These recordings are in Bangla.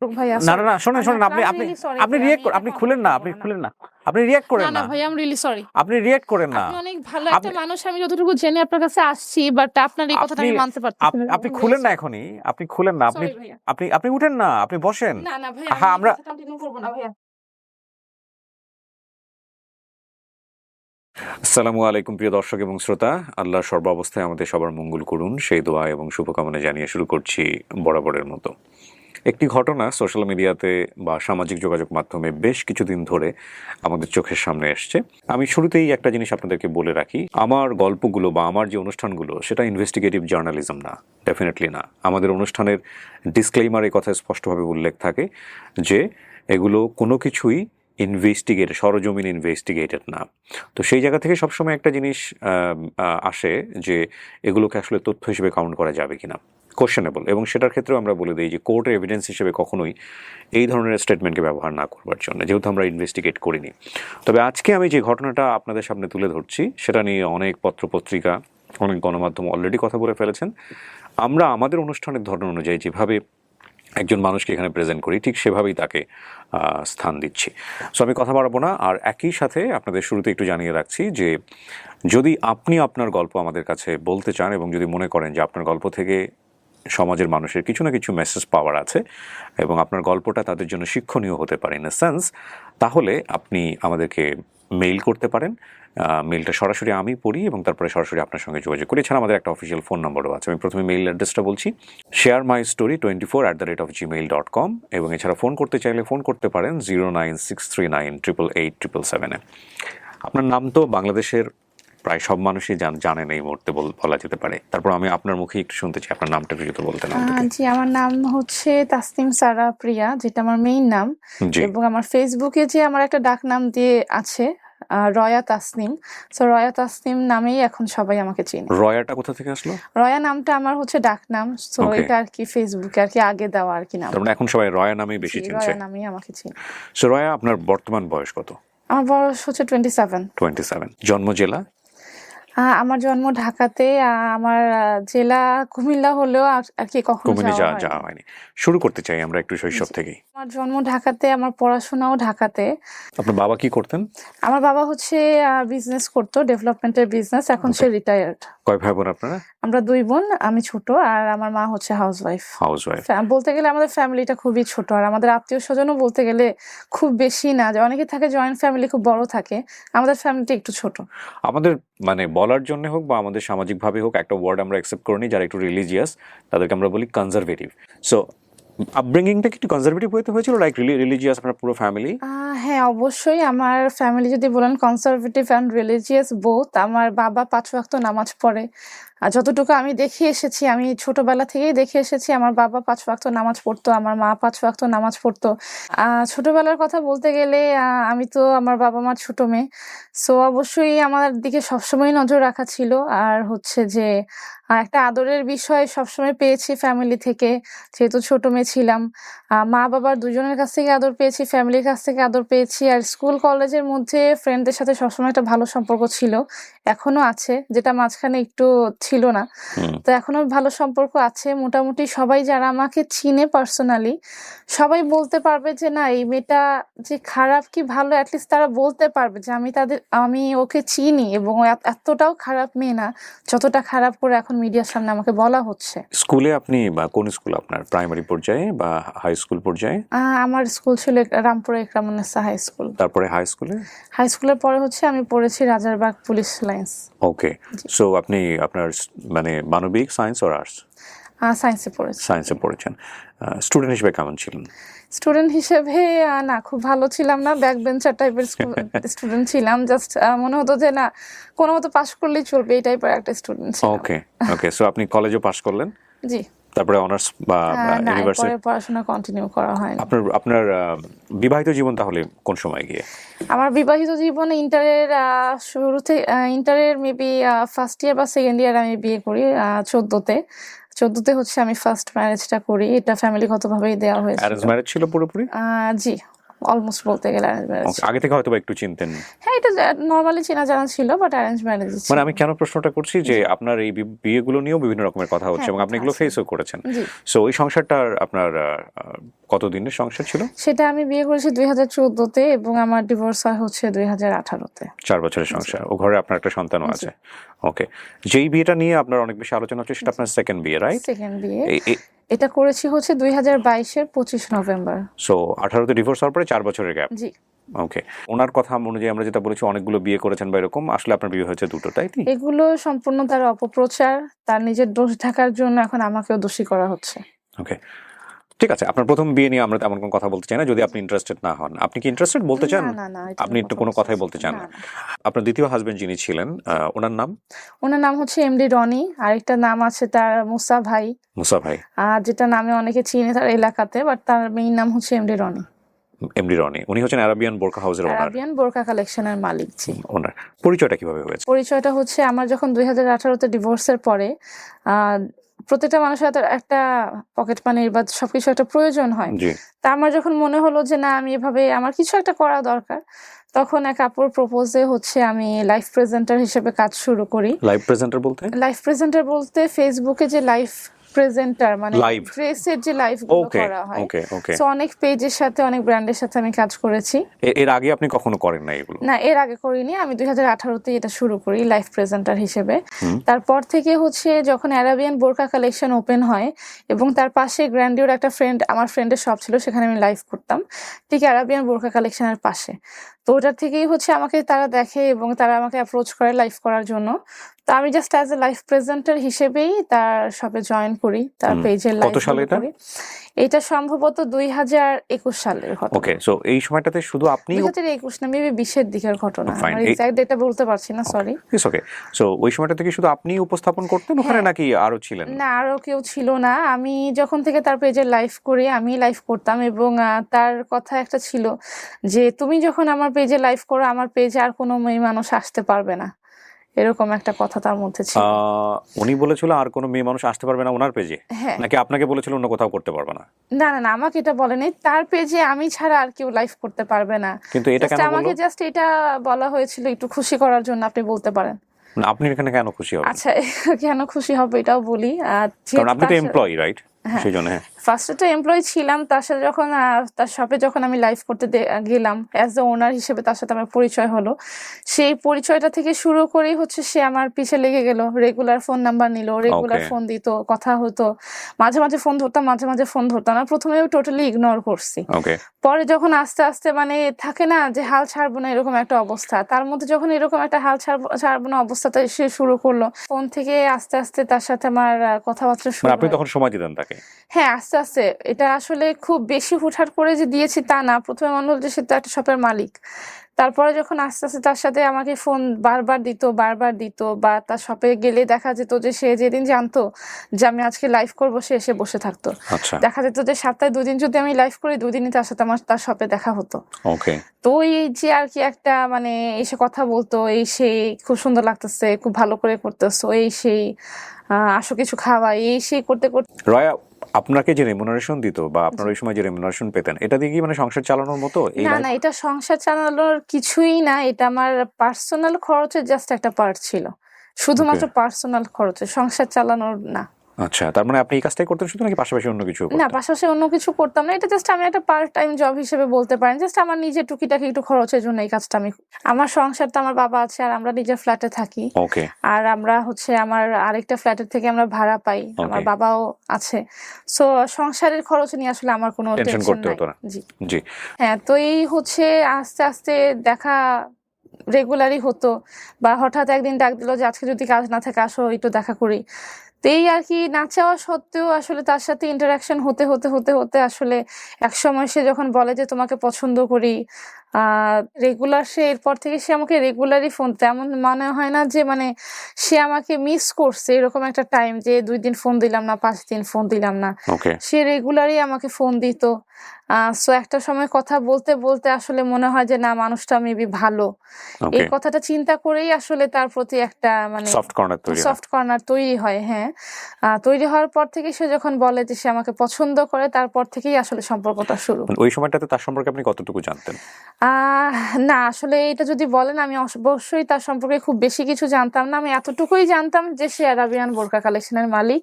ভাইয়া না সরি। না না শোনেন শোনেন, I'm আপনি আপনি really sorry আপনি ভাইয়া, রিয়েক্ট আমি আপনি এটা খুলেন না, কখনো আপনি করবো না। খুলেন না, আপনি রিয়েক্ট না করেন না না, ভাইয়া, I'm really sorry। আপনি রিয়েক্ট করেন না। আপনি অনেক ভালো একটা আপনি মানুষ, আমি যতটুকু জেনে আপনার কাছে আসছি, বাট আপনার এই কথাটা আপনি আমি মানতে পারতেছি না। আপনি I'm really খুলেন না sorry। এখনই, আপনি খুলেন না, আপনি সরি ভাইয়া। আপনি আপনি উঠেন না, আপনি বসেন। না না ভাইয়া, আমি হ্যাঁ এই আমরা কথা কন্টিনিউ করবো না ভাইয়া। আসসালামু আলাইকুম প্রিয় দর্শক এবং শ্রোতা, আল্লাহ সর্বাবস্থায় আমাদের সবার মঙ্গল করুন সেই দোয়া এবং শুভকামনা জানিয়ে শুরু করছি বরাবরের মতো। একটি ঘটনা সোশ্যাল মিডিয়াতে বা সামাজিক যোগাযোগ মাধ্যমে বেশ কিছুদিন ধরে আমাদের চোখের সামনে এসছে। আমি শুরুতেই একটা জিনিস আপনাদেরকে বলে রাখি, আমার গল্পগুলো বা আমার যে অনুষ্ঠানগুলো সেটা ইনভেস্টিগেটিভ জার্নালিজম না, ডেফিনেটলি না। আমাদের অনুষ্ঠানের ডিসক্লেইমার এই কথা স্পষ্টভাবে উল্লেখ থাকে যে এগুলো কোনো কিছুই সরজমিন ইনভেস্টিগেটেড না। তো সেই জায়গা থেকে সবসময় একটা জিনিস আসে যে এগুলোকে আসলে তথ্য হিসেবে কাউন্ট করা যাবে কিনা, কোশ্চেনেবল। এবং সেটার ক্ষেত্রেও আমরা বলে দিই যে কোর্টের এভিডেন্স হিসেবে কখনোই এই ধরনের স্টেটমেন্টকে ব্যবহার না করবার জন্য, যেহেতু আমরা ইনভেস্টিগেট করিনি। তবে আজকে আমি যে ঘটনাটা আপনাদের সামনে তুলে ধরছি সেটা নিয়ে অনেক পত্রপত্রিকা, অনেক গণমাধ্যম অলরেডি কথা বলে ফেলেছেন। আমরা আমাদের অনুষ্ঠানের ধরন অনুযায়ী যেভাবে একজন মানুষকে এখানে প্রেজেন্ট করি ঠিক সেভাবেই তাকে স্থান দিচ্ছি। সো আমি কথা বাড়াবো না, আর একই সাথে আপনাদের শুরুতে একটু জানিয়ে রাখছি যে যদি আপনি আপনার গল্প আমাদের কাছে বলতে চান এবং যদি মনে করেন যে আপনার গল্প থেকে সমাজের মানুষের কিছু না কিছু মেসেজ পাওয়ার আছে এবং আপনার গল্পটা তাদের জন্য শিক্ষণীয় হতে পারে ইন এ সেন্স, তাহলে আপনি আমাদেরকে মেইল করতে পারেন। মেইলটা সরাসরি আমি পড়ি এবং তারপরে সরাসরি আপনার সঙ্গে যোগাযোগ করি। এছাড়া আমাদের একটা অফিসিয়াল ফোন নম্বরও আছে। আমি প্রথমে মেইল অ্যাড্রেসটা বলছি, sharemystory24@gmail.com, এবং এছাড়া ফোন করতে চাইলে ফোন করতে পারেন 09639887777-এ। আপনার নাম তো বাংলাদেশের প্রায় সব মানুষই জানেন এই মুহূর্তে বলা যেতে পারে, তারপর আমি আপনার মুখে একটু শুনতে চাই আপনার নামটা একটু বলতেন আমাদেরকে। জি, আমার নাম হচ্ছে তাসনিম সারা প্রিয়া, যেটা আমার মেইন নাম। জি। এবং আমার ফেসবুকে যে আমার একটা ডাক নাম দিয়ে আছে, রয়া তাসনিম। সো রয়া তাসনিম নামেই এখন সবাই আমাকে চিনে। রয়াটা কোথা থেকে আসলো? রয়া নামটা আমার হচ্ছে ডাক নাম। So Okay. এটা আর কি ফেসবুকে আর কি আগে দেওয়া আর কি নাম। তার মানে এখন সবাই রয়া নামেই বেশি জি, চিনছে। রয়া নামেই আমাকে চিনে। সো রয়া, আপনার বর্তমান বয়স কত? আমার বয়স হচ্ছে 27। 27। জন্ম জেলা? আমার জন্ম ঢাকাতে। আমার জেলা কুমিল্লা হলেও আর কি কখনো কুমিল্লা যাওয়া হয়নি। যাওয়া হয়নি। শুরু করতে চাই আমরা একটু শৈশব জি। থেকেই। আমার জন্ম ঢাকাতে, আমার পড়াশোনাও ঢাকাতে। আপনার বাবা কি করতেন? আমার বাবা হচ্ছে বিজনেস করতো, ডেভেলপমেন্টের বিজনেস। এখন সে রিটায়ার্ড। কয় ভাই বোন আপনারা? আমরা 2 বোন, আমি ছোট, আর আমার মা হচ্ছে হাউসওয়াইফ। হাউসওয়াইফ। বলতে গেলে আমাদের ফ্যামিলিটা খুবই ছোট, আর আমাদের আত্মীয় স্বজনও বলতে গেলে খুব বেশি না। যে অনেকে থাকে জয়েন্ট ফ্যামিলি খুব বড় থাকে, আমাদের ফ্যামিলিটা একটু ছোট। আমাদের মানে বলার জন্য হোক বা আমাদের সামাজিকভাবে হোক, একটা ওয়ার্ড আমরা অ্যাকসেপ্ট করিনি, যারা একটু রিলিজিয়াস তাদেরকে আমরা বলি কনজারভেটিভ। সো আপব্রিঙ্গিংটা কি একটু কনজারভেটিভ হতে হয়েছিল, লাইক রিলিজিয়াস আপনার পুরো ফ্যামিলি? হ্যাঁ, অবশ্যই। আমার ফ্যামিলি যদি বলেন কনসারভেটিভ অ্যান্ড রিলিজিয়াস বোথ। আমার বাবা 5 ওয়াক্ত নামাজ পড়ে। আর যতটুকু আমি দেখে এসেছি, আমি ছোটবেলা থেকেই দেখে এসেছি, আমার বাবা 5 ওয়াক্ত নামাজ পড়তো, আমার মা 5 ওয়াক্ত নামাজ পড়তো। ছোটবেলার কথা বলতে গেলে আমি তো আমার বাবা মার ছোট মেয়ে। সো অবশ্যই আমার দিকে সবসময় নজর রাখা ছিল। আর হচ্ছে যে একটা আদরের বিষয় সবসময় পেয়েছি ফ্যামিলি থেকে, যেহেতু ছোট মেয়ে ছিলাম। মা বাবার দুজনের কাছ থেকে আদর পেয়েছি, ফ্যামিলির কাছ থেকে আদর পেয়েছি। আর স্কুল কলেজের মধ্যে ফ্রেন্ডদের সাথে সবসময় একটা ভালো সম্পর্ক ছিল, এখনো আছে, যেটা মাঝখানে একটু ছিল না। তো এখনো ভালো সম্পর্ক আছে। মোটামুটি সবাই যারা আমাকে চিনে পার্সোনালি, সবাই বলতে পারবে যে না, এই মেয়েটা যে খারাপ কি ভালো, অ্যাটলিস্ট তারা বলতে পারবে যে আমি ওকে চিনি, এবং ও এতটাও খারাপ মেয়ে না যতটা খারাপ করে এখন মিডিয়ার সামনে আমাকে বলা হচ্ছে। স্কুলে আপনি বা কোন স্কুল আপনার, প্রাইমারি পর্যায়ে বা হাই স্কুল পর্যায়ে? আমার স্কুল ছিল রামপুরা ইকরামুন্নেসা হাই স্কুল। তারপরে হাই স্কুলে? হাই স্কুলের পরে হচ্ছে আমি পড়েছি রাজারবাগ পুলিশ লাইন্স। ওকে। সো আপনি আপনার মানে মানবিক, সায়েন্স আর আর্টস? সায়েন্সে পড়েছি। সায়েন্সে পড়েছেন। স্টুডেন্ট হিসেবে কেমন ছিলেন? স্টুডেন্ট হিসেবে না, খুব ভালো ছিলাম না। ব্যাক বেঞ্চার টাইপের স্টুডেন্ট ছিলাম। জাস্ট মনে হতো যে না, কোনো মতো পাশ করলেই চলবে, এই টাইপের একটা স্টুডেন্ট ছিলাম। ওকে ওকে। সো আপনি কলেজও পাশ করলেন? জি। তারপরে অনার্স বা না, ইউনিভার্সিটি? এরপরে পড়াশোনা কন্টিনিউ করা হয়নি। আপনার বিবাহিত জীবন তাহলে কোন সময় গিয়ে? আমার বিবাহিত জীবনে ইন্টারের শুরুতে, ইন্টারের মেবি ফার্স্ট ইয়ার বা সেকেন্ড ইয়ার আমি বিয়ে করি। 14তে হচ্ছে আমি ফার্স্ট ম্যারেজটা করি। এটা ফ্যামিলিগতভাবেই দেওয়া হয়েছিল। অ্যারেঞ্জ ম্যারেজ ছিল পুরোপুরি? জি। অলমোস্ট বলতে গেলে অ্যারেঞ্জ ম্যারেজ। Okay, আগে থেকে হয়তো বা একটু চিনতেন। হ্যাঁ, এটা নর্মালি চেনা জানা ছিল, বাট অ্যারেঞ্জ ম্যারেজ ছিল। মানে আমি কেন প্রশ্নটা করছি যে আপনার এই বিয়েগুলো নিয়েও বিভিন্ন রকমের কথা হচ্ছে হ্যাঁ, এবং আপনি কথা এগুলো আছে। ফেসও করেছেন। জি। সো ওই সংসারটার আপনার কতদিনের সংসার ছিল? সেটা আমি বিয়ে করেছি 2014-তে এবং আমার ডিভোর্স হয় হচ্ছে 2018-তে। 4 বছরের সংসার। ও ঘরে আপনার একটা সন্তানও জি। আছে। ওকে। যেই বিয়েটা নিয়ে আপনার অনেক বেশি আলোচনা হচ্ছে সেটা আপনার সেকেন্ড বিয়ে, রাইট? সেকেন্ড বিয়ে। এটা করেছি হচ্ছে 2022-এর 25 নভেম্বর। সো 18তে ডিভোর্স হওয়ার পরে 4 বছরের গ্যাপ। জি। ওকে। ওনার কথা অনুযায়ী আমরা যেটা বলেছি অনেকগুলো বিয়ে করেছেন বা এরকম, আসলে আপনার বিয়ে হয়েছে দুটো, তাই কি? এগুলো সম্পূর্ণ তার অপপ্রচার, তার নিজের দোষ ঢাকার জন্য এখন আমাকেও দোষী করা হচ্ছে। ওকে, ঠিক আছে। আপনার প্রথম বিয়ে নিয়ে আমরা তেমন কোনো কথা বলতে চাই না, যদি আপনি ইন্টারেস্টেড না হন। আপনি কি ইন্টারেস্টেড বলতে চান? না, না, না, এটা আপনি নিয়ে একটু কথা কোনো বলতে কথাই চাচ্ছি বলতে চান না, না। না। আপনার দ্বিতীয় হাজবেন্ড যিনি ছিলেন, ওনার নাম? ওনার নাম হচ্ছে এমডি রনি, আরেকটা নাম আছে তার মুসা ভাই, মুসা ভাই। যেটা নামে অনেকে চিনে তার এলাকাতে, বাট তার মেইন নাম হচ্ছে এমডি রনি। এমডি রনি, উনি হচ্ছেন আরাবিয়ান বোরকা হাউসের ওনার। আরাবিয়ান বোরকা কালেকশনের মালিক। জি। ওনার পরিচয়টা কিভাবে হয়েছে? পরিচয়টা হচ্ছে আমার যখন 2018-তে ডিভোর্সের পরে প্রত্যেকটা মানুষের একটা পকেট মানির বা সবকিছু একটা প্রয়োজন হয়। জি। তা আমার যখন মনে হলো যে না, আমি এভাবে আমার কিছু একটা করা দরকার, তখন এক আপুর প্রপোজে হচ্ছে আমি লাইভ প্রেজেন্টার হিসেবে কাজ শুরু করি। লাইভ প্রেজেন্টার বলতে? লাইভ প্রেজেন্টার বলতে ফেসবুকে যে লাইভ প্রেজেন্টার, মানে লাইভ। ড্রেসের যে লাইভ গুলো ওকে, করা হয়। ওকে, ওকে। সো অনেক পেজের সাথে, অনেক ব্র্যান্ডের সাথে আমি কাজ করেছি। এর আগে আপনি কখনো করেন না এগুলো? না, এর আগে করিনি। আমি 2018-তে এটা শুরু করি লাইভ প্রেজেন্টার হিসেবে। হুম। তারপর থেকে হচ্ছে যখন অ্যারাবিয়ান বোরকা কালেকশন ওপেন হয় এবং তার পাশে গ্র্যান্ডিওর একটা আমার ফ্রেন্ডের শপ ছিল, সেখানে আমি লাইভ করতাম ঠিক অ্যারাবিয়ান বোরকা কালেকশনের পাশে। তো ওটার থেকেই হচ্ছে আমাকে তারা দেখে এবং তারা আমাকে অ্যাপ্রোচ করে লাইভ করার জন্য। তো আমি just as a live presenter হিসেবেই তার শপে জয়েন করি, তার পেজের লাইভ কত সালে এটা? করি। এটা সম্ভবত 2021 সালের ঘটনা। ওকে, সো এই সময়টাতে শুধু আপনি? 2021 না, মেবি 20-এর দিকের ঘটনা। Fine. আমার এক্সাক্ট ডেটা বলতে পারছি না, সরি। It's okay. সো ওই সময়টা থেকে শুধু আপনি উপস্থাপন করতেন ওখানে, হ্যাঁ। নাকি আরো ছিলেন? না, আরো কেউ ছিল না। আমি যখন থেকে তার পেজে লাইভ করি, আমি লাইভ করতাম এবং তার কথা একটা ছিল যে তুমি যখন আমার পেজে লাইভ করো, আমার পেজে আর কোনো মেয়ে মানুষ আসতে পারবে না, এরকম একটা কথা তার মধ্যে ছিল। উনি বলেছিল আর কোনো মেয়ে মানুষ আসতে পারবে না ওনার পেজে, হ্যাঁ। নাকি আপনাকে বলেছিল অন্য কোথাও করতে পারবে না? না, না, না, আমাকে এটা বলে নাই। তার পেজে আমি ছাড়া আর কেউ লাইভ করতে পারবে না। কিন্তু এটা কেন আমাকে বললো? জাস্ট এটা বলা হয়েছিল একটু খুশি করার জন্য, আপনি বলতে পারেন। না, আপনি এখানে কেন খুশি হবেন? আচ্ছা, কেন খুশি হবে এটাও বলি। কারণ আপনি তো এমপ্লয়ি, রাইট? সেই জন্য। হ্যাঁ। ফার্স্টে তো এমপ্লয়ি ছিলাম, তার সাথে যখন তার শপে যখন আমি লাইভ করতে গেলাম অ্যাজ এ ওনার হিসেবে, তার সাথে আমার পরিচয় হলো। সেই পরিচয়টা থেকে শুরু করেই হচ্ছে সে আমার পিছে লেগে গেল, রেগুলার ফোন নাম্বার নিল, রেগুলার ফোন দিত, কথা হতো। মাঝে মাঝে ফোন ধরতাম, মাঝে মাঝে ফোন ধরতাম না। প্রথমে টোটালি ইগনোর করছি। ওকে। পরে যখন আস্তে আস্তে মানে থাকে না যে হাল ছাড়বো না, এরকম একটা অবস্থা, তার মধ্যে যখন এরকম একটা হাল ছাড়বো না অবস্থাটা সে শুরু করলো, ফোন থেকে আস্তে আস্তে তার সাথে আমার কথাবার্তা শুরু। আপনি তখন সময় দিতেন তাকে? হ্যাঁ, আস্তে আস্তে। এটা আসলে খুব বেশি হুটহাট করে যে দিয়েছি তা না। প্রথমে মনে হলো যে সে তো একটা শপের মালিক। তারপরে যখন আস্তে আস্তে তার সাথে আমাকে ফোন বারবার দিত, বা তার শপে গেলে দেখা যেত যে সে যেদিন জানতো যে আমি আজকে লাইভ করবো, সে এসে বসে থাকতো। আচ্ছা। দেখা যেত যে সপ্তাহে 2 দিন যদি আমি লাইভ করি, 2 দিনই তার সাথে আমার তার শপে দেখা হতো। ওকে। তো এই যে আর কি একটা মানে এসে কথা বলতো, এই সেই খুব সুন্দর লাগতেছে, খুব ভালো করে করতেছো, এই সেই আসো কিছু খাওয়া, এই সেই করতে করতে। রয়া, আপনাকে যে রেমুনারেশন দিত বা আপনার ওই সময় যে রেমুনারেশন পেতেন, এটা দিয়ে কি মানে সংসার চালানোর মতো? না, না, এটা সংসার চালানোর কিছুই না। এটা আমার পার্সোনাল খরচের জাস্ট একটা পার্ট ছিল, শুধুমাত্র পার্সোনাল খরচের, সংসার চালানোর না। আচ্ছা, তার মানে আপনি এই কাজটাই করতেন শুধু, নাকি পাশাপাশি অন্য কিছু? না, পাশাপাশি অন্য কিছু করতাম না। এটা জাস্ট আমি একটা পার্ট টাইম জব হিসেবে বলতে পারেন। জাস্ট আমার নিজের টুকিটাকি একটু খরচের জন্য এই কাজটা আমি। আমার সংসার তো আমার বাবা আছে, আর আমরা নিজের ফ্ল্যাটে থাকি। ওকে। আর আমরা হচ্ছে আমার আরেকটা ফ্ল্যাটের থেকে আমরা ভাড়া পাই, আমার বাবাও আছে। সো সংসারের খরচ নিয়ে আসলে আমার কোনো টেনশন করতে হতো না। জি। জি। হ্যাঁ, তো এই হচ্ছে আস্তে আস্তে দেখা রেগুলারই হতো, বা হঠাৎ একদিন ডাক দিল যে আজকে যদি কাজ না থাকে আসো একটু দেখা করি। তো এই আর কি, না চাওয়া সত্ত্বেও আসলে তার সাথে ইন্টারাকশন হতে হতে হতে হতে আসলে এক সময় সে যখন বলে যে তোমাকে পছন্দ করি, রেগুলার সে এরপর থেকে সে আমাকে রেগুলারই ফোন দিত। এমন মনে হয় না যে মানে সে আমাকে মিস করছে এরকম একটা টাইম যে 2 দিন ফোন দিলাম না, 5 দিন ফোন দিলাম না। ওকে। সে রেগুলারই আমাকে ফোন দিত। সো একটা সময় কথা বলতে, বলতে আসলে মনে হয় যে না মানুষটা মেবি ভালো। এই ওকে। কথাটা চিন্তা করেই আসলে তার প্রতি একটা মানে সফট কর্নার তৈরি হয়। সফট কর্নার তৈরি হয়, হ্যাঁ। তৈরি হওয়ার পর থেকে সে যখন বলে যে সে আমাকে পছন্দ করে তারপর থেকেই আসলে সম্পর্কটা শুরু। মানে ওই সময়টাতে তার সম্পর্কে আপনি কতটুকু জানতেন? আহ না আসলে এটা যদি বলেন আমি অবশ্যই তার সম্পর্কে খুব বেশি কিছু জানতাম না। আমি এতটুকুই জানতাম যে সে আরাবিয়ান বোরকা কালেকশনের মালিক।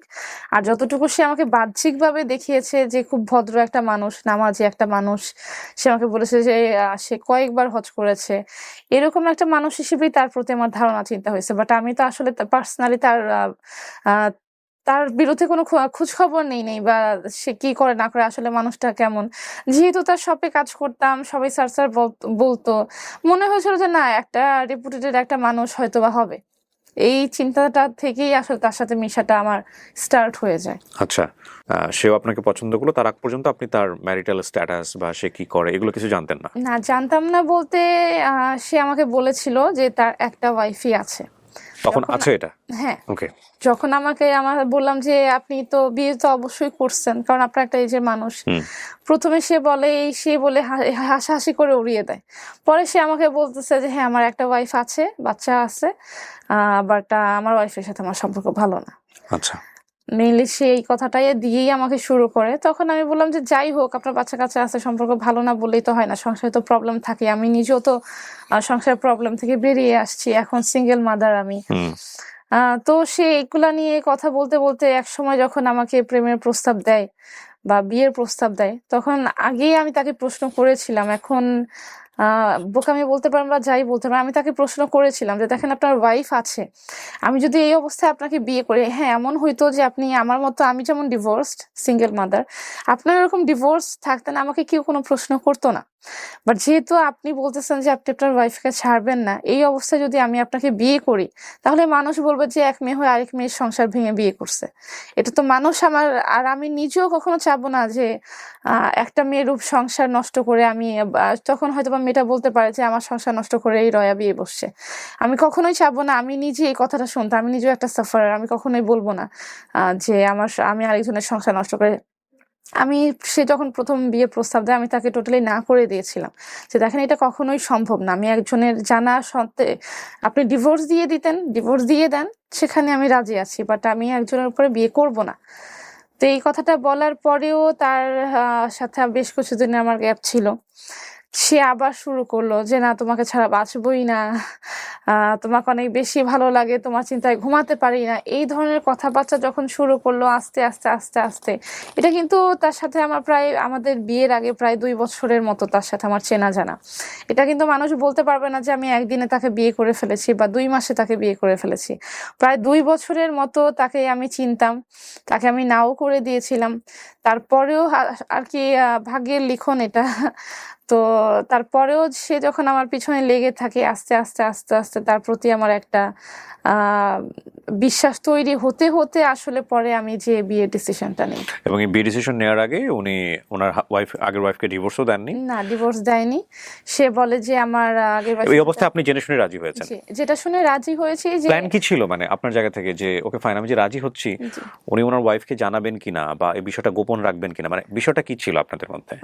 আর যতটুকু সে আমাকে বাহ্যিকভাবে দেখিয়েছে যে খুব ভদ্র একটা মানুষ, নামাজি একটা মানুষ। সে আমাকে বলেছে যে সে কয়েকবার হজ করেছে। এরকম একটা মানুষ হিসেবেই তার প্রতি আমার ধারণা চিন্তা হয়েছে। বাট আমি তো আসলে পার্সোনালি তার বিরুদ্ধে কোনো খোঁজ খবর নেই বা সে কি করে না করে আসলে মানুষটা কেমন। যেহেতু তার শপে কাজ করতাম, সবাই স্যার বলতো। মনে হয়েছিল যে না একটা রেপুটেটেড একটা মানুষ হয়তোবা হবে। এই চিন্তাটা থেকেই আসলে তার সাথে মেশাটা আমার স্টার্ট হয়ে যায়। আচ্ছা, সেও আপনাকে পছন্দ করলো, তার আগ পর্যন্ত আপনি তার ম্যারিটাল স্ট্যাটাস বা সে কি করে এগুলো কিছু জানতেন না? না জানতাম না বলতে সে আমাকে বলেছিল যে তার একটা ওয়াইফই আছে। তখন যখন আছে এটা? হ্যাঁ, ওকে। যখন আমার বললাম যে আপনি তো বিয়ে তো অবশ্যই করছেন কারণ আপনার একটা এজের মানুষ। হুম। প্রথমে সে বলে হাসাহাসি করে উড়িয়ে দেয়। পরে সে আমাকে বলতেছে যে হ্যাঁ আমার একটা ওয়াইফ আছে, বাচ্চা আছে, বাট আমার ওয়াইফের সাথে আমার সম্পর্ক ভালো না। আচ্ছা। মেইনলি সে এই কথাটাই দিয়েই আমাকে শুরু করে। তখন আমি বললাম যে যাই হোক আপনার বাচ্চা কাচ্চা আছে, সম্পর্ক ভালো না বললেই তো হয় না, সংসারে তো প্রবলেম থাকে। আমি নিজেও তো সংসারের প্রবলেম থেকে বেরিয়ে আসছি, এখন সিঙ্গেল মাদার আমি। হুম। তো সে এগুলা নিয়ে কথা বলতে বলতে একসময় যখন আমাকে প্রেমের প্রস্তাব দেয় বা বিয়ের প্রস্তাব দেয় তখন আগেই আমি তাকে প্রশ্ন করেছিলাম। এখন বোকামি বলতে পারেন বা যাই বলতে পারেন, আমি তাকে প্রশ্ন করেছিলাম যে দেখেন আপনার ওয়াইফ আছে, আমি যদি এই অবস্থায় আপনাকে বিয়ে করি, হ্যাঁ এমন হইতো যে আপনি আমার মতো, আমি যেমন ডিভোর্সড সিঙ্গেল মাদার, আপনার এরকম ডিভোর্স থাকতেন, আমাকে কেউ কোনো প্রশ্ন করতো না। বাট যেহেতু আপনি বলতেছেন যে আপনি আপনার ওয়াইফকে ছাড়বেন না, এই অবস্থায় যদি আমি আপনাকে বিয়ে করি তাহলে মানুষ বলবে যে এক মেয়ে হয়ে আরেক মেয়ের সংসার ভেঙে বিয়ে করছে। এটা তো মানুষ আমার, আর আমি নিজেও কখনো চাবো না যে একটা মেয়ের রূপ সংসার নষ্ট করে আমি তখন হয়তো বা মেয়েটা বলতে পারে যে আমার সংসার নষ্ট করে এই রয়া বিয়ে বসছে। আমি কখনোই চাবো না, আমি নিজে এই কথাটা শুনতাম, আমি নিজেও একটা সাফারার, আমি কখনোই বলবো না যে আমি আরেকজনের সংসার নষ্ট করে। সে যখন প্রথম বিয়ের প্রস্তাব দেয় আমি তাকে টোটালি না করে দিয়েছিলাম যে দেখেন এটা কখনোই সম্ভব না, আমি একজনের জানা সত্ত্বে আপনি ডিভোর্স দিয়ে দেন, সেখানে আমি রাজি আছি, বাট আমি একজনের উপরে বিয়ে করব না। তো এই কথাটা বলার পরেও তার সাথে বেশ কিছুদিন আমার গ্যাপ ছিল। সে আবার শুরু করলো যে না তোমাকে ছাড়া বাঁচবই না, তোমাকে অনেক বেশি ভালো লাগে, তোমার চিন্তায় ঘুমাতে পারি না, এই ধরনের কথাবার্তা যখন শুরু করলো আস্তে আস্তে আস্তে আস্তে। এটা কিন্তু তার সাথে আমাদের বিয়ের আগে প্রায় 2 বছরের মতো তার সাথে আমার চেনা জানা। এটা কিন্তু মানুষ বলতে পারবে না যে আমি একদিনে তাকে বিয়ে করে ফেলেছি বা 2 মাসে তাকে বিয়ে করে ফেলেছি। প্রায় 2 বছরের মতো তাকে আমি চিনতাম, তাকে আমি নাও করে দিয়েছিলাম। তারপরেও আর কি ভাগ্যের লিখন এটা। তো তারপরেও সে যখন আমার পিছনে লেগে থাকে আস্তে আস্তে আস্তে আস্তে তার প্রতি আমার একটা বিশ্বাস তৈরি হতে হতে আসলে পরে আমি যে বিয়ের ডিসিশনটা নিই। এবং এই বিয়ে ডিসিশন নেওয়ার আগে উনি ওনার আগের ওয়াইফকে ডিভোর্সও দেননি? না, ডিভোর্স দেয়নি। সে বলে যে আমার আগের এই অবস্থায় আপনি জেনে শুনে রাজি হয়েছেন? যেটা শুনে রাজি হয়েছি যে প্ল্যান কি ছিল মানে আপনার জায়গা থেকে যে ওকে ফাইন আমি যে রাজি হচ্ছি, উনি ওনার ওয়াইফকে জানাবেন কিনা বা এই বিষয়টা গোপন রাখবেন কিনা, মানে বিষয়টা কি ছিল আপনাদের মধ্যে?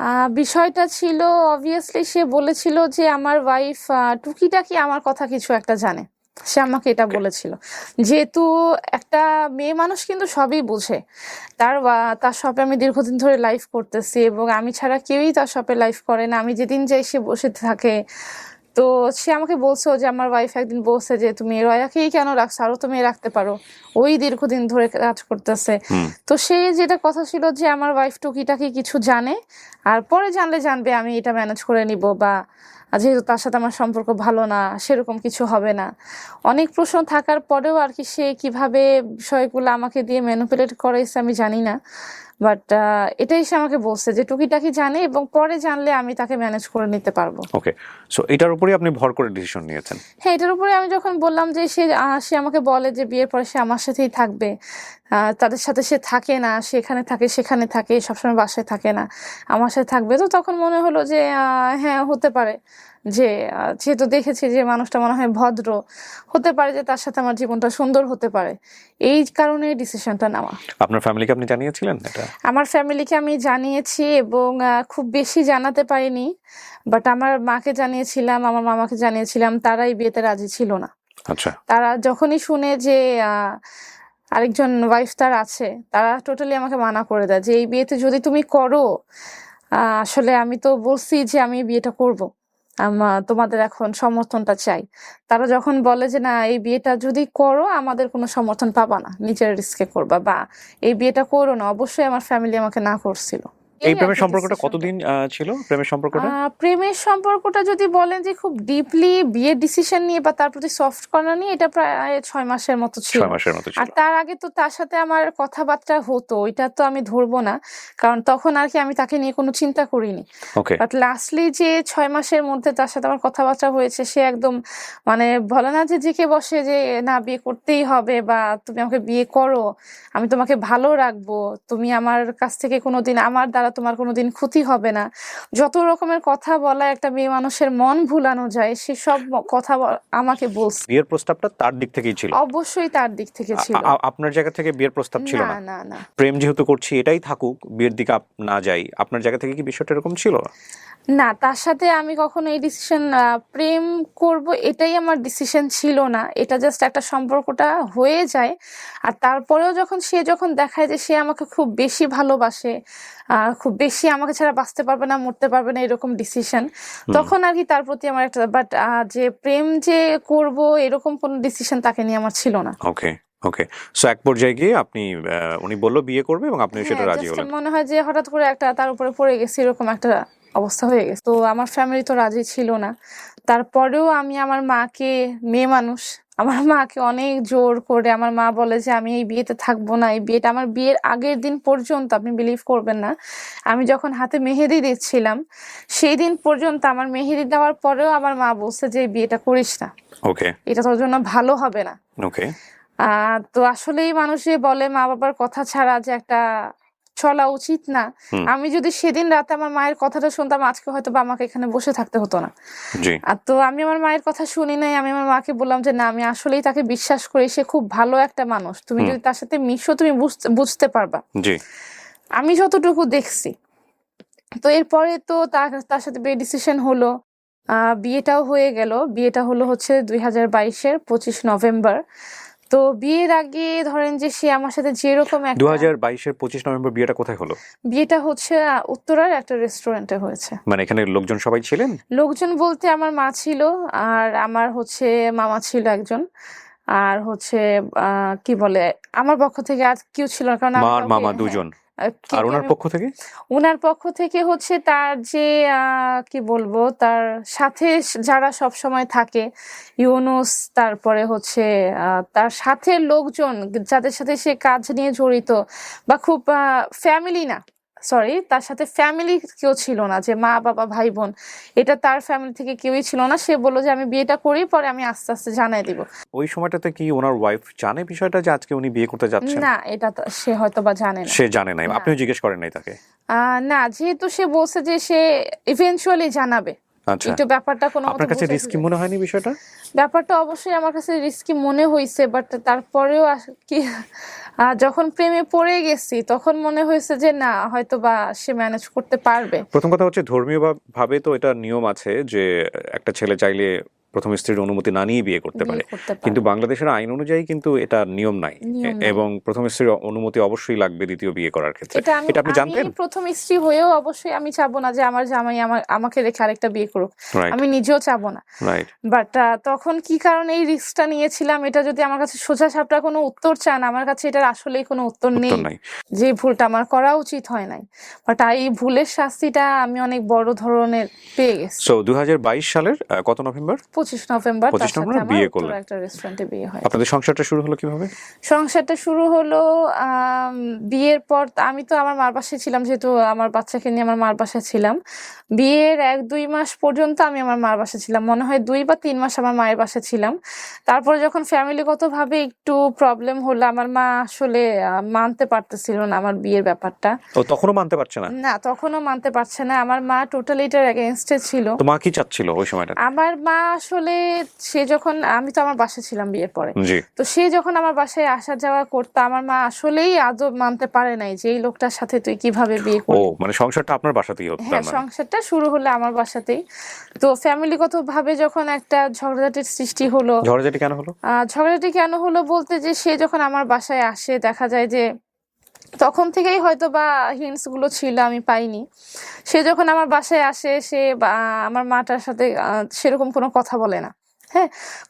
বিষয়টা ছিল অবভিয়াসলি সে বলেছিল যে আমার ওয়াইফ টুকিটাকি আমার কথা কিছু একটা জানে, সে আমাকে এটা বলেছিল। যেহেতু একটা মেয়ে মানুষ কিন্তু সবই বুঝে, তার শপে আমি দীর্ঘদিন ধরে লাইভ করতেছি এবং আমি ছাড়া কেউই তার শপে লাইভ করে না, আমি যেদিন যাই সে বসে থাকে। তো সে আমাকে বলছো যে আমার ওয়াইফ একদিন বলছে যে তুমি রয়াকেই কেন রাখছো, আরো তুমি রাখতে পারো, ওই দীর্ঘদিন ধরে কাজ করতেছে। তো সে যেটা কথা ছিল যে আমার ওয়াইফ টুকিটাকি কিছু জানে, আর পরে জানলে জানবে, আমি এটা ম্যানেজ করে নিব, বা যেহেতু তার সাথে আমার সম্পর্ক ভালো না সেরকম কিছু হবে না। অনেক প্রশ্ন থাকার পরেও আর কি সে কিভাবে বিষয়গুলো আমাকে দিয়ে ম্যানিপুলেট করাইছে আমি জানি না, বাট এটাই সে আমাকে বলছে যে টুকিটাকি জানে এবং পরে জানলে আমি তাকে ম্যানেজ করে নিতে পারবো। ওকে, সো এটার উপরেই আপনি ভর করে ডিসিশন নিয়েছেন? হ্যাঁ, এটার উপরে আমি যখন বললাম যে সে আমাকে বলে যে বিয়ের পরে সে আমার সাথেই থাকবে, তাদের সাথে সে থাকে না, সে এখানে থাকে সেখানে থাকে, সবসময় বাসায় থাকে না, আমার সাথে থাকবে। তো তখন মনে হলো যে হ্যাঁ, হতে পারে যে যেহেতু দেখেছি যে মানুষটা মনে হয় ভদ্র, হতে পারে যে তার সাথে আমার জীবনটা সুন্দর হতে পারে, এই কারণে ডিসিশনটা নেওয়া। আপনার ফ্যামিলিকে আপনি জানিয়েছিলেন এটা? আমার ফ্যামিলিকে আমি জানিয়েছি এবং খুব বেশি জানাতে পারিনি, বাট আমার মাকে জানিয়েছিলাম, আমার মামাকে জানিয়েছিলাম, তারা এই বিয়েতে রাজি ছিল না। আচ্ছা। তারা যখনই শুনে যে আরেকজন ওয়াইফ তার আছে, তারা টোটালি আমাকে মানা করে দেয় যে এই বিয়েতে যদি তুমি করো, আসলে আমি তো বলছি যে আমি এই বিয়েটা করব, তোমাদের এখন সমর্থনটা চাই। তারা যখন বলে যে না, এই বিয়েটা যদি করো আমাদের কোনো সমর্থন পাবা না, নিজের রিস্কে করবা, বা এই বিয়েটা করো না, অবশ্যই আমার ফ্যামিলি আমাকে না করছিল। এই প্রেমের সম্পর্কটা কতদিন ছিল? প্রেমের সম্পর্কটা প্রেমের সম্পর্কটা যদি বলেন যে খুব ডিপলি বিয়ের ডিসিশন নিয়ে বা তার প্রতি সফট কর্নার নিয়ে, এটা প্রায় 6 মাসের মতো ছিল। 6 মাসের মতো আর ছিল। তার আগে তো তার সাথে আমার কথাবার্তা হতো, ওইটা তো আমি ধরবো না, কারণ তখন আর কি আমি তাকে নিয়ে কোনো চিন্তা করিনি। ওকে। বাট লাস্টলি যে 6 মাসের মধ্যে তার সাথে আমার কথাবার্তা হয়েছে, সে একদম মানে বলে না যে জেকে বসে যে না, বিয়ে করতেই হবে, বা তুমি আমাকে বিয়ে করো, আমি তোমাকে ভালো রাখবো, তুমি আমার কাছ থেকে কোনোদিন, আমার দ্বারা তোমার কোনোদিন ক্ষতি হবে না, যত রকমের কথা বলা একটা মেয়ে মানুষের মন ভুলানো যায়, সেসব কথা আমাকে বলছে। বিয়ের প্রস্তাবটা তার দিক থেকেই ছিল? অবশ্যই তার দিক থেকে ছিল। আপনার জায়গা থেকে বিয়ের প্রস্তাব ছিল না না? না না। প্রেম যেহেতু করছি এটাই থাকুক, বিয়ের দিকে না যাই, আপনার জায়গা থেকে কি বিষয়টা এরকম ছিল? না, তার সাথে আমি কখনো এই ডিসিশন, প্রেম করব এটাই আমার ডিসিশন ছিল না। এটা জাস্ট একটা সম্পর্কটা হয়ে যায়, আর তারপরেও যখন দেখায় যে সে আমাকে খুব বেশি ভালোবাসে, খুব বেশি আমাকে ছাড়া বাঁচতে পারবে না, মরতে পারবে না, এরকম ডিসিশন, তখন আর কি তার প্রতি আমার একটা, বাট যে প্রেম যে করব এরকম কোনো ডিসিশন তাকে নিয়ে আমার ছিল না। ওকে ওকে। সো এক পর্যায়ে গিয়ে আপনি উনি বললো বিয়ে করবে এবং আপনি সেটা হ্যাঁ, রাজি just হলেন? মনে হয় যে হঠাৎ করে একটা তার উপরে পড়ে গেছে, এরকম একটা অবস্থা হয়ে গেছে। তো আমার ফ্যামিলি তো রাজি ছিল না। তারপরেও আমি আমার মাকে, মেয়ে মানুষ, আমার মাকে অনেক জোর করে, আমার মা বলে যে আমি এই বিয়েতে থাকবো না। এই বিয়েটা, আমার বিয়ের আগের দিন পর্যন্ত, আপনি বিলিভ করবেন না, আমি যখন হাতে মেহেদি দিচ্ছিলাম সেই দিন পর্যন্ত, আমার মেহেদি দেওয়ার পরেও আমার মা বলছে যে এই বিয়েটা করিস না, ওকে এটা তোর জন্য ভালো হবে না। ওকে। তো আসলেই মানুষে বলে মা বাবার কথা ছাড়া যে একটা চলা উচিত না। আমি যদি সেদিন রাতে আমার মায়ের কথাটা শুনতাম, আজকে হয়তো বা আমাকে এখানে বসে থাকতে হতো না। জি। তো আমি আমার মায়ের কথা শুনি নাই। আমি আমার মাকে বললাম যে না, আমি আসলেই তাকে বিশ্বাস করি, সে খুব ভালো একটা মানুষ, তুমি যদি তার সাথে মিশো তুমি বুঝতে পারবা। জি। আমি যতটুকু দেখছি। তো এরপরে তো তার সাথে বিয়ে ডিসিশন হলো, বিয়েটাও হয়ে গেল। বিয়েটা হলো হচ্ছে 2022-এর 25 নভেম্বর। তো বিয়ের আগে ধরেন যে সে আমার সাথে যেরকম একটা, 2022-এর 25 নভেম্বর বিয়েটা কোথায় হলো? বিয়েটা হচ্ছে উত্তরার একটা রেস্টুরেন্টে হয়েছে। মানে এখানে লোকজন সবাই ছিলেন? লোকজন বলতে আমার মা ছিল, আর আমার হচ্ছে মামা ছিল একজন, আর হচ্ছে কি বলে, আমার পক্ষ থেকে আর কেউ ছিল না, কারণ মা আর মামা দুজন। আর ওনার পক্ষ থেকে? ওনার পক্ষ থেকে হচ্ছে তার যে কি বলবো, তার সাথে যারা সব সময় থাকে, ইউনুস, তারপরে হচ্ছে তার সাথে লোকজন যাদের সাথে সে কাজ নিয়ে জড়িত, বা খুব ফ্যামিলি না, সরি, তার সাথে ফ্যামিলি কেউ ছিল না, যে মা বাবা ভাই বোন, এটা তার ফ্যামিলি থেকে কেউই ছিল না। সে বললো যে আমি বিয়েটা করি, পরে আমি আস্তে আস্তে জানাই দিব। ওই সময়টাতে কি ওনার ওয়াইফ জানে বিষয়টা যে আজকে উনি বিয়ে করতে যাচ্ছেন? না, এটা সে হয়তো বা জানে না। সে জানে নাই? আপনিও জিজ্ঞেস করেন নাই তাকে? না, যেহেতু সে বলছে যে সে ইভেনচুয়ালি জানাবে। আচ্ছা। একটু ব্যাপারটা কোনো আপনার কাছে রিস্কি মনে হয়নি বিষয়টা? ব্যাপারটা অবশ্যই আমার কাছে রিস্কি মনে হয়েছে, বাট তারপরেও কি, যখন প্রেমে পড়ে গেছি তখন মনে হয়েছে যে না, হয়তো বা সে ম্যানেজ করতে পারবে। প্রথম কথা হচ্ছে ধর্মীয় ভাবে তো এটা নিয়ম আছে যে একটা ছেলে চাইলে প্রথম স্ত্রীর অনুমতি না নিয়ে বিয়ে করতে পারে, কিন্তু বাংলাদেশের আইন অনুযায়ী কিন্তু এটা নিয়ম নাই, এবং প্রথম স্ত্রীর অনুমতি অবশ্যই লাগবে দ্বিতীয় বিয়ে করার ক্ষেত্রে। এটা আপনি জানতেন? প্রথম স্ত্রী হয়েও অবশ্যই আমি চাবো না যে আমার জামাই আমাকে রেখে আরেকটা বিয়ে করুক, আমি নিজেও চাবো না। বাট তখন কি কারণে এই রিস্কটা নিয়েছিলাম, এটা যদি আমার কাছে সোজা সাপটা কোনো উত্তর চান, আমার কাছে এটার আসলেই কোনো উত্তর নেই। যে ভুলটা আমার করা উচিত হয় নাই, বাট এই ভুলের শাস্তিটা আমি অনেক বড় ধরনের পেয়ে গেছি। সো 2022 সালের কত নভেম্বর? 25 নভেম্বর। তার 25 সাথে নভেম্বর আমার বিয়ে উত্তরা করলেন। একটা রেস্টুরেন্টে বিয়ে হয়। আপনাদের সংসারটা শুরু হলো কিভাবে? সংসারটা শুরু হলো বিয়ের পর। আমি তো আমার মার বাসায় ছিলাম, যেহেতু আমার বাচ্চাকে নিয়ে আমার মার বাসায় ছিলাম। বিয়ের 1-2 মাস পর্যন্ত আমি আমার মার বাসায় ছিলাম, মনে হয় 2 বা 3 মাস আমার মায়ের বাসায় ছিলাম। তারপরে যখন ফ্যামিলিগতভাবে একটু প্রবলেম হলো, আমার মা আসলে মানতে পারতেছিল না আমার বিয়ের ব্যাপারটা। ও তখনও মানতে পারছে না? না, তখনও মানতে পারছে না। আমার মা টোটালি এটার এগেইনস্টে ছিল। তো মা কি চাচ্ছিল ওই সময়টা? আমার মা আসলে, সে যখন, আমি তো আমার বাসায় ছিলাম বিয়ের পরে, জি। তো সে যখন আমার বাসায় আসা যাওয়া করতো, আমার মা আসলেই আদৌ মানতে পারে নাই যে এই লোকটার সাথে তুই কিভাবে বিয়ে ও করলি। মানে সংসারটা আপনার বাসাতেই হতো তার হ্যাঁ, মানে? সংসারটা শুরু হলো আমার বাসাতেই। তো ফ্যামিলিগত ভাবে যখন একটা ঝগড়াঝাটির সৃষ্টি হলো। ঝগড়াঝাটি কেন হলো? ঝগড়াঝাটি কেন হলো বলতে, যে সে যখন আমার বাসায় আসে, দেখা যায় যে তখন থেকেই হয়তো বা হিন্টস গুলো ছিল, আমি পাইনি। সে যখন আমার বাসায় আসে, সে আমার মাটার সাথে সেরকম কোনো কথা বলে না। হ্যাঁ,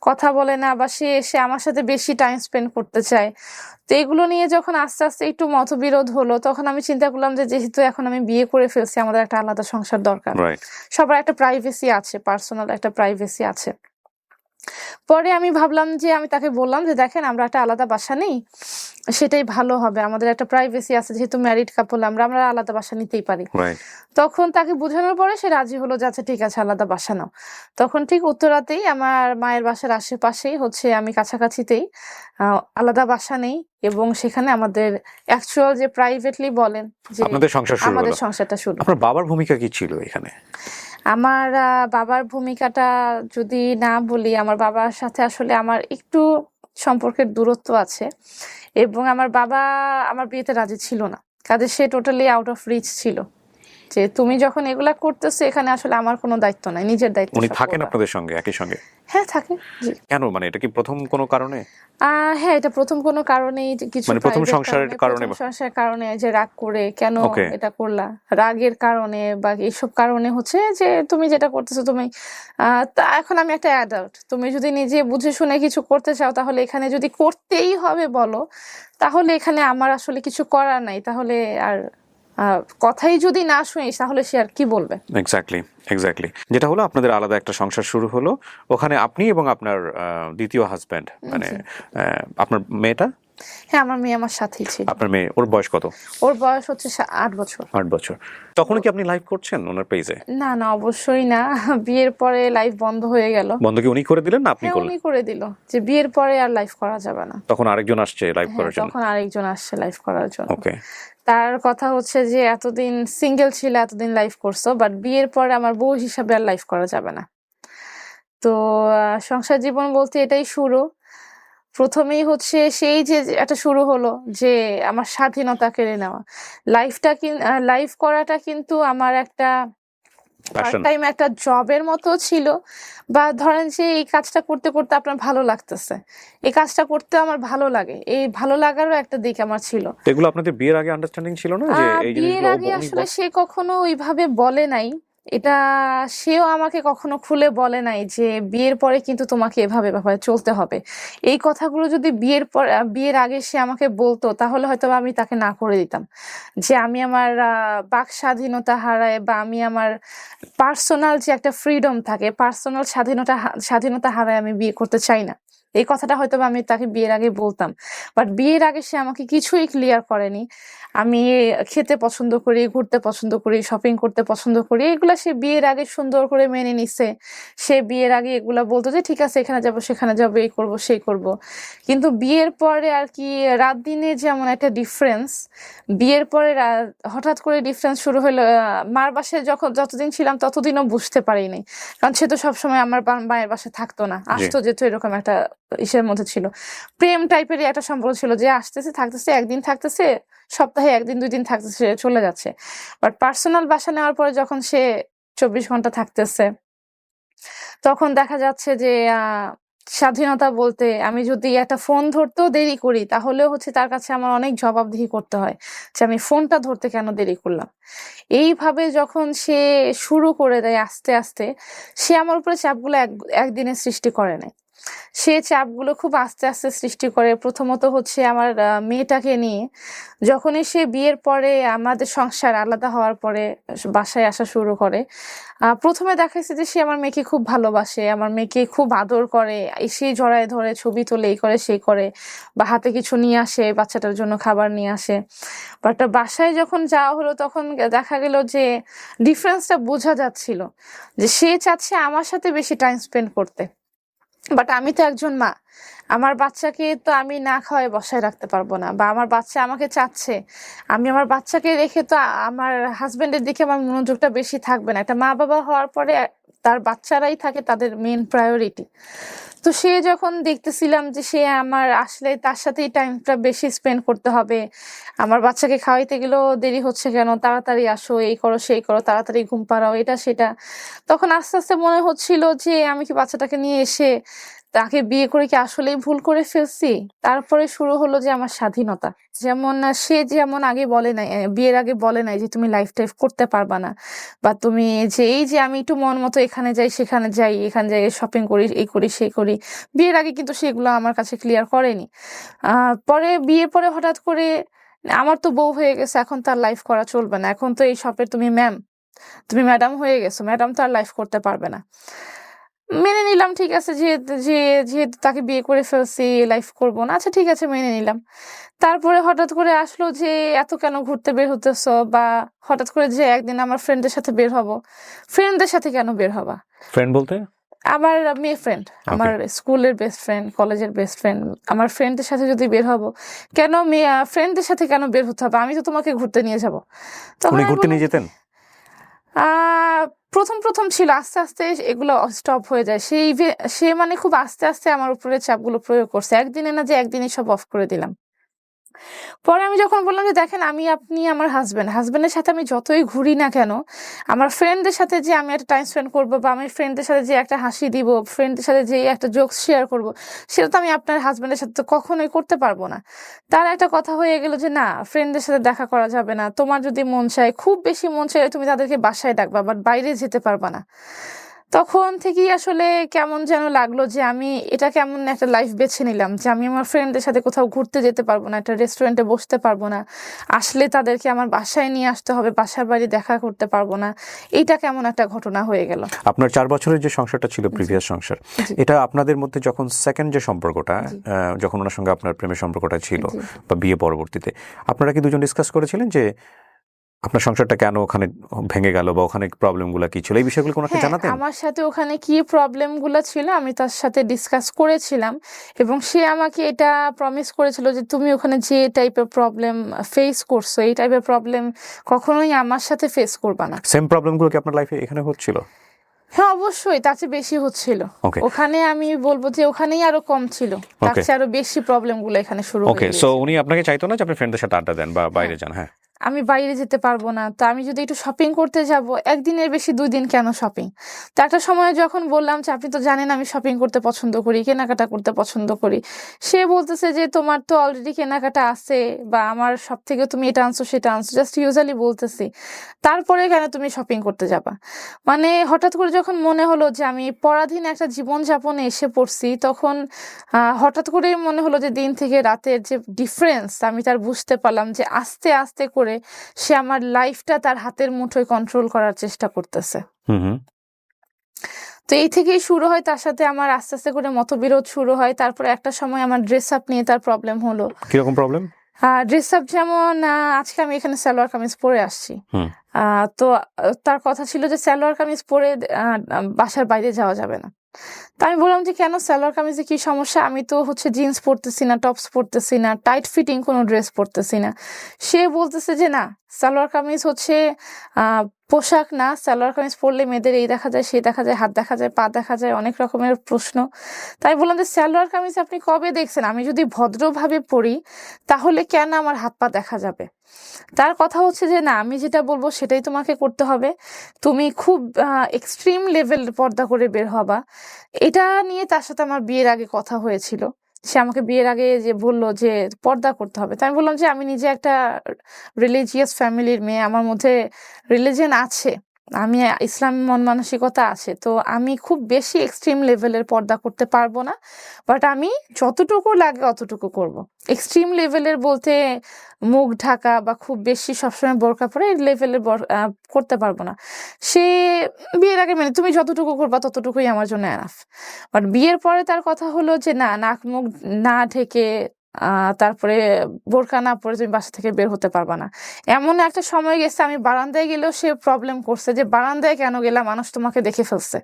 কথা বলে না, বা সে এসে আমার সাথে বেশি টাইম স্পেন্ড করতে চায়। তো এগুলো নিয়ে যখন আস্তে আস্তে একটু মতবিরোধ হলো, তখন আমি চিন্তা করলাম যে যেহেতু এখন আমি বিয়ে করে ফেলছি, আমাদের একটা আলাদা সংসার দরকার। রাইট। সবার একটা প্রাইভেসি আছে, পার্সোনাল একটা প্রাইভেসি আছে। পরে আমি ভাবলাম যে, আমি তাকে বললাম যে দেখেন, আমরা একটা আলাদা বাসা নেই, সেটাই ভালো হবে। আমাদের একটা প্রাইভেসি আছে, যেহেতু ম্যারিড কাপল, আমরা আলাদা বাসা নিতেই পারি। রাইট। তখন তাকে বোঝানোর পরে সে রাজি হলো যে আচ্ছা ঠিক আছে, আলাদা বাসা নাও। তখন ঠিক উত্তরাতেই, আমার মায়ের বাসার আশেপাশেই হচ্ছে, আমি কাছাকাছিতেই আলাদা বাসা নেই, এবং সেখানে আমাদের অ্যাকচুয়াল যে প্রাইভেটলি বলেন যে আপনাদের সংসার শুরু আমাদের হলো। সংসারটা শুরু। আপনার বাবার ভূমিকা কি ছিল এখানে? আমার বাবার ভূমিকাটা যদি না বলি, আমার বাবার সাথে আসলে আমার একটু সম্পর্কের দূরত্ব আছে, এবং আমার বাবা আমার বিয়েতে রাজি ছিল না। কাজে সে টোটালি আউট অফ রিচ ছিল, যে তুমি যখন এগুলা করতেছো, এখানে আসলে আমার কোনো দায়িত্ব নাই, নিজের দায়িত্ব উনি সব থাকেন করবা। আপনাদের সঙ্গে একই সঙ্গে? হ্যাঁ, থাকে। জি। কেন, মানে এটা কি প্রথম কোনো কারণে? হ্যাঁ, এটা প্রথম কোনো কারণেই, যে কিছু মানে প্রথম প্রাইভেট সংসারের কারণে, কারণে? প্রথম সংসারের কারণে, যে রাগ করে কেন ওকে। এটা করলা, রাগের কারণে বা এইসব কারণে হচ্ছে যে তুমি যেটা করতেছো তুমি, তা এখন আমি একটা অ্যাডাল্ট, তুমি যদি নিজে বুঝে শুনে কিছু করতে চাও, তাহলে এখানে যদি করতেই হবে বলো, তাহলে এখানে আমার আসলে কিছু করার নাই। তাহলে আর কথাই যদি না শুনিস, তাহলে সে আর কি বলবে। Exactly, exactly. যেটা হলো, আপনাদের আলাদা একটা সংসার শুরু হলো, ওখানে আপনি এবং আপনার দ্বিতীয় হাজব্যান্ড, মানে জি। আপনার মেয়েটা? হ্যাঁ, আমার মেয়ে আমার সাথেই ছিল। আপনার মেয়ে, ওর বয়স কত? ওর বয়স হচ্ছে 8 বছর। 8 বছর। তখন কি আপনি লাইভ করছেন ওনার পেজে? না, না, অবশ্যই না। বিয়ের পরে লাইভ বন্ধ হয়ে গেল। বন্ধ কি উনি করে দিলেন না আপনি হ্যাঁ, করলেন? উনি করে দিল, যে বিয়ের পরে আর লাইভ করা যাবে না। তখন আরেকজন আসছে লাইভ হ্যাঁ, করার জন্য? তখন আরেকজন আসছে লাইভ করার জন্য। ওকে। তার কথা হচ্ছে যে এতদিন সিঙ্গেল ছিল, এতদিন লাইভ করছো, বাট বিয়ের পরে আমার বউ হিসাবে আর লাইভ করা যাবে না। তো সংসার জীবন বলতে এটাই শুরু। প্রথমেই হচ্ছে সেই যে একটা শুরু হলো, যে আমার স্বাধীনতা কেড়ে নেওয়া। লাইভ করাটা কিন্তু আমার একটা পার্ট প্যাশন। টাইম একটা জবের মতো ছিল, বা ধরেন যে এই কাজটা করতে করতে আপনার ভালো লাগতেছে, এই কাজটা করতে আমার ভালো লাগে, এই ভালো লাগারও একটা দিক আমার ছিল। তো এগুলো আপনাদের বিয়ের আগে আন্ডারস্ট্যান্ডিং ছিল না, যে এই বিয়ের জিনিসগুলো আগে আসলে সে কখনো ওইভাবে বলে নাই। এটা সেও আমাকে কখনো খুলে বলে নাই যে বিয়ের পরে কিন্তু তোমাকে এভাবে এভাবে চলতে হবে। এই কথাগুলো যদি বিয়ের আগে সে আমাকে বলতো, তাহলে হয়তো আমি তাকে না করে দিতাম, যে আমি আমার বাক স্বাধীনতা হারায়, বা আমি আমার পার্সোনাল যে একটা ফ্রিডম থাকে, পার্সোনাল স্বাধীনতা হারায় আমি বিয়ে করতে চাই না। এই কথাটা হয়তো আমি তাকে বিয়ের আগে বলতাম, বাট বিয়ের আগে সে আমাকে কিছুই ক্লিয়ার করেনি। আমি খেতে পছন্দ করি, ঘুরতে পছন্দ করি, শপিং করতে পছন্দ করি, এগুলা সে বিয়ের আগে সুন্দর করে মেনে নিছে। সে বিয়ের আগে এগুলা বলতো যে ঠিক আছে, এখানে যাবো, সেখানে যাবো, এই করবো, সেই করবো। কিন্তু বিয়ের পরে আর কি, রাত দিনে যেমন একটা ডিফারেন্স, বিয়ের পরে হঠাৎ করে ডিফারেন্স শুরু হলো। মার বাসায় যতদিন ছিলাম, ততদিনও বুঝতে পারিনি, কারণ সে তো সবসময় আমার মায়ের বাসায় থাকতো না, আসতো যেত, এরকম একটা ইসের মধ্যে ছিল। প্রেম টাইপেরই একটা সম্পর্ক ছিল, যে আসতেছে, থাকতেছে, একদিন থাকতেছে, সপ্তাহে 1-2 দিন থাকতেছে, চলে যাচ্ছে। বাট পার্সোনাল বাসা নেওয়ার পরে যখন সে 24 ঘন্টা থাকতেছে, তখন দেখা যাচ্ছে যে স্বাধীনতা বলতে, আমি যদি একটা ফোন ধরতেও দেরি করি, তাহলেও হচ্ছে তার কাছে আমার অনেক জবাবদিহি করতে হয়, যে আমি ফোনটা ধরতে কেন দেরি করলাম। এইভাবে যখন সে শুরু করে দেয় আস্তে আস্তে, সে আমার উপরে চাপগুলো একদিনে সৃষ্টি করে নেয়। সে চাপগুলো খুব আস্তে আস্তে সৃষ্টি করে। প্রথমত হচ্ছে আমার মেয়েটাকে নিয়ে। যখনই সে বিয়ের পরে আমাদের সংসার আলাদা হওয়ার পরে বাসায় আসা শুরু করে, প্রথমে দেখাইছে যে সে আমার মেয়েকে খুব ভালোবাসে, আমার মেয়েকে খুব আদর করে, এসেই জড়ায় ধরে ছবি তোলে, এই করে সেই করে, বা হাতে কিছু নিয়ে আসে, বাচ্চাটার জন্য খাবার নিয়ে আসে। বাট বাসায় যখন যাওয়া হলো তখন দেখা গেল যে ডিফারেন্সটা বোঝা যাচ্ছিল, যে সে চাচ্ছে আমার সাথে বেশি টাইম স্পেন্ড করতে। বাট আমি তো একজন মা, আমার বাচ্চাকে তো আমি না খাওয়ায় বসায় রাখতে পারবো না, বা আমার বাচ্চা আমাকে চাচ্ছে, আমি আমার বাচ্চাকে রেখে তো আমার হাজবেন্ডের দিকে আমার মনোযোগটা বেশি থাকবে না। একটা মা বাবা হওয়ার পরে তার বাচ্চারাই থাকে তাদের মেন প্রায়োরিটি। তো সে যখন দেখতেছিলাম যে সে আমার আসলে তার সাথেই টাইমটা বেশি স্পেন্ড করতে হবে, আমার বাচ্চাকে খাওয়াইতে গেলেও দেরি হচ্ছে কেন, তাড়াতাড়ি আসো, এই করো সেই করো, তাড়াতাড়ি ঘুম পাড়াও, এটা সেটা, তখন আস্তে আস্তে মনে হচ্ছিল যে আমি কি বাচ্চাটাকে নিয়ে এসে তাকে বিয়ে করে কি আসলেই ভুল করে ফেলছি। তারপরে শুরু হলো যে আমার স্বাধীনতা। যেমন সে যেমন আগে বলে নাই, বিয়ের আগে বলে নাই যে তুমি লাইফ টাইফ করতে পারবা না, বা তুমি যে এই যে আমি একটু মন মতো এখানে যাই সেখানে যাই, এখানে যাই শপিং করি, এই করি সেই করি, বিয়ের আগে কিন্তু সেগুলো আমার কাছে ক্লিয়ার করেনি। পরে বিয়ের পরে হঠাৎ করে আমার তো বউ হয়ে গেছে, এখন তার লাইফ করা চলবে না, এখন তো এই শপের তুমি ম্যাম, তুমি ম্যাডাম হয়ে গেছো, ম্যাডাম তো আর লাইফ করতে পারবে না। মেনে নিলাম, ঠিক আছে, যেহেতু তাকে বিয়ে করে ফেলছি, লাইফ করবো না, আচ্ছা ঠিক আছে মেনে নিলাম। তারপরে হঠাৎ করে আসলো যে এত কেন ঘুরতে বের হতেছ, বা হঠাৎ করে যে একদিন আমার ফ্রেন্ডের সাথে বের হব। ফ্রেন্ডদের সাথে কেন বের হবা? ফ্রেন্ড বলতে? আমার মেয়ে ফ্রেন্ড, আমার স্কুলের বেস্ট ফ্রেন্ড, কলেজের বেস্ট ফ্রেন্ড, আমার ফ্রেন্ডের সাথে যদি বের হব, কেন মেয়ে ফ্রেন্ডদের সাথে কেন বের হতে হবে? আমি তো তোমাকে ঘুরতে নিয়ে যাব। তখন উনি আমি ঘুরতে বললাম, নিয়ে যেতেন? প্রথম ছিল, আস্তে আস্তে এগুলো স্টপ হয়ে যায়। সে মানে খুব আস্তে আস্তে আমার উপরে চাপগুলো প্রয়োগ করছে, একদিনে না যে একদিনই সব অফ করে দিলাম। পরে আমি যখন বললাম যে দেখেন আমি আপনি আমার হাজবেন্ডের সাথে আমি যতই ঘুরি না কেন, আমার ফ্রেন্ডদের সাথে যে আমি একটা টাইম স্পেন্ড করবো, বা আমি ফ্রেন্ডদের সাথে যে একটা হাসি দিব, ফ্রেন্ডদের সাথে যে একটা জোকস শেয়ার করব, সেটা তো আমি আপনার হাজবেন্ডের সাথে তো কখনোই করতে পারবো না। তার একটা কথা হয়ে গেল যে না, ফ্রেন্ডদের সাথে দেখা করা যাবে না, তোমার যদি মন চায়, খুব বেশি মন চায়, তুমি তাদেরকে বাসায় ডাকবা, বাট বাইরে যেতে পারবা না। তখন থেকেই আসলে কেমন যেন লাগলো যে আমি এটা কেমন একটা লাইফ বেছে নিলাম, যে আমি আমার ফ্রেন্ডদের সাথে কোথাও ঘুরতে যেতে পারবো না, একটা রেস্টুরেন্টে বসতে পারবো না, আসলে তাদেরকে আমার বাসায় নিয়ে আসতে হবে, বাসার বাড়ি দেখা করতে পারবো না। এইটা কেমন একটা ঘটনা হয়ে গেল। আপনার 4 বছরের যে সংসারটা ছিল, প্রিভিয়াস সংসার, এটা আপনাদের মধ্যে যখন সেকেন্ড যে সম্পর্কটা, যখন ওনার সঙ্গে আপনার প্রেমের সম্পর্কটা ছিল বা বিয়ে পরবর্তীতে, আপনারা কি দুজন ডিসকাস করেছিলেন যে আপনার সংসারটা কেন ওখানে ভেঙে গেল, বা ওখানে প্রবলেমগুলো কি ছিল, এই বিষয়গুলো কোনাকে জানাতেন? আমার সাথে ওখানে কি প্রবলেমগুলো ছিল আমি তার সাথে ডিসকাস করেছিলাম, এবং সে আমাকে এটা প্রমিস করেছিল যে তুমি ওখানে যে টাইপের প্রবলেম ফেস করছো, এই টাইপের প্রবলেম কখনোই আমার সাথে ফেস করবা না। সেম প্রবলেমগুলো কি আপনার লাইফে এখানে হচ্ছিল? হ্যাঁ অবশ্যই, তার চেয়ে বেশি হচ্ছিল। ওখানে আমি বলবো যে ওখানেই আরো কম ছিল, তার চেয়ে আরো বেশি প্রবলেমগুলো এখানে শুরু হয়ে গেছে। সো উনি আপনাকে চাইতো না যে আপনি ফ্রেন্ডদের সাথে আড্ডা দেন বা বাইরে যান? হ্যাঁ, আমি বাইরে যেতে পারবো না, তো আমি যদি একটু শপিং করতে যাব, একদিনের বেশি 2 দিন কেন শপিং? তো একটা সময় যখন বললাম যে আপনি তো জানেন আমি শপিং করতে পছন্দ করি, কেনাকাটা করতে পছন্দ করি, সে বলতেছে যে তোমার তো অলরেডি কেনাকাটা আছে, বা আমার সব থেকে তুমি এটা আনছো সেটা আনছো, জাস্ট ইউজুয়ালি বলতেছি, তারপরে কেন তুমি শপিং করতে যাবা? মানে হঠাৎ করে যখন মনে হলো যে আমি পরাধীন একটা জীবন যাপনে এসে পড়ছি, তখন হঠাৎ করেই মনে হলো যে দিন থেকে রাতের যে ডিফারেন্স আমি তার বুঝতে পারলাম, যে আস্তে আস্তে করে সে আমার লাইফটা তার হাতের মুঠোয় কন্ট্রোল করার চেষ্টা করতেছে। তো এই থেকেই শুরু হয়, তার সাথে আমার আস্তে আস্তে করে মতবিরোধ শুরু হয়। তারপরে একটা সময় আমার ড্রেস আপ নিয়ে তার প্রবলেম হলো। কিরকম প্রবলেম? ড্রেস আপ যেমন আজকে আমি এখানে সালোয়ার কামিজ পরে আসছি, তো তার কথা ছিল যে সালোয়ার কামিজ পরে বাসার বাইরে যাওয়া যাবে না। তা আমি বললাম যে কেন, সালোয়ার কামিজে কি সমস্যা? আমি তো হচ্ছে জিন্স পরতেছি না, টপস পরতেছি না, টাইট ফিটিং কোনো ড্রেস পরতেছি না। সে বলতেছে যে না, সালোয়ার কামিজ হচ্ছে পোশাক না, সালোয়ার কামিজ পরলে মেয়েদের এই দেখা যায়, সে দেখা যায়, হাত দেখা যায়, পা দেখা যায়, অনেক রকমের প্রশ্ন। তাই বললাম যে সালোয়ার কামিজ আপনি কবে দেখছেন? আমি যদি ভদ্রভাবে পরি তাহলে কেন আমার হাত পা দেখা যাবে? তার কথা হচ্ছে যে না, আমি যেটা বলবো সেটাই তোমাকে করতে হবে, তুমি খুব এক্সট্রিম লেভেল পর্দা করে বের হবা। এটা নিয়ে তার সাথে আমার বিয়ের আগে কথা হয়েছিল। সে আমাকে বিয়ের আগে যে বললো যে পর্দা করতে হবে, তাই আমি বললাম যে আমি নিজে একটা রিলিজিয়াস ফ্যামিলির মেয়ে, আমার মধ্যে রিলিজিয়ন আছে, আমি ইসলামী মন মানসিকতা আছে। তো আমি খুব বেশি এক্সট্রিম লেভেলের পর্দা করতে পারবো না। বাট আমি যতটুকু লাগে অতটুকু করব। এক্সট্রিম লেভেলের বলতে মুখ ঢাকা বা খুব বেশি সবসময় বোরকা পরে এই লেভেলের করতে পারবো না। সে বিয়ের আগে মানে তুমি যতটুকু করবা ততটুকুই আমার জন্য এনাফ। বাট বিয়ের পরে তার কথা হলো যে না, নাক মুখ না ঢেকে তারপরে বোরকা না পরে তুমি বাসা থেকে বের হতে পারবা না। এমন একটা সময় গেছে আমি বারান্দায় গেলেও সে প্রবলেম করছে যে বারান্দায় কেন গেলাম, মানুষ তোমাকে দেখে ফেলছে।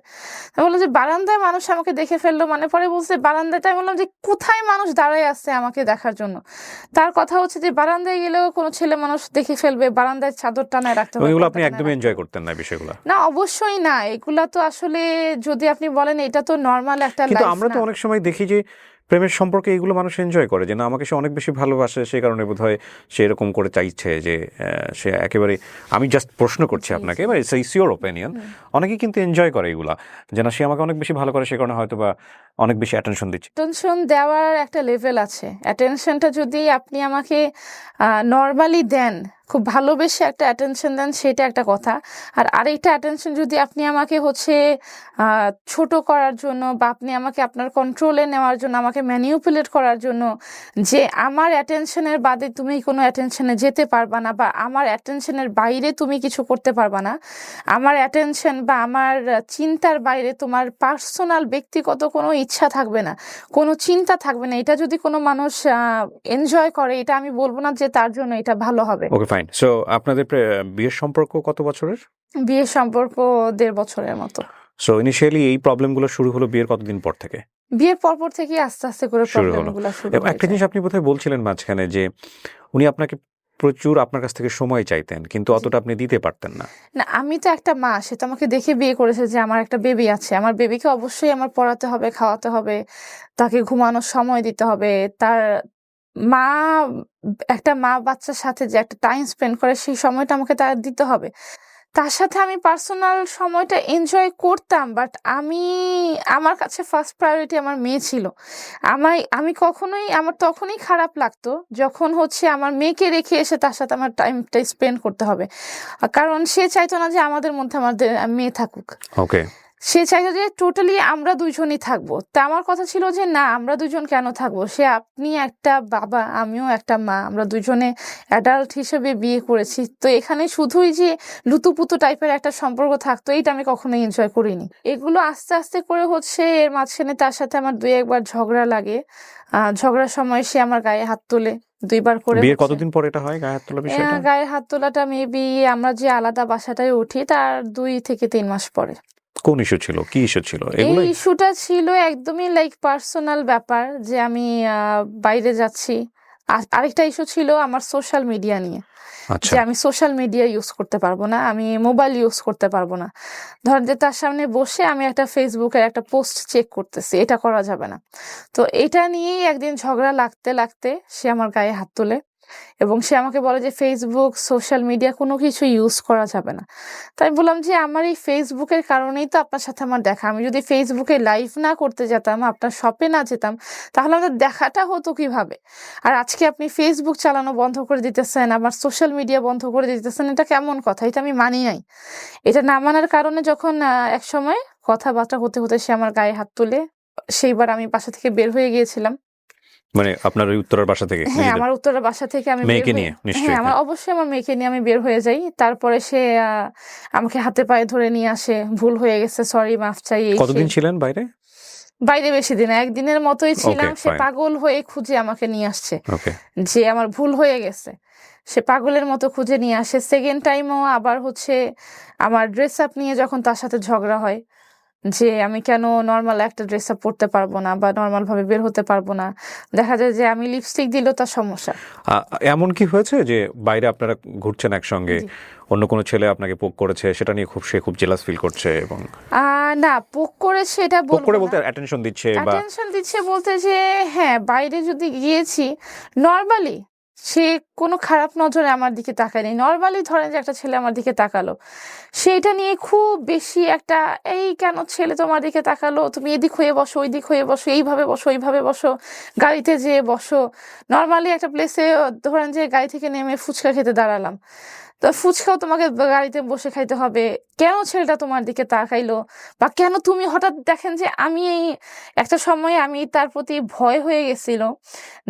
আমি বললাম যে বারান্দায় মানুষ আমাকে দেখে ফেললো মানে, পরে বলছে বারান্দায়। আমি বললাম যে কোথায় মানুষ দাঁড়ায় আছে আমাকে দেখার জন্য? তার কথা হচ্ছে যে বারান্দায় গেলেও কোনো ছেলে মানুষ দেখে ফেলবে, বারান্দায় চাদর টানায় রাখতে হবে। এগুলো আপনি একদমই এনজয় করতেন না বিষয়গুলো? না, অবশ্যই না। এগুলা তো আসলে যদি আপনি বলেন এটা তো নর্মাল একটা কিন্তু লাইফ আমরা তো না। অনেক সময় দেখি যে প্রেমের সম্পর্কে এগুলো মানুষ এনজয় করে, যে না আমাকে সে অনেক বেশি ভালোবাসে, সেই কারণে বোধহয় সে এরকম করে চাইছে যে সে একেবারে, আমি জাস্ট প্রশ্ন করছি আপনাকে, এবার ইটস ইউর ওপিনিয়ন। অনেকেই কিন্তু এনজয় করে এগুলা, যে না সে আমাকে অনেক বেশি ভালো করে, সে কারণে হয়তো বা অনেক বেশি অ্যাটেনশন দিচ্ছে। অ্যাটেনশন দেওয়ার একটা লেভেল আছে। অ্যাটেনশনটা যদি আপনি আমাকে নর্মালি দেন, খুব ভালোবেসে একটা অ্যাটেনশন দেন, সেটা একটা কথা। আর আরেকটা অ্যাটেনশন যদি আপনি আমাকে হচ্ছে ছোট করার জন্য বা আপনি আমাকে আপনার কন্ট্রোলে নেওয়ার জন্য, আমাকে ম্যানিপুলেট করার জন্য, যে আমার অ্যাটেনশনের বাদে তুমি কোনো অ্যাটেনশনে যেতে পারবা না বা আমার অ্যাটেনশনের বাইরে তুমি কিছু করতে পারবা না, আমার অ্যাটেনশন বা আমার চিন্তার বাইরে তোমার পার্সোনাল ব্যক্তিগত কোনো ইচ্ছা থাকবে না, কোনো চিন্তা থাকবে না, এটা যদি কোনো মানুষ এনজয় করে, এটা আমি বলবো না যে তার জন্য এটা ভালো হবে। ওকে, ফাইন। সো আপনাদের বিয়ের সম্পর্ক কত বছরের? বিয়ের সম্পর্ক 1.5 বছরের মতো। সো ইনিশিয়ালি এই প্রবলেমগুলো শুরু হলো বিয়ের কতদিন পর থেকে? বিয়ের পরপর থেকে আস্তে আস্তে করে শুরু হলো। প্রবলেমগুলো শুরু এবং একটা জিনিস আপনি বোধহয় বলছিলেন মাঝখানে যে উনি আপনাকে প্রচুর আপনার কাছ থেকে সময় চাইতেন, কিন্তু অতটা আপনি দিতে পারতেন না। না, আমি তো একটা মা, সে তো আমাকে দেখে বিয়ে করেছে যে আমার একটা বেবি আছে। আমার বেবিকে অবশ্যই আমার পড়াতে হবে, খাওয়াতে হবে, তাকে ঘুমানোর সময় দিতে হবে। তার মা, একটা মা বাচ্চার সাথে যে একটা টাইম স্পেন্ড করে সেই সময়টা আমাকে তার দিতে হবে। তার সাথে আমি পার্সোনাল সময়টা এনজয় করতাম, বাট আমার কাছে ফার্স্ট প্রায়োরিটি আমার মেয়ে ছিল। আমি কখনোই, আমার তখনই খারাপ লাগতো যখন হচ্ছে আমার মেয়েকে রেখে এসে তার সাথে আমার টাইমটা স্পেন্ড করতে হবে। কারণ সে চাইতো না যে আমাদের মধ্যে আমাদের মেয়ে থাকুক। ওকে। সে চাইতো যে টোটালি আমরা দুইজনই থাকবো। তা আমার কথা ছিল যে না, আমরা দুজন কেন থাকবো? আপনি একটা বাবা, আমিও একটা মা, আমরা দুজনে অ্যাডাল্ট হিসেবে বিয়ে করেছি। তো এখানে শুধুই যে লুতুপুতু টাইপের একটা সম্পর্ক থাকতো, এইটা আমি কখনোই এনজয় করিনি। এগুলো আস্তে আস্তে করে হচ্ছে, এর মাঝখানে তার সাথে আমার 2-1 বার ঝগড়া লাগে। ঝগড়ার সময় সে আমার গায়ে হাত তোলে 2 বার করে। বিয়ের কতদিন পর এটা হয়, গায়ে হাত তোলা বিষয়টা? গায়ে হাত তোলাটা মেবি আমরা যে আলাদা বাসাটায় উঠি তার 2 থেকে 3 মাস পরে। কোন ইস্যু ছিল, কি ইস্যু ছিল এই এগুলো? ইস্যুটা ছিল একদমই লাইক পার্সোনাল ব্যাপার, যে আমি বাইরে যাচ্ছি। আরেকটা ইস্যু ছিল আমার সোশ্যাল মিডিয়া নিয়ে, আচ্ছা। যে আমি সোশ্যাল মিডিয়া ইউজ করতে পারবো না, আমি মোবাইল ইউজ করতে পারবো না। ধরেন যে তার সামনে বসে আমি একটা ফেসবুকের একটা পোস্ট চেক করতেছি, এটা করা যাবে না। তো এটা নিয়েই একদিন ঝগড়া লাগতে লাগতে সে আমার গায়ে হাত তোলে এবং সে আমাকে বলে যে ফেসবুক, সোশ্যাল মিডিয়া কোনো কিছু ইউজ করা যাবে না। তাই বললাম যে আমার এই ফেসবুকের কারণেই তো আপনার সাথে আমার দেখা। আমি যদি ফেসবুকে লাইভ না করতে যেতাম, আপনার শপে না যেতাম, তাহলে আমাদের দেখাটা হতো কিভাবে? আর আজকে আপনি ফেসবুক চালানো বন্ধ করে দিতেছেন, আবার সোশ্যাল মিডিয়া বন্ধ করে দিতেছেন, এটা কেমন কথা? এটা আমি মানি নাই। এটা না মানার কারণে যখন এক সময় কথাবার্তা হতে হতে সে আমার গায়ে হাত তুলে, সেইবার আমি বাসা থেকে বের হয়ে গিয়েছিলাম। মানে আপনার ওই উত্তরার বাসা থেকে? হ্যাঁ, আমার উত্তরার বাসা থেকে আমি মেয়েকে নিয়ে নিশ্চয়ই? হ্যাঁ, অবশ্যই আমার মেয়েকে নিয়ে আমি বের হয়ে যাই। তারপরে সে আমাকে হাতে পায়ে ধরে নিয়ে আসে, ভুল হয়ে গেছে, সরি, মাফ চাই। কতদিন ছিলেন বাইরে? বাইরে বেশি দিন, একদিনের মতোই ছিলাম। সে fine. পাগল হয়ে খুঁজে আমাকে নিয়ে আসছে, ওকে। যে আমার ভুল হয়ে গেছে। সে পাগলের মতো খুঁজে নিয়ে আসে। সেকেন্ড টাইমও আবার হচ্ছে আমার ড্রেস আপ নিয়ে যখন তার সাথে ঝগড়া হয়, যে আমি কেন নর্মাল একটা ড্রেস আপ পরতে পারবো না বা নর্মাল ভাবে বের হতে পারবো না। দেখা যায় যে আমি লিপস্টিক দিলেও তার সমস্যা। এমন কি হয়েছে যে বাইরে আপনারা ঘুরছেন একসঙ্গে, অন্য কোনো ছেলে আপনাকে পোক করেছে, সেটা নিয়ে সে খুব জেলাস ফিল করছে? এবং না, পোক করেছে এটা পোক করে বলবো বলতে না। অ্যাটেনশন দিচ্ছে বা অ্যাটেনশন দিচ্ছে বলতে যে হ্যাঁ, বাইরে যদি গিয়েছি নর্মালি, সে কোনো খারাপ নজরে আমার দিকে তাকায়নি। নর্মালি ধরেন যে একটা ছেলে আমার দিকে তাকালো, সেইটা নিয়ে খুব বেশি একটা, এই কেন ছেলে তোমার দিকে তাকালো, তুমি এদিক হয়ে বসো, ওই দিক হয়ে বসো, এইভাবে বসো, ওইভাবে বসো, গাড়িতে যেয়ে বসো। নর্মালি একটা প্লেসে ধরেন যে গাড়ি থেকে নেমে ফুচকা খেতে দাঁড়ালাম, তো ফুচকাও তোমাকে গাড়িতে বসে খাইতে হবে, কেন ছেলেটা তোমার দিকে তাকাইলো, বা কেন তুমি হঠাৎ দেখেন যে আমি একটা সময় আমি তার প্রতি ভয় হয়ে গেছিল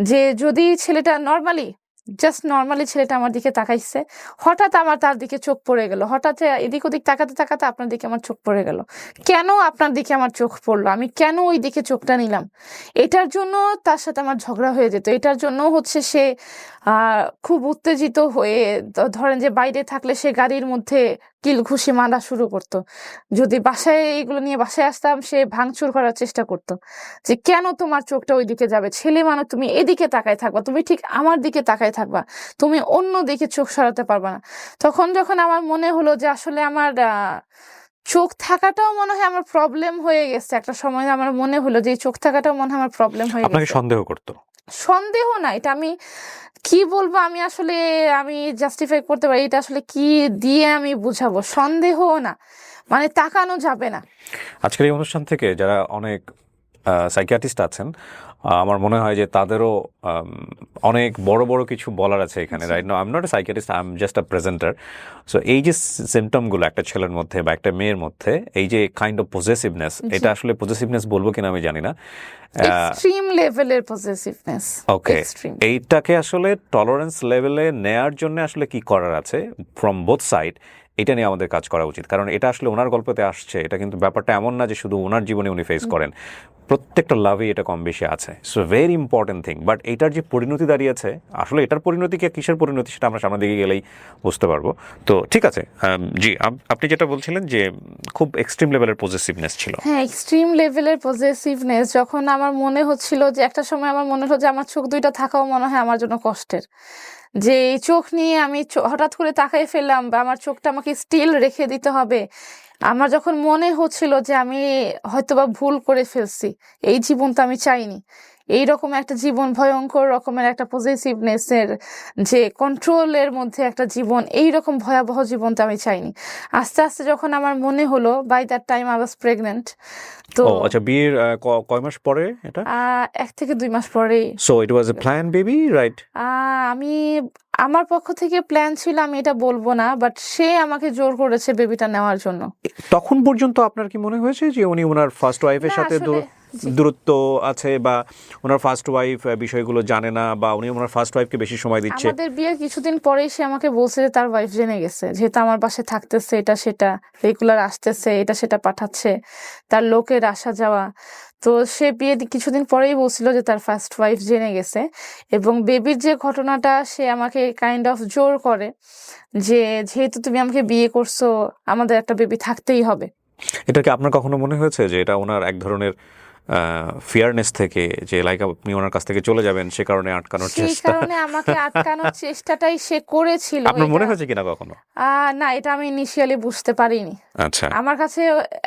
যে যদি ছেলেটা নর্মালি ছেলেটা আমার দিকে তাকাইছে, হঠাৎ আমার তার দিকে চোখ পড়ে গেল, হঠাৎ এদিক ওদিক তাকাতে তাকাতে আপনার দিকে আমার চোখ পড়ে গেল, কেন আপনার দিকে আমার চোখ পড়লো, আমি কেন ওই দিকে চোখটা নিলাম, এটার জন্য তার সাথে আমার ঝগড়া হয়ে যেত। এটার জন্য হচ্ছে সে খুব উত্তেজিত হয়ে ধরেন যে বাইরে থাকলে সে গাড়ির মধ্যে কিল ঘুষি মারা শুরু করতো, যদি বাসায় এগুলো নিয়ে বাসায় আসতাম সে ভাঙচুর করার চেষ্টা করতো, যে কেন তোমার চোখটা ওই দিকে যাবে, ছেলে মানুষ তুমি এদিকে তাকায় থাকবা, তুমি ঠিক আমার দিকে তাকায় থাকবা, তুমি অন্য দিকে চোখ সরাতে পারবা না। তখন যখন আমার মনে হলো যে আসলে আমার চোখ থাকাটাও মনে হয় আমার প্রবলেম হয়ে গেছে, একটা সময় আমার মনে হলো যে এই চোখ থাকাটাও মনে হয় আমার প্রবলেম হয়ে আপনাকে গেছে। সন্দেহ করতো? সন্দেহ না, এটা আমি কি বলবো, আমি জাস্টিফাই করতে পারি, এটা আসলে কি দিয়ে আমি বুঝাবো, সন্দেহ না, মানে তাকানো যাবে না। আজকের এই অনুষ্ঠান থেকে যারা অনেক সাইকিয়াট্রিস্ট আছেন, আমার মনে হয় যে তাদেরও অনেক বড় বড় কিছু বলার আছে এখানে। Right now I am not a psychiatrist, I am just a presenter. So এই যে সিমটমগুলো একটা ছেলের মধ্যে বা একটা মেয়ের মধ্যে, এই যে কাইন্ড অফ পজেসিভনেস, এটা আসলে পজেসিভনেস বলবো কিনা আমি জানি না। এক্সট্রিম লেভেলের পজেসিভনেস। ওকে, এইটাকে আসলে টলারেন্স লেভেলে নেয়ার জন্য আসলে কি করার আছে ফ্রম বোথ সাইড, এটা নিয়ে আমাদের কাজ করা উচিত। কারণ এটা আসলে ওনার গল্পতে আসছে, এটা কিন্তু ব্যাপারটা এমন না যে শুধু ওনার জীবনে উনি ফেস করেন, প্রত্যেকটা লাভে এটা কম বেশি আছে। So very important thing. But এটার যে পরিণতি দাঁড়িয়েছে, আসলে এটার পরিণতি কি কিসের পরিণতি সেটা আমরা সামনের দিকে গেলেই বুঝতে পারবো। তো ঠিক আছে, জি আপনি যেটা বলছিলেন যে খুব এক্সট্রিম লেভেলের পজেসিভনেস ছিল। হ্যাঁ, এক্সট্রিম লেভেলের পজেসিভনেস, যখন আমার মনে হচ্ছিল যে একটা সময় আমার মনে হলো যে আমার চোখ দুইটা থাকাও মনে হয় আমার জন্য কষ্টের, যে এই চোখ নিয়ে আমি হঠাৎ করে তাকাই ফেললাম, বা আমার চোখটা আমাকে স্টিল রেখে দিতে হবে। আমার যখন মনে হচ্ছিল যে আমি হয়তোবা ভুল করে ফেলছি, এই জীবন তো আমি চাইনি, এইরকম একটা জীবন, ভয়ঙ্কর রকমের একটা পজেসিভনেসের যে কন্ট্রোলের মধ্যে একটা জীবন, এইরকম ভয়াবহ জীবন তো আমি চাইনি। আস্তে আস্তে যখন আমার মনে হলো, by that time I was pregnant. তো ও আচ্ছা, বিয়ের কয় মাস পরে এটা? 1 থেকে 2 মাস পরেই। So it was A plan baby, right? আমি আমার পক্ষ থেকে প্ল্যান ছিল, আমি এটা বলবো না, বাট সে আমাকে জোর করেছে বেবিটা নেওয়ার জন্য। তখন পর্যন্ত আপনার কি মনে হয়েছে যে উনি ওনার ফার্স্ট ওয়াইফের না, সাথে আসলে দূরত্ব আছে, বা ওনার ফার্স্ট ওয়াইফ বিষয়গুলো জানে না, বা উনি ওনার ফার্স্ট ওয়াইফকে বেশি সময় দিচ্ছে? আমাদের বিয়ের কিছুদিন পরেই সে আমাকে বলছে যে তার ওয়াইফ জেনে গেছে, যেহেতু আমার বাসায় থাকতেছে, এটা সেটা রেগুলার আসতেছে, এটা সেটা পাঠাচ্ছে, তার লোকের আসা যাওয়া। তো সে বিয়ে কিছুদিন পরেই বলছিল যে তার ফার্স্ট ওয়াইফ জেনে গেছে, এবং বেবির যে ঘটনাটা, সে আমাকে কাইন্ড অফ জোর করে যে যেহেতু তুমি আমাকে বিয়ে করছো, আমাদের একটা বেবি থাকতেই হবে। এটা কি আপনার কখনো মনে হয়েছে যে এটা ওনার এক ধরনের ফিয়ারনেস থেকে, যে লাইক আপনি ওনার কাছ থেকে চলে যাবেন সে কারণে আটকানোর সেই চেষ্টা? কারণে আমাকে আটকানোর চেষ্টাটাই সে করেছিল। আপনার মনে এটা হয়েছে কিনা কখনো? না, এটা আমি ইনিশিয়ালি বুঝতে পারিনি। আচ্ছা, আমার কাছে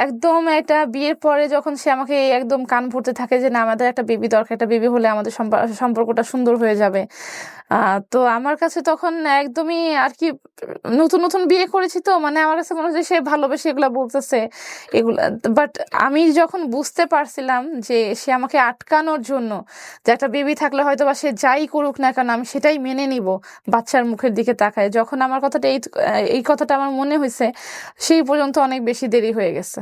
একদম এটা বিয়ের পরে যখন সে আমাকে একদম কান ভরতে থাকে যে না, আমাদের একটা বেবি দরকার, একটা বেবি হলে আমাদের সম্পর্কটা সুন্দর হয়ে যাবে। তো আমার কাছে তখন একদমই আর কি, নতুন নতুন বিয়ে করেছি তো, মানে আমার কাছে মনে হচ্ছে সে ভালোবেসে এগুলা বলতেছে এগুলা। বাট আমি যখন বুঝতে পারছিলাম যে সে আমাকে আটকানোর জন্য, যে একটা বেবি থাকলে হয়তো বা সে যাই করুক না কেন আমি সেটাই মেনে নিব, বাচ্চার মুখের দিকে তাকায়, যখন আমার কথাটা এই কথাটা আমার মনে হয়েছে, সেই পর্যন্ত অনেক বেশি দেরি হয়ে গেছে।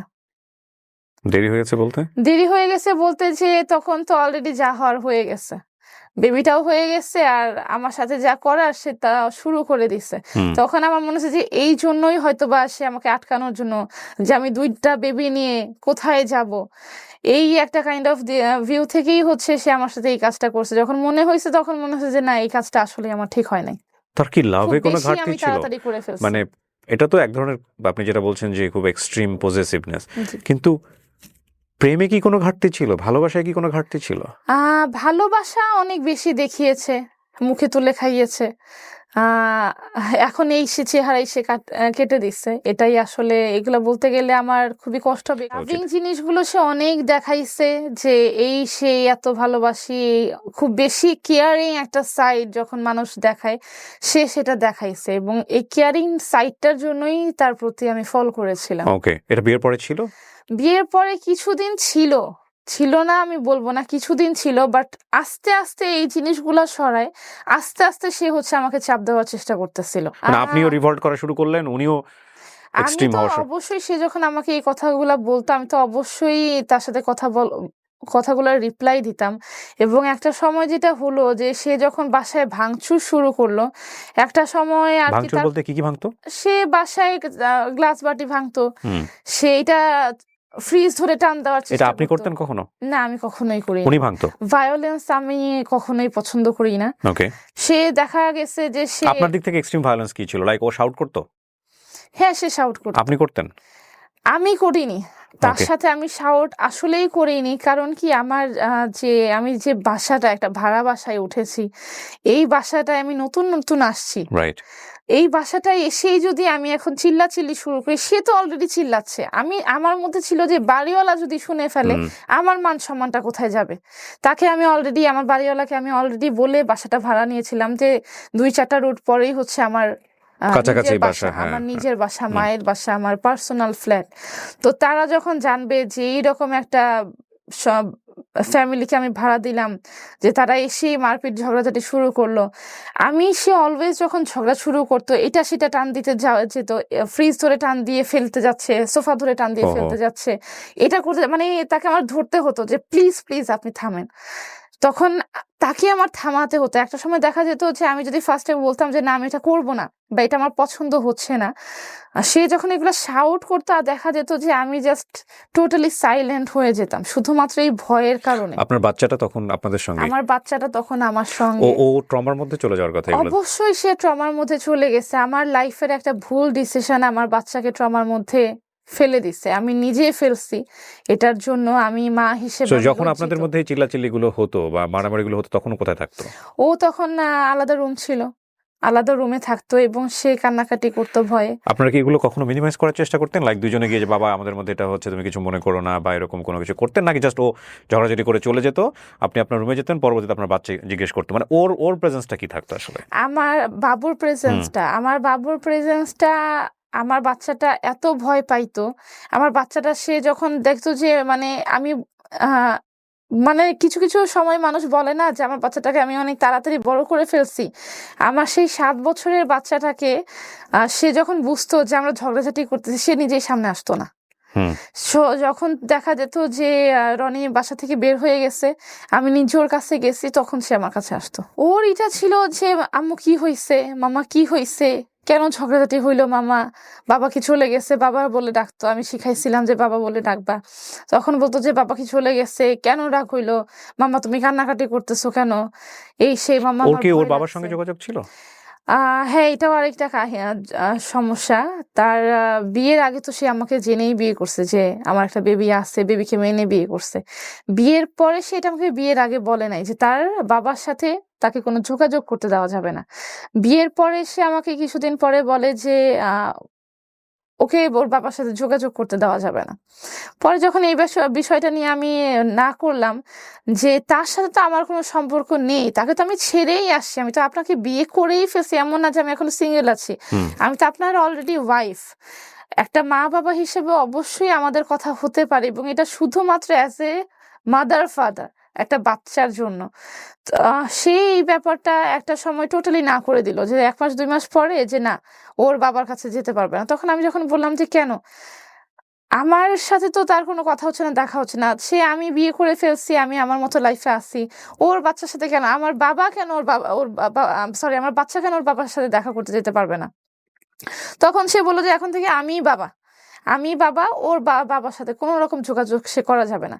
দেরি হয়েছে বলতে? দেরি হয়ে গেছে বলতে যে তখন তো অলরেডি যা হওয়ার হয়ে গেছে, বেবিটাও হয়ে গেছে, আর আমার সাথে যা করার সেটা শুরু করে দিছে। তখন আমার মনে হচ্ছে যে এই জন্যই হয়তো বা সে আমাকে আটকানোর জন্য, যে আমি 2টা বেবি নিয়ে কোথায় যাব, এই একটা কাইন্ড অফ ভিউ থেকেই হচ্ছে সে আমার সাথে এই কাজটা করছে। যখন মনে হয়েছে তখন মনে হয়েছে যে না, এই কাজটা আসলে আমার ঠিক হয় নাই, তার কি লাভে খুব কোনো বেশি ঘাটতি আমি ছিল? তাড়াতাড়ি করে ফেলছি। মানে এটা তো এক ধরনের, আপনি যেটা বলছেন যে খুব এক্সট্রিম পজেসিভনেস, জি। কিন্তু প্রেমে কি কোনো ঘাটতি ছিল? ভালোবাসায় কি কোনো ঘাটতি ছিল? ভালোবাসা অনেক বেশি দেখিয়েছে, মুখে তুলে খাইয়েছে। আহ এখন এই সে চেহারাই সে কেটে দিচ্ছে, এটাই আসলে, এগুলা বলতে গেলে আমার খুবই কষ্ট হবে। লাভিং জিনিসগুলো সে অনেক দেখাইছে, যে এই সে এত ভালোবাসি, খুব বেশি কেয়ারিং একটা সাইড যখন মানুষ দেখায়, সে সেটা দেখাইছে, এবং এই কেয়ারিং সাইডটার জন্যই তার প্রতি আমি ফল করেছিলাম। ওকে, এটা বিয়ের পরে ছিল? বিয়ের পরে কিছুদিন ছিল, ছিল না আমি বলবো না, কিছুদিন ছিল, বাট আস্তে আস্তে এই জিনিসগুলা সরায় আস্তে আস্তে সে হচ্ছে আমাকে চাপ দেওয়ার চেষ্টা করতেছিল। মানে আপনিও রিভল্ট করা শুরু করলেন, উনিও আমি এক্সট্রিম তো হওয়া শুরু। অবশ্যই, সে যখন আমাকে এই কথাগুলা বলতো আমি তো অবশ্যই তার সাথে কথাগুলোর রিপ্লাই দিতাম। এবং একটা সময় যেটা হলো যে সে যখন বাসায় ভাঙচুর শুরু করলো, একটা সময় আর কি ভাঙচুর তার, বলতে কি কি ভাঙতো? সে বাসায় গ্লাস বাটি ভাঙতো, হুম। সেইটা ফ্রিজ ধরে টান দেওয়ার এটা চেষ্টা আপনি করতো। করতেন কখনো? না, আমি কখনোই করি উনি ভাঙতো? ভায়োলেন্স আমি কখনোই পছন্দ করি না। ওকে। সে দেখা গেছে যে সে, আপনার দিক থেকে এক্সট্রিম ভায়োলেন্স কি ছিল? লাইক ও শাউট করতো? হ্যাঁ সে শাউট করতো। আপনি করতেন? আমি করিনি, তার ওকে। সাথে আমি শাউট আসলেই করিনি। কারণ কি আমার আমি যে বাসাটা একটা ভাড়া বাসায় উঠেছি, এই বাসাটায় আমি নতুন নতুন আসছি। রাইট। এই বাসাটায় এসেই যদি আমি এখন চিল্লাচিল্লি শুরু করি, সে তো অলরেডি চিল্লাচ্ছে, আমার মধ্যে ছিল যে বাড়িওয়ালা যদি শুনে ফেলে আমার মান সম্মানটা কোথায় যাবে। তাকে আমি অলরেডি, আমার বাড়িওয়ালাকে আমি অলরেডি বলে বাসাটা ভাড়া নিয়েছিলাম যে 2-4টা রুট পরেই হচ্ছে আমার কাছাকাছি নিজের বাসা, বাসা, হ্যাঁ, আমার হ্যাঁ। নিজের বাসা, মায়ের বাসা, আমার পার্সোনাল ফ্ল্যাট। তো তারা যখন জানবে যে এইরকম একটা সব ফ্যামিলিকে আমি ভাড়া দিলাম, যে তারা এসেই মারপিট ঝগড়াঝাটি শুরু করলো, সে অলওয়েজ যখন ঝগড়া শুরু করতো এটা সেটা টান দিতে যেত, ফ্রিজ ধরে টান দিয়ে ফেলতে যাচ্ছে, সোফা ধরে টান দিয়ে ওহো। ফেলতে যাচ্ছে, এটা করতে, মানে তাকে আমার ধরতে হতো যে প্লিজ প্লিজ আপনি থামেন। তখন তাকে আমার থামাতে হতো। একটা সময় দেখা যেত যে আমি যদি ফার্স্টে বলতাম যে না আমি এটা করবো না বা এটা আমার পছন্দ হচ্ছে না, সে যখন এগুলো শাউট করতো আর দেখা যেত যে আমি জাস্ট টোটালি সাইলেন্ট হয়ে যেতাম শুধুমাত্র এই ভয়ের কারণে। আপনার বাচ্চাটা তখন আপনাদের সঙ্গে? আমার বাচ্চাটা তখন আমার ও সঙ্গে। ও ট্রমার মধ্যে চলে যাওয়ার কথা এগুলো? অবশ্যই সে ট্রমার মধ্যে চলে গেছে। আমার লাইফের একটা ভুল ডিসিশন আমার বাচ্চাকে ট্রমার মধ্যে ফেলে দিছে, আমি নিজে ফেলছি। এটার জন্য আমি মা হিসেবে সো আমি যখন লজ্জিত। আপনাদের মধ্যে এই চিল্লাচিল্লিগুলো হতো বা মারামারিগুলো হতো তখন ও কোথায় থাকতো? ও তখন আলাদা রুম ছিল, আলাদা রুমে থাকতো এবং সে কান্নাকাটি করতো ভয়ে। আপনারা কি এগুলো কখনো মিনিমাইজ করার চেষ্টা করতেন? লাইক দুজনে গিয়ে যে বাবা আমাদের মধ্যে এটা হচ্ছে, তুমি কিছু মনে করো না, বা এরকম কোনো কিছু করতেন, নাকি জাস্ট ও ঝগড়াঝাটি করে চলে যেত, আপনি আপনার রুমে যেতেন, পরবর্তীতে আপনার বাচ্চা জিজ্ঞেস করতো? মানে ওর প্রেজেন্সটা কি থাকতো আসলে? আমার বাবুর প্রেজেন্সটা আমার বাচ্চাটা এত ভয় পাইতো। আমার বাচ্চাটা সে যখন দেখতো যে মানে আমি আহ, মানে কিছু কিছু সময় মানুষ বলে না যে আমার বাচ্চাটাকে আমি অনেক তাড়াতাড়ি বড় করে ফেলছি, আমার সেই 7 বছরের বাচ্চাটাকে সে যখন বুঝতো যে আমরা ঝগড়াঝাটি করতেছি, সে নিজেই সামনে আসতো না। যখন দেখা যেত যে রনি বাসা থেকে বের হয়ে গেছে, আমি নিজে ওর কাছে গেছি, তখন সে আমার কাছে আসতো। ওর এটা ছিল যে আম্মু কি হইছে, মামা কি হইছে, কেন ঝগড়াঝাটি হইলো মামা, বাবা কি চলে গেছে, বাবা বলে ডাকতো, আমি শিখাইছিলাম যে বাবা বলে ডাকবা। তখন বলতো যে বাবা কি চলে গেছে, কেন রাগ হইলো, মামা তুমি কান্নাকাটি করতেছো কেন, এই সেই মামা ওর আমার কি ওর ভয় বাবার লাগছে। সঙ্গে যোগাযোগ ছিল? হ্যাঁ, এটাও আরেকটা সমস্যা। তার বিয়ের আগে তো সে আমাকে জেনেই বিয়ে করছে যে আমার একটা বেবি আছে, বেবিকে মেনে বিয়ে করছে। বিয়ের পরে সে এটা আমাকে বিয়ের আগে বলে নাই যে তার বাবার সাথে তাকে কোনো যোগাযোগ করতে দেওয়া যাবে না। বিয়ের পরে সে আমাকে কিছুদিন পরে বলে যে ওকে ওর বাবার সাথে যোগাযোগ করতে দেওয়া যাবে না। পরে যখন এই বিষয়টা নিয়ে আমি না করলাম যে তার সাথে তো আমার কোনো সম্পর্ক নেই, তাকে তো আমি ছেড়েই আসছি, আমি তো আপনাকে বিয়ে করেই ফেলছি, এমন না যে আমি এখন সিঙ্গেল আছি, আমি তো আপনার অলরেডি ওয়াইফ। একটা মা বাবা হিসেবে অবশ্যই আমাদের কথা হতে পারে, এবং এটা শুধুমাত্র অ্যাজ এ মাদার ফাদার একটা বাচ্চার জন্য। সেই এই ব্যাপারটা একটা সময় টোটালি না করে দিল যে 1 মাস 2 মাস পরে যে না, ওর বাবার কাছে যেতে পারবে না। তখন আমি যখন বললাম যে কেন, আমার সাথে তো তার কোনো কথা হচ্ছে না, দেখা হচ্ছে না, আমি বিয়ে করে ফেলছি, আমি আমার মতো লাইফে আছি, ওর বাচ্চার সাথে কেন, আমার বাবা কেন ওর বাবা, সরি আমার বাচ্চা কেন ওর বাবার সাথে দেখা করতে যেতে পারবে না। তখন সে বললো যে এখন থেকে আমি বাবা, ওর বাবার সাথে কোনো রকম যোগাযোগ সে করা যাবে না।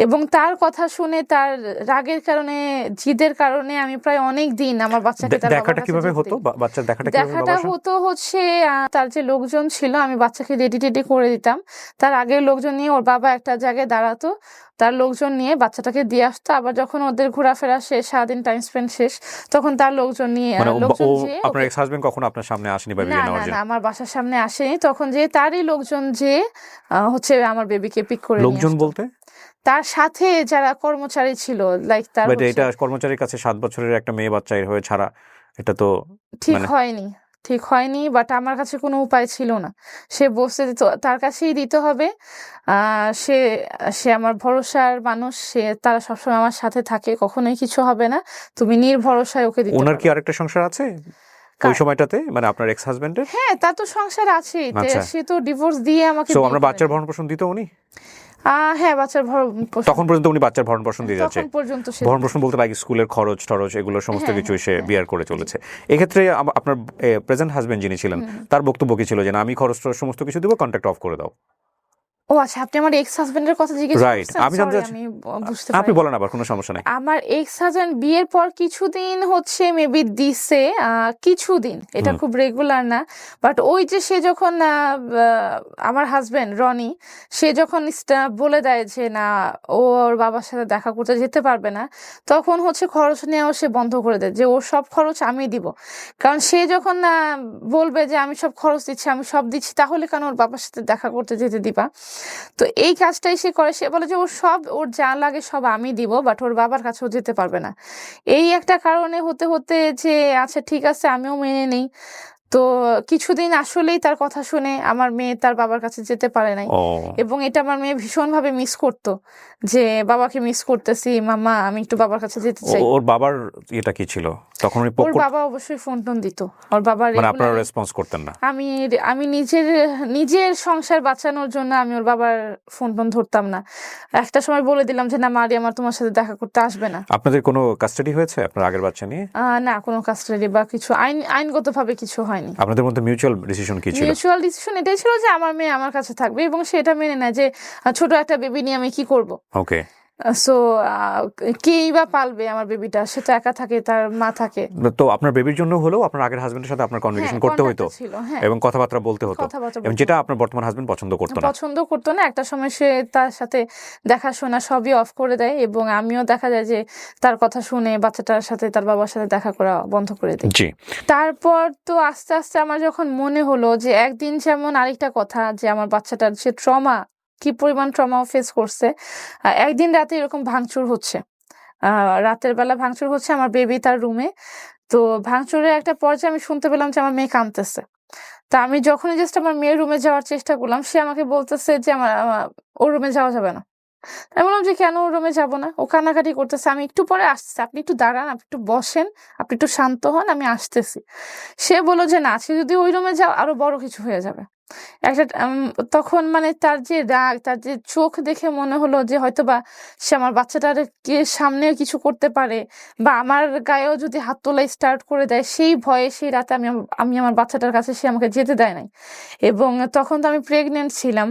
এবং তার কথা শুনে, তার রাগের কারণে, জিদের কারণে আমি প্রায় অনেক দিন আমার বাচ্চাকে তার বাবার দেখাটা কাছে কিভাবে যেতে হতো? দিইনি। বাচ্চার দেখাটা কিভাবে দেখাটা বাবার সঙ্গে? হতো হচ্ছে তার যে লোকজন ছিল, আমি বাচ্চাকে রেডি টেডি করে দিতাম, তার আগের লোকজন নিয়ে ওর বাবা একটা জায়গায় দাঁড়াতো, তার লোকজন নিয়ে বাচ্চাটাকে দিয়ে আসতো। আবার যখন ওদের ঘোরাফেরা শেষ, সারাদিন টাইম স্পেন্ড শেষ, তখন তার লোকজন নিয়ে মানে লোকজন ও যে আপনার এক্স হাজবেন্ড কখনো আপনার সামনে আসেনি বা না বিয়ে না নেওয়ার না জন্য? আমার বাসার সামনে আসেনি। তখন যে তারই লোকজন যে হচ্ছে আমার বেবিকে পিক করে নিয়ে লোকজন আসতো। বলতে? তার সাথে যারা কর্মচারী ছিল, লাইক তার বাট হচ্ছে এটা কর্মচারীর কাছে 7 বছরের একটা মেয়ে বাচ্চা এর হয়ে ছাড়া, এটা তো ঠিক মানে হয়নি। ঠিক হয়নি, বাট আমার কাছে কোনো উপায় ছিল না। সে বলছে যে তার কাছেই দিতে হবে। সে সে আমার ভরসার মানুষ, তারা সবসময় আমার সাথে থাকে, কখনোই কিছু হবে না, তুমি নির্ভরসায় ওকে দিতে ওনার কি পারো। আরেকটা সংসার আছে ওই কার? সময়টাতে, মানে আপনার এক্স হাজবেন্ডের? হ্যাঁ, তার তো সংসার আছেই, আচ্ছা, সে তো ডিভোর্স দিয়ে আমাকে সো বিয়ে আমরা বাচ্চার করেনি। ভরণ পোষণ দিত উনি? হ্যাঁ, বাচ্চার ভরণ পোষণ তখন পর্যন্ত উনি বাচ্চার ভরণ পোষণ দিয়ে যাচ্ছে? তখন পর্যন্ত সে ভরণ পোষণ বলতে লাগে স্কুলের খরচ টরচ এগুলো সমস্ত হ্যাঁ, কিছু হ্যাঁ, সে হ্যাঁ, বিয়ার করে চলেছে। এক্ষেত্রে আপনার প্রেজেন্ট হাজবেন্ড যিনি ছিলেন তার বক্তব্য কি ছিল, যে না আমি খরচ টরচ সমস্ত কিছু দেবো, কন্ট্যাক্ট অফ করে দাও? ও আচ্ছা, আপনি আমার এক্স হাজবেন্ডের কথা জিজ্ঞেস রাইট, করছেন? আমি জানতে সরি, চাচ্ছি। আমি বুঝতে আপনি পারি। বলেন, আবার কোনো সমস্যা নাই। আমার এক্স হাজবেন্ড বিয়ের পর কিছুদিন হচ্ছে মেবি দিছে, কিছুদিন, এটা হুম। খুব রেগুলার না। বাট ওই যে সে যখন আমার হাজবেন্ড রনি, সে যখন বলে দেয় যে না, ওর বাবার সাথে দেখা করতে যেতে পারবে না, তখন হচ্ছে খরচ নেওয়া সে বন্ধ করে দেয়, যে ওর সব খরচ আমি দিব। কারণ সে যখন বলবে যে আমি সব খরচ দিচ্ছি, আমি সব দিচ্ছি, তাহলে কেন ওর বাবার সাথে দেখা করতে যেতে দিবা? তো এই কাজটাই সে করে। সে বলে যে ওর যা লাগে সব আমি দিব, বাট ওর বাবার কাছেও যেতে পারবে না। এই একটা কারণে হতে হতে যে আচ্ছা ঠিক আছে, আমিও মেনে নেই। তো কিছুদিন আসলেই তার কথা শুনে আমার মেয়ে তার বাবার কাছে যেতে পারে নাই, ও, এবং এটা আমার মেয়ে ভীষণভাবে মিস করতো, যে বাবাকে মিস করতেছি, মাম্মা আমি একটু বাবার কাছে যেতে চাই। ওর বাবার এটা কি ছিল তখন? উনি ওর বাবা অবশ্যই ফোন টোন দিত, ওর বাবা মানে আপনারা রেগুলার। রেসপন্স করতেন না? আমি আমি নিজের সংসার বাঁচানোর জন্য আমি ওর বাবার ফোন টোন ধরতাম না। একটা সময় বলে দিলাম যে না মারি, আমার তোমার সাথে দেখা করতে আসবে না। আপনাদের কোনো কাস্টাডি হয়েছে আপনার আগের বাচ্চা নিয়ে? না, কোনো কাস্টাডি বা কিছু আইনগতভাবে কিছু হয়নি। আপনাদের মধ্যে মিউচুয়াল ডিসিশন কি ছিল? মিউচুয়াল ডিসিশন এটাই ছিল যে আমার মেয়ে আমার কাছে থাকবে, এবং সেটা মেনে নেয় যে ছোট একটা বেবি নিয়ে আমি কি করব। ওকে। সো কেই বা পালবে আমার বেবিটা, সে তো একা থাকে, তার মা থাকে। তো আপনার বেবির জন্য হলেও আপনার আগের হাজবেন্ডের সাথে আপনার কনভারসেশন হ্যাঁ, করতে হতো কন্ট্যাক্টটা ছিল, হ্যাঁ, এবং কথাবার্তা বলতে হতো, কথাবার্তা এবং বলতে যেটা হতো। আপনার বর্তমান হাজবেন্ড পছন্দ করতো না? পছন্দ করতো না। একটা সময় সে তার সাথে দেখাশোনা সবই অফ করে দেয়, এবং আমিও দেখা যায় যে তার কথা শুনে বাচ্চাটার সাথে তার বাবার সাথে দেখা করা বন্ধ করে দিই। জি। তারপর তো আস্তে আস্তে আমার যখন মনে হলো যে একদিন, যেমন আরেকটা কথা, যে আমার বাচ্চাটার যে কি পরিমাণ ট্রমা ফেস করছে। একদিন রাতে এরকম ভাঙচুর হচ্ছে, রাতের বেলা ভাঙচুর হচ্ছে আমার বেবি তার রুমে। তো ভাঙচুরের একটা পর্যায়ে আমি শুনতে পেলাম যে আমার মেয়ে কাঁদতেছে। তা আমি যখনই জাস্ট আমার মেয়ের রুমে যাওয়ার চেষ্টা করলাম, সে আমাকে বলতেছে যে ওর রুমে যাওয়া যাবে না। আমি বললাম যে কেন ওর রুমে যাবো না? ও কান্নাকাটি করতেছে, আমি একটু পরে আসতেছি, আপনি একটু দাঁড়ান, আপনি একটু বসেন, আপনি একটু শান্ত হন, আমি আসতেছি। সে বলল যে না, আজকে যদি ওই রুমে যাও আরো বড় কিছু হয়ে যাবে। একটা তখন মানে তার যে রাগ, তার যে চোখ দেখে মনে হলো যে হয়তোবা সে আমার বাচ্চাটাকে সামনে কিছু করতে পারে, বা আমার গায়েও যদি হাত তোলা স্টার্ট করে দেয়, সেই ভয়ে সেই রাতে আমি আমার বাচ্চাটার কাছে সে আমাকে যেতে দেয় নাই। এবং তখন তো আমি প্রেগনেন্ট ছিলাম,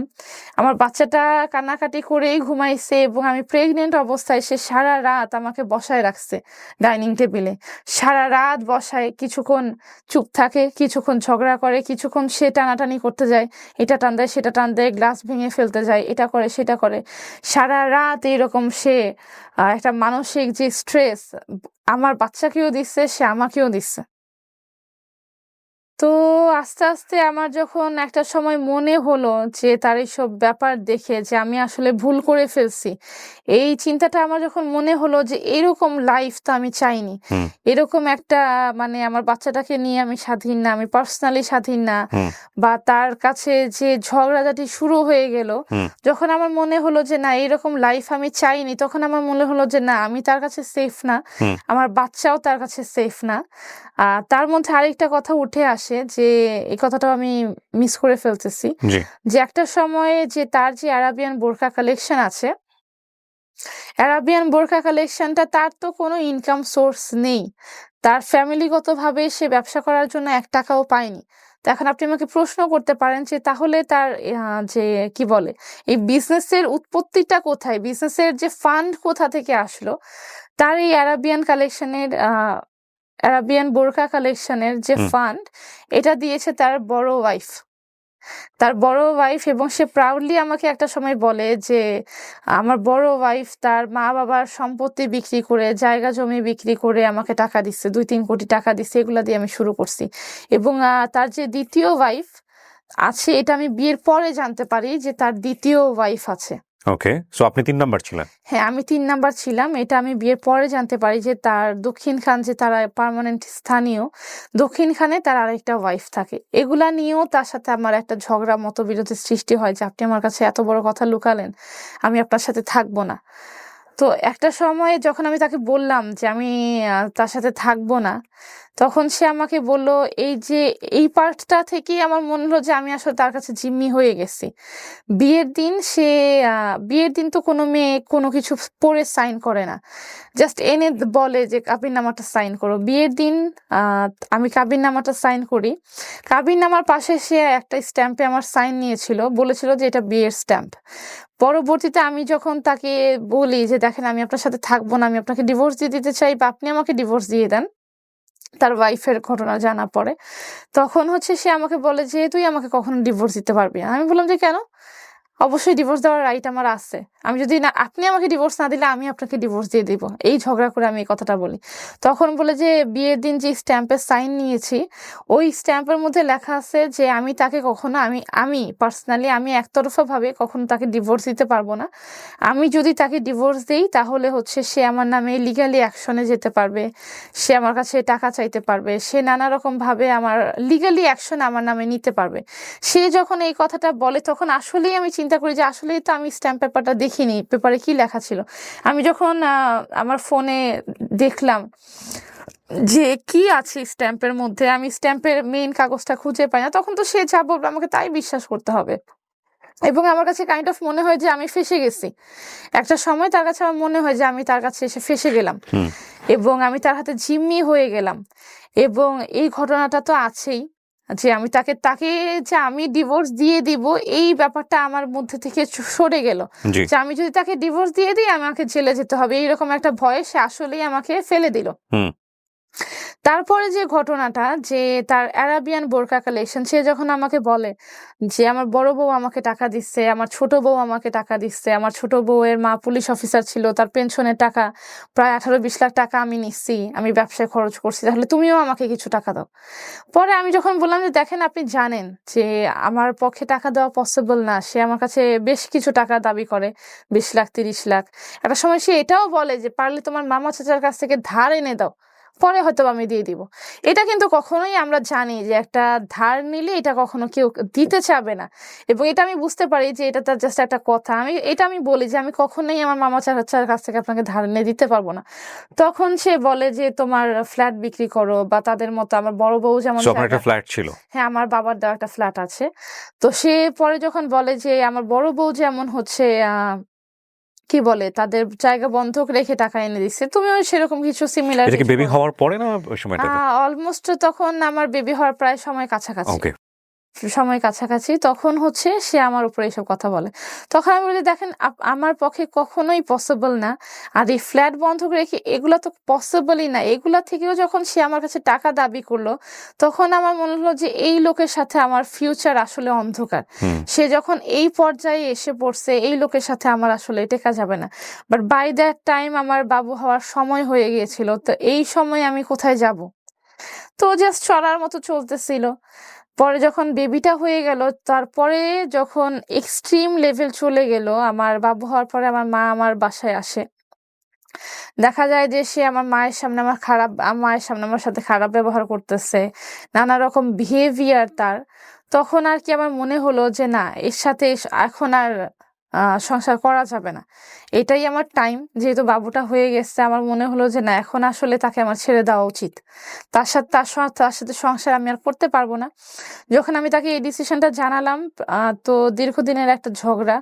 আমার বাচ্চাটা কান্নাকাটি করেই ঘুমাইছে, এবং আমি প্রেগনেন্ট অবস্থায় সে সারা রাত আমাকে বসায় রাখছে ডাইনিং টেবিলে। সারা রাত বসায়, কিছুক্ষণ চুপ থাকে, কিছুক্ষণ ঝগড়া করে, কিছুক্ষণ সে টানাটানি করতে যায়, এটা টান দেয় সেটা টান দেয়, গ্লাস ভেঙে ফেলতে যায়, এটা করে সেটা করে। সারা রাত এইরকম সে একটা মানসিক যে স্ট্রেস আমার বাচ্চাকেও দিচ্ছে, সে আমাকেও দিচ্ছে। তো আস্তে আস্তে আমার যখন একটা সময় মনে হলো যে তার এইসব ব্যাপার দেখে যে আমি আসলে ভুল করে ফেলছি, এই চিন্তাটা আমার যখন মনে হলো যে এরকম লাইফ তো আমি চাইনি। হুম। এরকম একটা মানে আমার বাচ্চাটাকে নিয়ে আমি স্বাধীন না, আমি পার্সোনালি স্বাধীন না, হুম। বা তার কাছে যে ঝগড়াঝাটি শুরু হয়ে গেল, হুম। যখন আমার মনে হলো যে না এরকম লাইফ আমি চাইনি, তখন আমার মনে হলো যে না, আমি তার কাছে সেফ না, হুম। আমার বাচ্চাও তার কাছে সেফ না। তার মধ্যে আরেকটা কথা উঠে আসে, যে এই কথাটাও আমি মিস করে ফেলতেছি, জি। যে একটা সময়ে যে তার যে আরাবিয়ান বোরকা কালেকশন আছে, অ্যারাবিয়ান বোরকা কালেকশনটা তার তো কোনো ইনকাম সোর্স নেই, তার ফ্যামিলিগতভাবে সে ব্যবসা করার জন্য ১ টাকাও পায়নি। তো এখন আপনি আমাকে প্রশ্ন করতে পারেন যে তাহলে তার যে কি বলে, এই বিজনেসের উৎপত্তিটা কোথায়, বিজনেসের যে ফান্ড কোথা থেকে আসলো? তার এই অ্যারাবিয়ান বোরকা কালেকশনের যে হুম। ফান্ড, এটা দিয়েছে তার বড় ওয়াইফ। এবং সে প্রাউডলি আমাকে একটা সময় বলে যে আমার বড় ওয়াইফ তার মা-বাবার সম্পত্তি বিক্রি করে, জায়গা জমি বিক্রি করে আমাকে টাকা দিচ্ছে, ২-৩ কোটি টাকা দিচ্ছে, এগুলা দিয়ে আমি শুরু করছি। এবং তার যে ২য় ওয়াইফ আছে, এটা আমি বিয়ের পরে জানতে পারি যে তার ২য় ওয়াইফ আছে। ওকে, সো আপনি 3 নাম্বার ছিলেন। হ্যাঁ, আমি ৩ নাম্বার ছিলাম। এটা আমি বিয়ের পরে জানতে পারি যে তার দক্ষিণ খান যে তারা পার্মানেন্ট স্থানীয়, দক্ষিণ খানে তার আরেকটা ওয়াইফ থাকে। এগুলা নিয়েও তার সাথে আমার একটা ঝগড়া মতবিরোধের সৃষ্টি হয় যে, "আপনি আমার কাছে এত বড় কথা লুকালেন, আমি আপনার সাথে থাকবো না।" তো একটা সময়ে যখন আমি তাকে বললাম যে আমি তার সাথে থাকবো না, তখন সে আমাকে বলল, এই যে এই পার্টটা থেকেই আমার মনে হলো যে আমি আসলে তার কাছে জিম্মি হয়ে গেছি। বিয়ের দিন সে বিয়ের দিন তো কোনো মেয়ে কোনো কিছু পড়ে সাইন করে না। জাস্ট এনে বলে যে কাবিননামাটা সাইন করো। বিয়ের দিন আ আমি কাবিননামাটা সাইন করি। কাবিননামার পাশে সে একটা স্ট্যাম্পে আমার সাইন নিয়েছিল। বলেছিল যে এটা বিয়ের স্ট্যাম্প। পরবর্তীতে আমি যখন তাকে বলি যে, "দেখেন আমি আপনার সাথে থাকবো না। আমি আপনাকে ডিভোর্স দিয়ে দিতে চাই বা আপনি আমাকে ডিভোর্স দিয়ে দেন।" তার ওয়াইফের ঘটনা জানার পরে। তখন হচ্ছে সে আমাকে বলে যে, "তুই আমাকে কখনো ডিভোর্স দিতে পারবি না।" আমি বললাম যে, "কেন?" "অবশ্যই ডিভোর্স দেওয়ার রাইট আমার আছে। আমি যদি না আপনি আমাকে ডিভোর্স না দিলে আমি আপনাকে ডিভোর্স দিয়ে দিব।" এই ঝগড়া করে আমি এই কথাটা বলি। তখন বলে যে, "বিয়ের দিন যে স্ট্যাম্পের সাইন নিয়েছি, ওই স্ট্যাম্পের মধ্যে লেখা আছে যে আমি তাকে কখনো আমি পার্সোনালি আমি একতরফাভাবে কখনো তাকে ডিভোর্স দিতে পারবো না। আমি যদি তাকে ডিভোর্স দেই তাহলে হচ্ছে সে আমার নামে লিগ্যালি অ্যাকশনে যেতে পারবে। সে আমার কাছে টাকা চাইতে পারবে। সে নানা রকমভাবে আমার লিগ্যালি অ্যাকশন আমার নামে নিতে পারবে।" সে যখন এই কথাটা বলে তখন আসলেই আমি চিন্তা করি যে আসলেই তো আমি স্ট্যাম্প পেপারটা দেখিনি। পেপারে কি লেখা ছিল? আমি যখন আমার ফোনে দেখলাম যে কি আছে স্ট্যাম্পের মধ্যে, আমি স্ট্যাম্পের মেইন কাগজটা খুঁজে পাই না। তখন তো সে যা বলবে আমাকে তাই বিশ্বাস করতে হবে। এবং আমার কাছে কাইন্ড অফ মনে হয় যে আমি ফেঁসে গেছি। একটা সময় তার কাছে আমার মনে হয় যে আমি তার কাছে এসে ফেঁসে গেলাম। হুম। এবং আমি তার হাতে জিম্মি হয়ে গেলাম। এবং এই ঘটনাটা তো আছেই। যে আমি তাকে যে আমি ডিভোর্স দিয়ে দিব এই ব্যাপারটা আমার মধ্যে থেকে সরে গেল। জি। যে আমি যদি তাকে ডিভোর্স দিয়ে দিই আমাকে জেলে যেতে হবে। এইরকম একটা ভয়ে সে আসলেই আমাকে ফেলে দিল। হুম। তারপরে যে ঘটনাটা যে তার অ্যারাবিয়ান বোরকা কালেকশন সে যখন আমাকে বলে যে আমার বড় বউ আমাকে টাকা দিচ্ছে, আমার ছোট বউ আমাকে টাকা দিচ্ছে, আমার ছোট বউয়ের মা পুলিশ অফিসার ছিল, তার পেনশনের টাকা প্রায় 18-20 লাখ টাকা আমি নিচ্ছি, আমি ব্যবসায় খরচ করছি, তাহলে তুমিও আমাকে কিছু টাকা দাও। পরে আমি যখন বললাম যে দেখেন আপনি জানেন যে আমার পক্ষে টাকা দেওয়া পসিবল না, সে আমার কাছে বেশ কিছু টাকা দাবি করে, 20 লাখ 30 লাখ। একটা সময় সে এটাও বলে যে পারলে তোমার মামা চাচার কাছ থেকে ধার এনে দাও, পরে হয়তো আমি দিয়ে দিব। এটা কিন্তু কখনোই আমরা জানি যে একটা ধার নিলে এটা কখনো কেউ দিতে চাবে না। এবং এটা আমি বুঝতে পারি যে এটা তার জাস্ট একটা কথা। আমি বলি যে আমি কখনোই আমার মামা চাচার কাছ থেকে আপনাকে ধার এনে দিতে পারবো না। তখন সে বলে যে তোমার ফ্ল্যাট বিক্রি করো বা তাদের মতো আমার বড় বউ যেমন সো আপনার একটা ফ্ল্যাট ছিল। হ্যাঁ, আমার বাবার দেওয়া একটা ফ্ল্যাট আছে। তো সে পরে যখন বলে যে আমার বড় বউ যেমন হচ্ছে কি বলে তাদের জায়গা বন্ধক রেখে টাকা এনে দিচ্ছে। তুমিও সেরকম কিছু সিমিলার এটা কি কিছু বেবি করো। হওয়ার পরে না ওই সময়টাতে? অলমোস্ট তখন আমার বেবি হওয়ার প্রায় সময় কাছাকাছি। ওকে। তখন হচ্ছে সে আমার উপরে এসব কথা বলে। তখন আমি বলি দেখেন আমার পক্ষে কখনোই পসিবল না। আর এই ফ্ল্যাট বন্ধক রেখে এগুলা তো পসিবলই না। এগুলা থেকেও যখন সে আমার কাছে টাকা দাবি করলো, তখন আমার মনে হলো যে এই লোকের সাথে আমার ফিউচার আসলে অন্ধকার। হুম। সে যখন এই পর্যায়ে এসে পড়ছে, এই লোকের সাথে আমার আসলে টেকা যাবে না। বাট বাই দ্যাট টাইম আমার বাবু হওয়ার সময় হয়ে গিয়েছিল। তো এই সময় আমি কোথায় যাব? তো জাস্ট চলার মতো চলতেছিল। পরে যখন বেবিটা হয়ে গেল, তারপরে যখন এক্সট্রিম লেভেল চলে গেল, আমার বাবু হওয়ার পরে আমার মা আমার বাসায় আসে। দেখা যায় যে সে আমার মায়ের সামনে মায়ের সামনে আমার সাথে খারাপ ব্যবহার করতেছে। নানা রকম বিহেভিয়ার তার। তখন আর কি আমার মনে হলো যে না, এর সাথে এখন আর সংসার করা যাবে না। এটাই আমার টাইম। যেহেতু বাবুটা হয়ে গেছে আমার মনে হলো যে না, এখন আসলে তাকে আমার ছেড়ে দেওয়া উচিত। তার সাথে সংসার আমি আর করতে পারবো না। যখন আমি তাকে এই ডিসিশনটা জানালাম, তো দীর্ঘদিনের একটা ঝগড়া।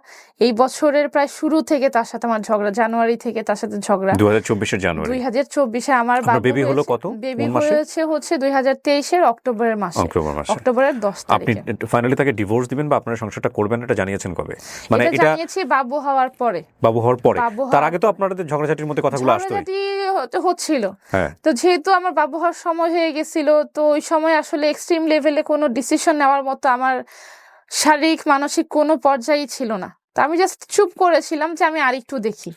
এই বছরের প্রায় শুরু থেকে তার সাথে আমার ঝগড়া। জানুয়ারি থেকে তার সাথে ঝগড়া। 2024 এর জানুয়ারি। 2024 আমার আপনার বাবু বেবি হলো কত? বেবি কোন মাসে? হয়েছে হচ্ছে 2023 অক্টোবরের মাসে। অক্টোবর মাসে। অক্টোবরের 10 আপনি তারিখে। ফাইনালি তাকে ডিভোর্স দিবেন বা আপনার সংসারটা করবেন এটা জানিয়েছেন কবে? মানে এটা এটা জানিয়েছি বাবু হওয়ার পরে। বাবু হওয়ার পরে। বাবু তার হওয়ার আগে তো আপনাদের ঝগড়াঝাটির মধ্যে কথাগুলো আসতোই। ঝগড়াঝাটি হচ্ছিল। হ্যাঁ। তো যেহেতু আমার বাবু হওয়ার সময় হয়ে গেছিল, তো ওই সময় আসলে এক্সট্রিম লেভেলে কোনো ডিসিশন নেওয়ার মতো আমার শারীরিক মানসিক কোনো পর্যায়ই ছিল না। তো আমি জাস্ট চুপ করেছিলাম যে আমি আরেকটু দেখি।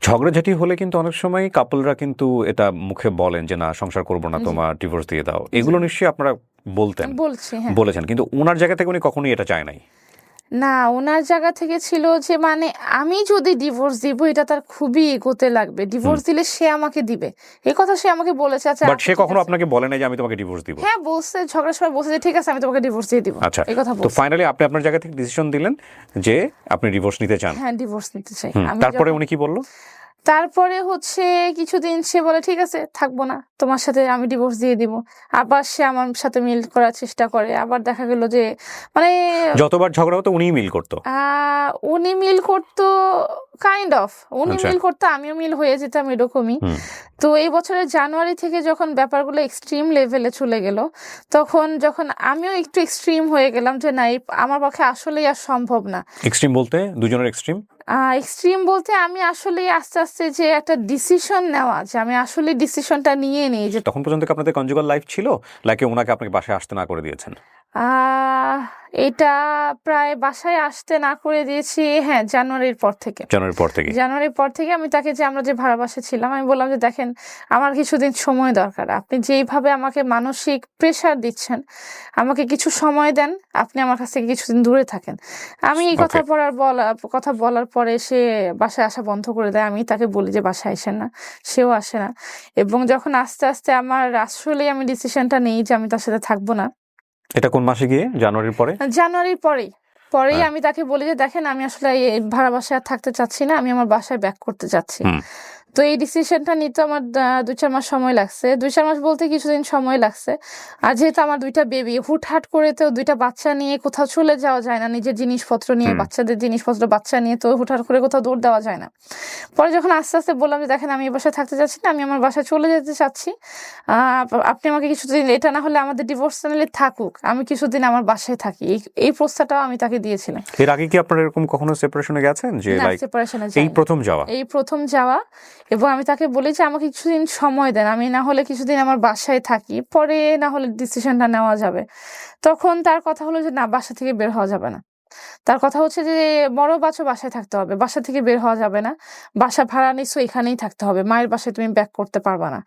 ঝগড়াঝাটি হলে কিন্তু অনেক সময় কাপলরা কিন্তু এটা মুখে বলেন যে না সংসার করব না, জি। তোমার ডিভোর্স দিয়ে দাও। এগুলো নিশ্চয়ই আপনারা বলতেন, বলছি হ্যাঁ। বলেছেন, কিন্তু ওনার জায়গা থেকে উনি কখনোই এটা চায় নাই। না, ওনার জায়গা থেকে ছিল যে মানে আমি যদি ডিভোর্স দিব এটা তার খুবই এগোতে লাগবে, ডিভোর্স দিলে সে আমাকে দিবে, এই কথা সে আমাকে বলেছে। আচ্ছা বাট সে কখনো আপনাকে বলে নাই যে আমি তোমাকে ডিভোর্স দিব? হ্যাঁ বলছে, ঝগড়ার সময় বলছে যে ঠিক আছে আমি তোমাকে ডিভোর্স দিয়ে দিব, আচ্ছা, এই কথা তো বলছে। ফাইনালি আপনি আপনার জায়গা থেকে ডিসিশন দিলেন যে আপনি ডিভোর্স নিতে চান। হ্যাঁ ডিভোর্স নিতে চাই আমি। তারপরে উনি কি বললো? তারপরে হচ্ছে কিছুদিন সে বলে ঠিক আছে থাকবো না তোমার সাথে, আমি ডিভোর্স দিয়ে দিব। আবার সে আমার সাথে মিল করার চেষ্টা করে, আবার দেখা গেল যে মানে যতবার ঝগড়া হতো উনিই মিল করতো? উনি মিল করতো, কাইন্ড অফ উনি আচ্ছা। মিল করতো, আমিও মিল হয়ে যেতাম এরকমই। তো এই বছরের জানুয়ারি থেকে যখন ব্যাপারগুলো এক্সট্রিম লেভেলে চলে গেল, যখন আমিও একটু এক্সট্রিম হয়ে গেলাম যে না আমার পক্ষে আসলেই আর সম্ভব না। এক্সট্রিম বলতে দুজনের এক্সট্রিম? এক্সট্রিম বলতে আমি আসলে আস্তে আস্তে যে একটা ডিসিশন নেওয়া, যে আমি আসলে ডিসিশনটা নিয়ে নিই যে তখন পর্যন্ত কি আপনাদের কনজুগাল লাইফ ছিল, নাকি ওনাকে আপনাকে বাসায় আসতে না করে দিয়েছেন? এটা প্রায় বাসায় আসতে না করে দিয়েছি হ্যাঁ জানুয়ারির পর থেকে। জানুয়ারির পর থেকে আমি তাকে, যে আমরা যে ভাড়া বাসায় ছিলাম, আমি বললাম যে দেখেন আমার কিছুদিন সময় দরকার, আপনি যেইভাবে আমাকে মানসিক প্রেসার দিচ্ছেন আমাকে কিছু সময় দেন, আপনি আমার কাছ থেকে কিছুদিন দূরে থাকেন। আমি এই কথা বলার পরে সে বাসায় আসা বন্ধ করে দেয়। আমি তাকে বলি যে বাসায় আসেন না, সেও আসে না। এবং যখন আস্তে আস্তে আমার আসলেই আমি ডিসিশনটা নিই যে আমি তার সাথে থাকবো না। এটা কোন মাসে গিয়ে? জানুয়ারির পরেই আমি তাকে বলি যে দেখেন আমি আসলে এই ভাড়া বাসায় আর থাকতে চাচ্ছি না, আমি আমার বাসায় ব্যাক করতে চাচ্ছি। তো এই ডিসিশনটা নিতে আমার 2-4 মাস সময় লাগছে, 2-4 মাস বলতে কিছুদিন সময় লাগছে। আর যেহেতু আমার 2টা বেবি, হুটহাট করে তো 2টা বাচ্চা নিয়ে কোথাও চলে যাওয়া যায় না, নিজের জিনিসপত্র নিয়ে, বাচ্চাদের জিনিসপত্র বাচ্চা নিয়ে তো হুটহাট করে কোথাও দৌড় দেওয়া যায় না। পরে যখন আস্তে আস্তে বললাম যে দেখেন আমি এই বাসায় থাকতে চাচ্ছি না, আমি আমার বাসায় চলে যেতে চাচ্ছি, আপনি আমাকে কিছুদিন, এটা না হলে আমাদের ডিভোর্স নিলে থাকুক, আমি কিছুদিন আমার বাসায় থাকি, এই প্রস্তাবটাও আমি তাকে দিয়েছিলাম। এর আগে কি আপনারা এরকম কখনো সেপারেশনে গেছেন? যে লাইক সেপারেশনে এই প্রথম যাওয়া? এবং আমি তাকে বলি যে আমাকে কিছুদিন সময় দেন, আমি না হলে কিছুদিন আমার বাসায় থাকি, পরে না হলে ডিসিশনটা নেওয়া যাবে। তখন তার কথা হলো যে না, বাসা থেকে বের হওয়া যাবে না। তার কথা হচ্ছে যে বড় বাচ্চা বাসায় থাকতে হবে, বাসা থেকে বের হওয়া যাবে না, বাসা ভাড়া নিচ্ছো এখানেই থাকতে হবে, মায়ের বাসায় তুমি ব্যাক করতে পারবা না।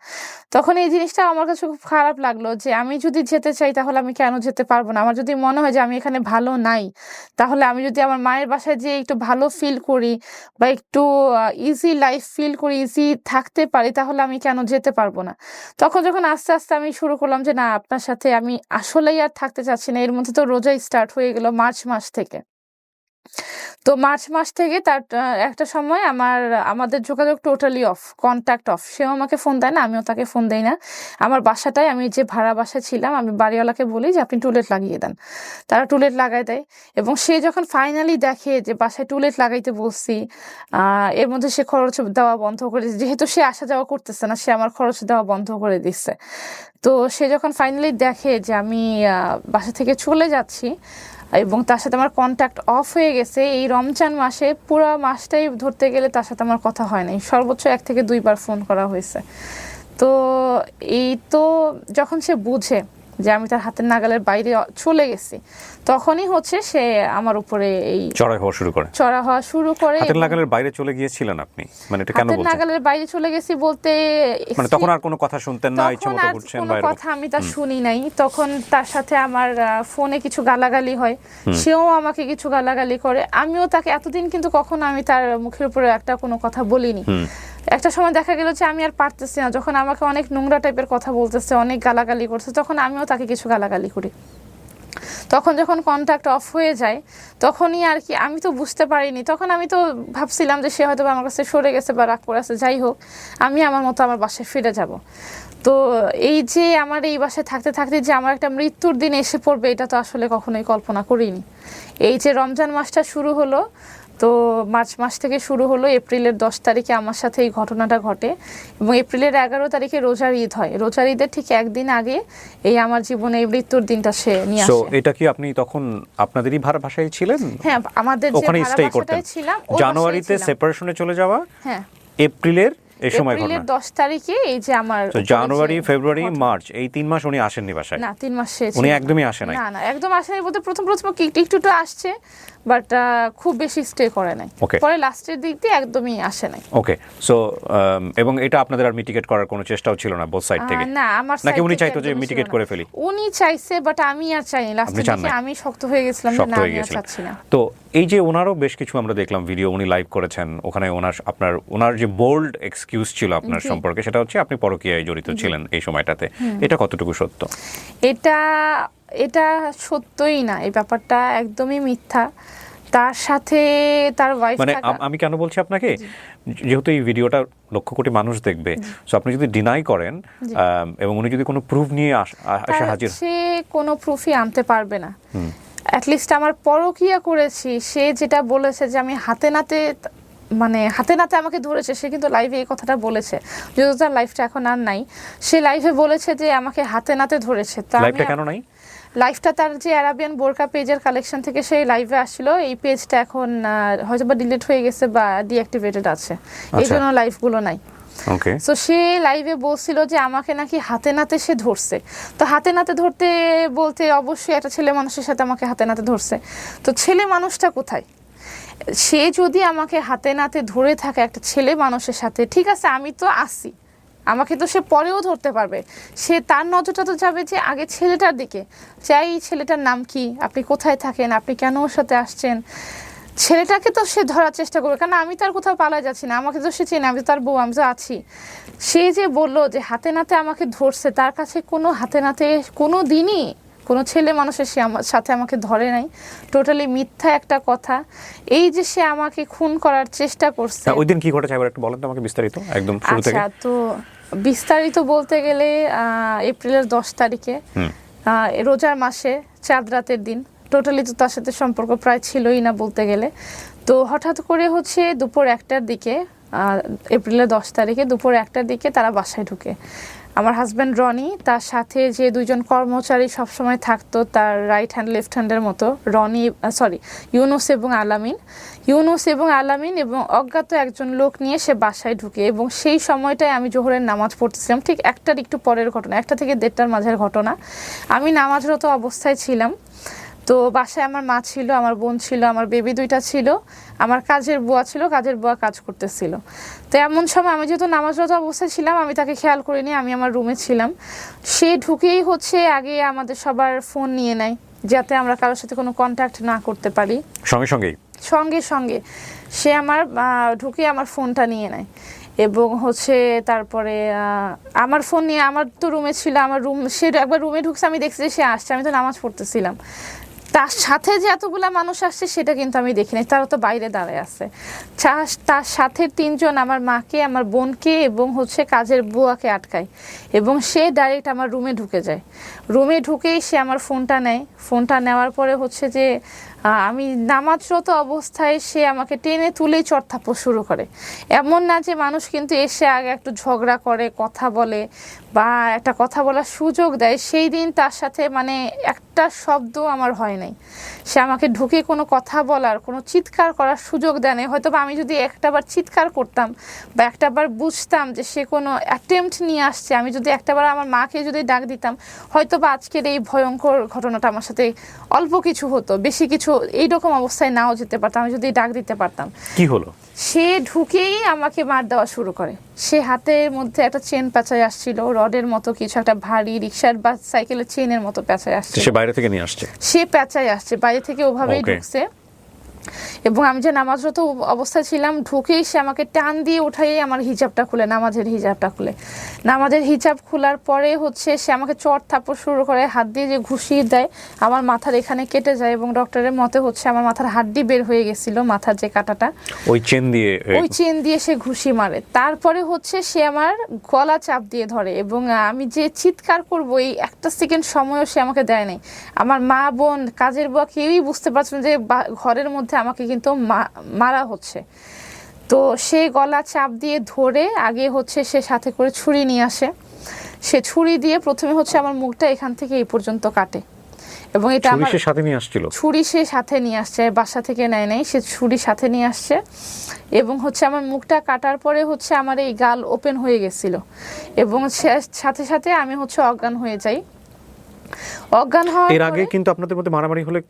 তখন এই জিনিসটা আমার কাছে খুব খারাপ লাগলো যে আমি যদি যেতে চাই তাহলে আমি কেন যেতে পারবো না? আমার যদি মনে হয় যে আমি এখানে ভালো নাই, তাহলে আমি যদি আমার মায়ের বাসায় যেয়ে একটু ভালো ফিল করি বা একটু ইজি লাইফ ফিল করি, ইজি থাকতে পারি, তাহলে আমি কেন যেতে পারবো না? তখন যখন আস্তে আস্তে আমি শুরু করলাম যে না আপনার সাথে আমি আসলেই আর থাকতে চাচ্ছি না, এর মধ্যে তো রোজাই স্টার্ট হয়ে গেল মার্চ মাস থেকে। তো মার্চ মাস থেকে তার একটা সময় আমাদের যোগাযোগ টোটালি অফ, কন্ট্যাক্ট অফ। সেও আমাকে ফোন দেয় না, আমিও তাকে ফোন দেই না। আমার বাসাটায়, আমি যে ভাড়া বাসায় ছিলাম, আমি বাড়িওয়ালাকে বলি যে আপনি টুলেট লাগিয়ে দেন, তারা টুলেট লাগাই দেয়। এবং সে যখন ফাইনালি দেখে যে বাসায় টুলেট লাগাইতে বলছি, এর মধ্যে সে খরচ দেওয়া বন্ধ করে, যেহেতু সে আসা যাওয়া করতেছে না, সে আমার খরচ দেওয়া বন্ধ করে দিচ্ছে। তো সে যখন ফাইনালি দেখে যে আমি বাসা থেকে চলে যাচ্ছি এবং তার সাথে আমার কন্ট্যাক্ট অফ হয়ে গেছে, এই রমজান মাসে পুরো মাসটাই ধরতে গেলে তার সাথে আমার কথা হয় নাই, সর্বোচ্চ 1 থেকে 2 বার ফোন করা হয়েছে। তো যখন সে বুঝে যে আমি তার হাতের নাগালের বাইরে চলে গেছি, তখনই হচ্ছে সে আমার উপরে এই চড়া হওয়া শুরু করে। হাতের নাগালের বাইরে চলে গিয়েছিলেন আপনি? মানে এটা কেন বলছেন? হাতের নাগালের বাইরে চলে গেছি বলতে মানে তখন আর কোনো কথা শুনতেন না, ইচ্ছে মতো ঘুরছেন কোনো কথা আমি তার শুনি নাই। তখন তার সাথে আমার ফোনে কিছু গালাগালি হয়, সেও আমাকে কিছু গালাগালি করে, আমিও তাকে এতদিন কিন্তু কখনো আমি তার মুখের উপরে একটা কোনো কথা বলিনি। একটা সময় দেখা গেল যে আমি আর পারতেছি না, যখন আমাকে অনেক নোংরা টাইপের কথা বলতেছে, অনেক গালাগালি করছে, তখন আমিও তাকে কিছু গালাগালি করি। তখন যখন কন্ট্যাক্ট অফ হয়ে যায়, তখনই আর কি আমি তো বুঝতে পারিনি, তখন আমি তো ভাবছিলাম যে সে হয়তো আমার কাছে সরে গেছে বা রাগ করে আছে, যাই হোক আমি আমার মতো আমার বাসায় ফিরে যাব। তো এই যে আমার এই বাসায় থাকতে থাকতে যে আমার একটা মৃত্যুর দিন এসে পড়বে, এটা তো আসলে কখনোই কল্পনা করিনি। এই যে রমজান মাসটা শুরু হলো, তো মার্চ মাস থেকে শুরু হলো, এপ্রিলের 10 তারিখে আমার সাথে এই ঘটনাটা ঘটে এবং এপ্রিলের 11 তারিখে রোজার ঈদ হয়। রোজার ঈদের ঠিক একদিন আগে এই আমার জীবনে এই মৃত্যুর দিনটা সে নিয়ে আসে। এটা কি আপনি তখন আপনাদেরই ভাড়া বাসায় ছিলেন? হ্যাঁ, আমাদের যে ভাড়া বাসায় ছিলাম, জানুয়ারিতে সেপারেশনে চলে যাওয়া, হ্যাঁ, এপ্রিলের এই সময় ঘটনা, এপ্রিলের 10 তারিখে এই যে আমার জানুয়ারি, ফেব্রুয়ারি, মার্চ, এই 3 মাস উনি আসেননি বাসায়? না, 3 মাস উনি একদমই আসে নাই। না একদম আসেনি বলতে প্রথম একটু আসছে, বাট খুব বেশি স্টে করে নাই। Okay. পরে লাস্টের দিক দিয়ে একদমই আসে নাই। ওকে, সো এবং এটা আপনাদের আর মিটিগেট করার কোনো চেষ্টাও ছিল না বোথ সাইড থেকে? না, আমার নাকি side উনি থেকে চাইতো যে একদমই ছিল মিটিগেট না। করে ফেলি? উনি চাইছে, বাট আমি আর চাইনি। লাস্টের চান দিকে নাই? আমি শক্ত হয়ে গেছিলাম যে শক্ত না, হয়ে আমি আর গিয়েছিলেন। চাচ্ছি না। তো এই যে ওনারও বেশ কিছু আমরা দেখলাম ভিডিও, উনি লাইভ করেছেন, ওখানে ওনার যে বোল্ড এক্সকিউজ ছিল আপনার জি। সম্পর্কে, সেটা হচ্ছে আপনি পরকীয়ায় জড়িত ছিলেন এই সময়টাতে। এটা কতটুকু সত্য? এটা সত্যই না, এই ব্যাপারটা একদমই মিথ্যা। তার সাথে তার ওয়াইফ মানে থাকা। আমি কেন বলছি আপনাকে, যেহেতু এই ভিডিওটা লক্ষ কোটি মানুষ দেখবে, সো আপনি যদি ডিনাই করেন এবং উনি যদি কোনো প্রুফ নিয়ে আসে হাজির, সে কোনো প্রুফই আনতে পারবে না। অ্যাটলিস্ট আমার পরকীয়া করেছি, সে যেটা বলেছে যে আমি হাতে নাতে আমাকে ধরেছে, সে কিন্তু লাইভে এই কথাটা বলেছে। যদিও তার লাইফটা এখন আর নাই, সে লাইভে বলেছে যে আমাকে হাতে নাতে ধরেছে। লাইভটা কেন নাই? লাইভটা তার যে আরাবিয়ান বোরকা পেজের কালেকশন থেকে সেই লাইভে আসছিল, এই পেজটা এখন হয়তো বা ডিলিট হয়ে গেছে বা ডিঅ্যাক্টিভেটেড আছে, এই জন্য লাইভগুলো নাই। ওকে, সো সে লাইভে বলছিল যে আমাকে নাকি হাতে নাতে সে ধরছে। তো হাতে নাতে ধরতে বলতে অবশ্যই একটা ছেলে মানুষের সাথে আমাকে হাতে নাতে ধরছে। তো ছেলে মানুষটা কোথায়? সে যদি আমাকে হাতে নাতে ধরে থাকে একটা ছেলে মানুষের সাথে, ঠিক আছে, আমি তো আসি, আমাকে তো সে পরেও ধরতে পারবে। সে তার নজরটা তো যাবে যে আগে ছেলেটার দিকে, চাই ছেলেটার নাম কি, আপনি কোথায় থাকেন, আপনি কেন ওর সাথে আসছেন। ছেলেটাকে তো সে ধরার চেষ্টা করবে, কারণ আমি তার কোথাও পালায় যাচ্ছি না, আমাকে তো সে চেনে, আমি তো তার বউ, আমি তো আছি। সে যে বললো যে হাতে নাতে আমাকে ধরছে, তার কাছে কোনো হাতে নাতে কোনো দিনই কোনো ছেলে মানুষের সে আমার সাথে আমাকে ধরে নাই। টোটালি মিথ্যা একটা কথা। এই যে সে আমাকে খুন করার চেষ্টা করছে। ওই দিন কি ঘটেছে একবার একটু বলেন তো আমাকে বিস্তারিত, একদম শুরু থেকে। আচ্ছা, তো বিস্তারিত বলতে গেলে এপ্রিলের 10 তারিখে, রোজার মাসে চাঁদ রাতের দিন, টোটালি তো তার সাথে সম্পর্ক প্রায় ছিলই না বলতে গেলে। তো হঠাৎ করে হচ্ছে দুপুর 1টার দিকে, এপ্রিলের 10 তারিখে দুপুর 1টার দিকে তারা বাসায় ঢুকে। আমার হাজব্যান্ড রনি, তার সাথে যে দুইজন কর্মচারী সবসময় থাকতো, তার রাইট হ্যান্ড লেফট হ্যান্ডের মতো, ইউনুস এবং আলামিন এবং অজ্ঞাত একজন লোক নিয়ে সে বাসায় ঢুকে। এবং সেই সময়টায় আমি জোহরের নামাজ পড়তেছিলাম, ঠিক 1টার একটু পরের ঘটনা, 1টা থেকে 1:30টার মাঝের ঘটনা। আমি নামাজরত অবস্থায় ছিলাম। তো বাসায় আমার মা ছিল, আমার বোন ছিল, আমার বেবি 2টা ছিল, আমার কাজের বুয়া ছিল, কাজের বুয়া কাজ করতেছিল। তো এমন সময় আমি যেহেতু নামাজরত অবস্থায় ছিলাম, আমি তাকে খেয়াল করিনি, আমি আমার রুমে ছিলাম। সে ঢুকেই হচ্ছে আগে আমাদের সবার ফোন নিয়ে নেয়, যাতে আমরা কারোর সাথে কোনো কন্ট্যাক্ট না করতে পারি। সঙ্গে সঙ্গে সে আমার ঢুকে আমার ফোনটা নিয়ে নেয়। এবং হচ্ছে তারপরে আমার ফোন নিয়ে, আমার তো রুমে ছিল, সে একবার রুমে ঢুকছে, আমি দেখছি যে সে আসছে, আমি তো নামাজ পড়তেছিলাম। তার সাথে যে এতগুলা মানুষ আসছে সেটা কিন্তু আমি দেখি নাই, তারা তো বাইরে দাঁড়ায় আছে। তার সাথে 3 জন আমার মাকে, আমার বোনকে এবং হচ্ছে কাজের বুয়াকে আটকায়, এবং সে ডাইরেক্ট আমার রুমে ঢুকে যায়। রুমে ঢুকেই সে আমার ফোনটা নেয়। ফোনটা নেওয়ার পরে হচ্ছে যে আমি নামাজরত অবস্থায় সে আমাকে টেনে তুলেই চড়থাপ্পড় শুরু করে। এমন না যে মানুষ কিন্তু এসে আগে একটু ঝগড়া করে, কথা বলে বা একটা কথা বলার সুযোগ দেয়, সেই দিন তার সাথে একটা শব্দ আমার হয় নাই। সে আমাকে ঢুকে কোনো কথা বলার, কোনো চিৎকার করার সুযোগ দেয় নাই। হয়তো বা আমি যদি একটাবার চিৎকার করতাম বা একটাবার বুঝতাম যে সে কোনো অ্যাটেম্পট নিয়ে আসছে, আমি যদি একটাবার আমার মাকে যদি ডাক দিতাম, হয়তো বা আজকের এই ভয়ঙ্কর ঘটনাটা আমার সাথে অল্প কিছু হতো, বেশি কিছু এইরকম অবস্থায় নাও যেতে পারতাম, আমি যদি ডাক দিতে পারতাম। কি হলো? সে ঢুকেই আমাকে মার দেওয়া শুরু করে। সে হাতের মধ্যে একটা চেন পেঁচায় আসছিল, রডের মতো কিছু, একটা ভারী রিক্সার বা সাইকেলের চেনের মতো পেঁচায় আসছে। সে বাইরে থেকে নিয়ে আসছে? সে পেঁচায় আসছে, বাইরে থেকে ওভাবেই ঢুকছে। এবং আমি যে নামাজরত অবস্থায় ছিলাম, ঢুকেই সে আমাকে টান দিয়ে উঠাই আমার হিজাবটা খুলে, নামাজের হিজাব খোলার পরে হচ্ছে সে আমাকে চড়থাপ্পড় শুরু করে, হাত দিয়ে যে ঘুষিয়ে দেয়, আমার মাথার এখানে কেটে যায় এবং ডক্টরের মতে হচ্ছে আমার মাথার হাড্ডি বের হয়ে গেছিল, মাথার যে কাটাটা, ওই চেন দিয়ে সে ঘুষি মারে। তারপরে হচ্ছে সে আমার গলা চাপ দিয়ে ধরে, এবং আমি যে চিৎকার করবো এই 1টা সেকেন্ড সময়ও সে আমাকে দেয় নাই। আমার মা, বোন, কাজের বুয়া কেউই বুঝতে পারছে না যে ঘরের মধ্যে আমাকে কিন্তু মারা হচ্ছে। তো সে গলা চাপ দিয়ে ধরে আগে হচ্ছে সে সাথে করে ছুরি নিয়ে আসে। সে ছুরি দিয়ে প্রথমে হচ্ছে আমার মুখটা এখান থেকে এই পর্যন্ত কাটে, এবং এটা আমার ছুরি সে সাথে নিয়ে আসছে, বাসা থেকে নেয় নাই, সে ছুরি সাথে নিয়ে আসছে। এবং হচ্ছে আমার মুখটা কাটার পরে হচ্ছে আমার এই গাল ওপেন হয়ে গেছিল, এবং সাথে সাথে আমি হচ্ছে অজ্ঞান হয়ে যাই। অজ্ঞান হওয়ার এর আগে পরে কিন্তু আপনাদের মধ্যে মারামারি হলে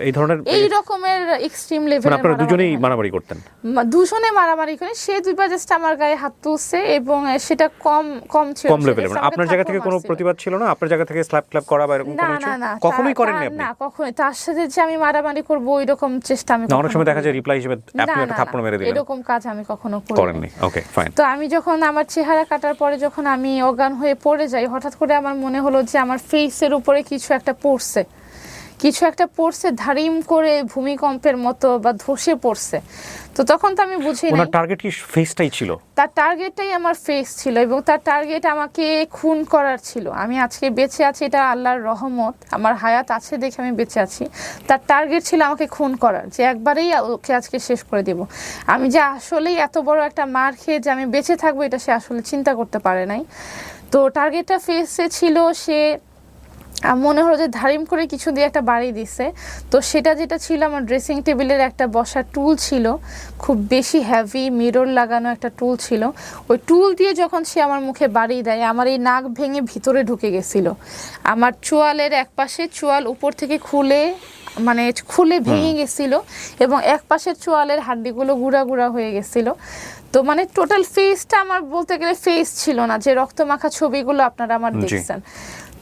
এই ধরনের এই রকমের এক্সট্রিম মানে লেভেলের আপনারা দুজনেই মারামারি করতেন? দুজনে মারামারি করে, সে দুইবার জাস্ট আমার গায়ে হাত তুলছে এবং সেটা কম কম ছিল, কম লেভেলে, মানে আপনার জায়গা থেকে কোনো প্রতিবাদ ছিল না? আপনার জায়গা থেকে স্ল্যাপ ক্ল্যাপ করা বা এরকম না কোনো না কিছু না, কখনোই করেননি আপনি? না কখনোই তার সাথে যে আমি মারামারি করব ওই রকম চেষ্টা আমি না, অনেক সময় দেখা যায় রিপ্লাই হিসেবে আপনি একটা থাপ্পড় মেরে দিলেন, এরকম কাজ আমি কখনো করেননি। Okay fine. তো আমি যখন আমার চেহারা কাটার পরে যখন আমি অজ্ঞান হয়ে পড়ে যাই, হঠাৎ করে আমার মনে হলো যে আমার ফেসের উপরে কিছু একটা পড়ছে, ধারিম করে ভূমিকম্পের মতো বা ধসে পড়ছে। তো তখন তো আমি বুঝি না, ওনার টার্গেট কি ফেসটাই ছিল? তার টার্গেটটাই আমার ফেস ছিল এবং তার টার্গেট আমাকে খুন করার ছিল। আমি আজকে বেঁচে আছি এটা আল্লাহর রহমত, আমার হায়াত আছে দেখে আমি বেঁচে আছি। তার টার্গেট ছিল আমাকে খুন করার, যে একবারেই ওকে আজকে শেষ করে দেব। আমি যে আসলেই এত বড় একটা মার খেয়ে যে আমি বেঁচে থাকবো এটা সে আসলে চিন্তা করতে পারে নাই। তো টার্গেটটা ফেসে ছিল, সে মনে হলো যে ধারিম করে কিছু দিয়ে একটা বাড়ি দিছে। তো সেটা যেটা ছিল আমার ড্রেসিং টেবিলের একটা বসার টুল ছিল, খুব বেশি হেভি মিরর লাগানো একটা টুল ছিল। ওই টুল দিয়ে যখন সে আমার মুখে বাড়ি দেয়, আমার এই নাক ভেঙে ভিতরে ঢুকে গেছিল। আমার চোয়ালের এক পাশে চোয়াল উপর থেকে খুলে ভেঙে গেছিল এবং এক পাশের চোয়ালের হাড্ডিগুলো গুঁড়া গুঁড়া হয়ে গেছিল। তো মানে টোটাল ফেসটা আমার বলতে গেলে ফেস ছিল না, যে রক্তমাখা ছবিগুলো আপনারা আমার দেখছেন।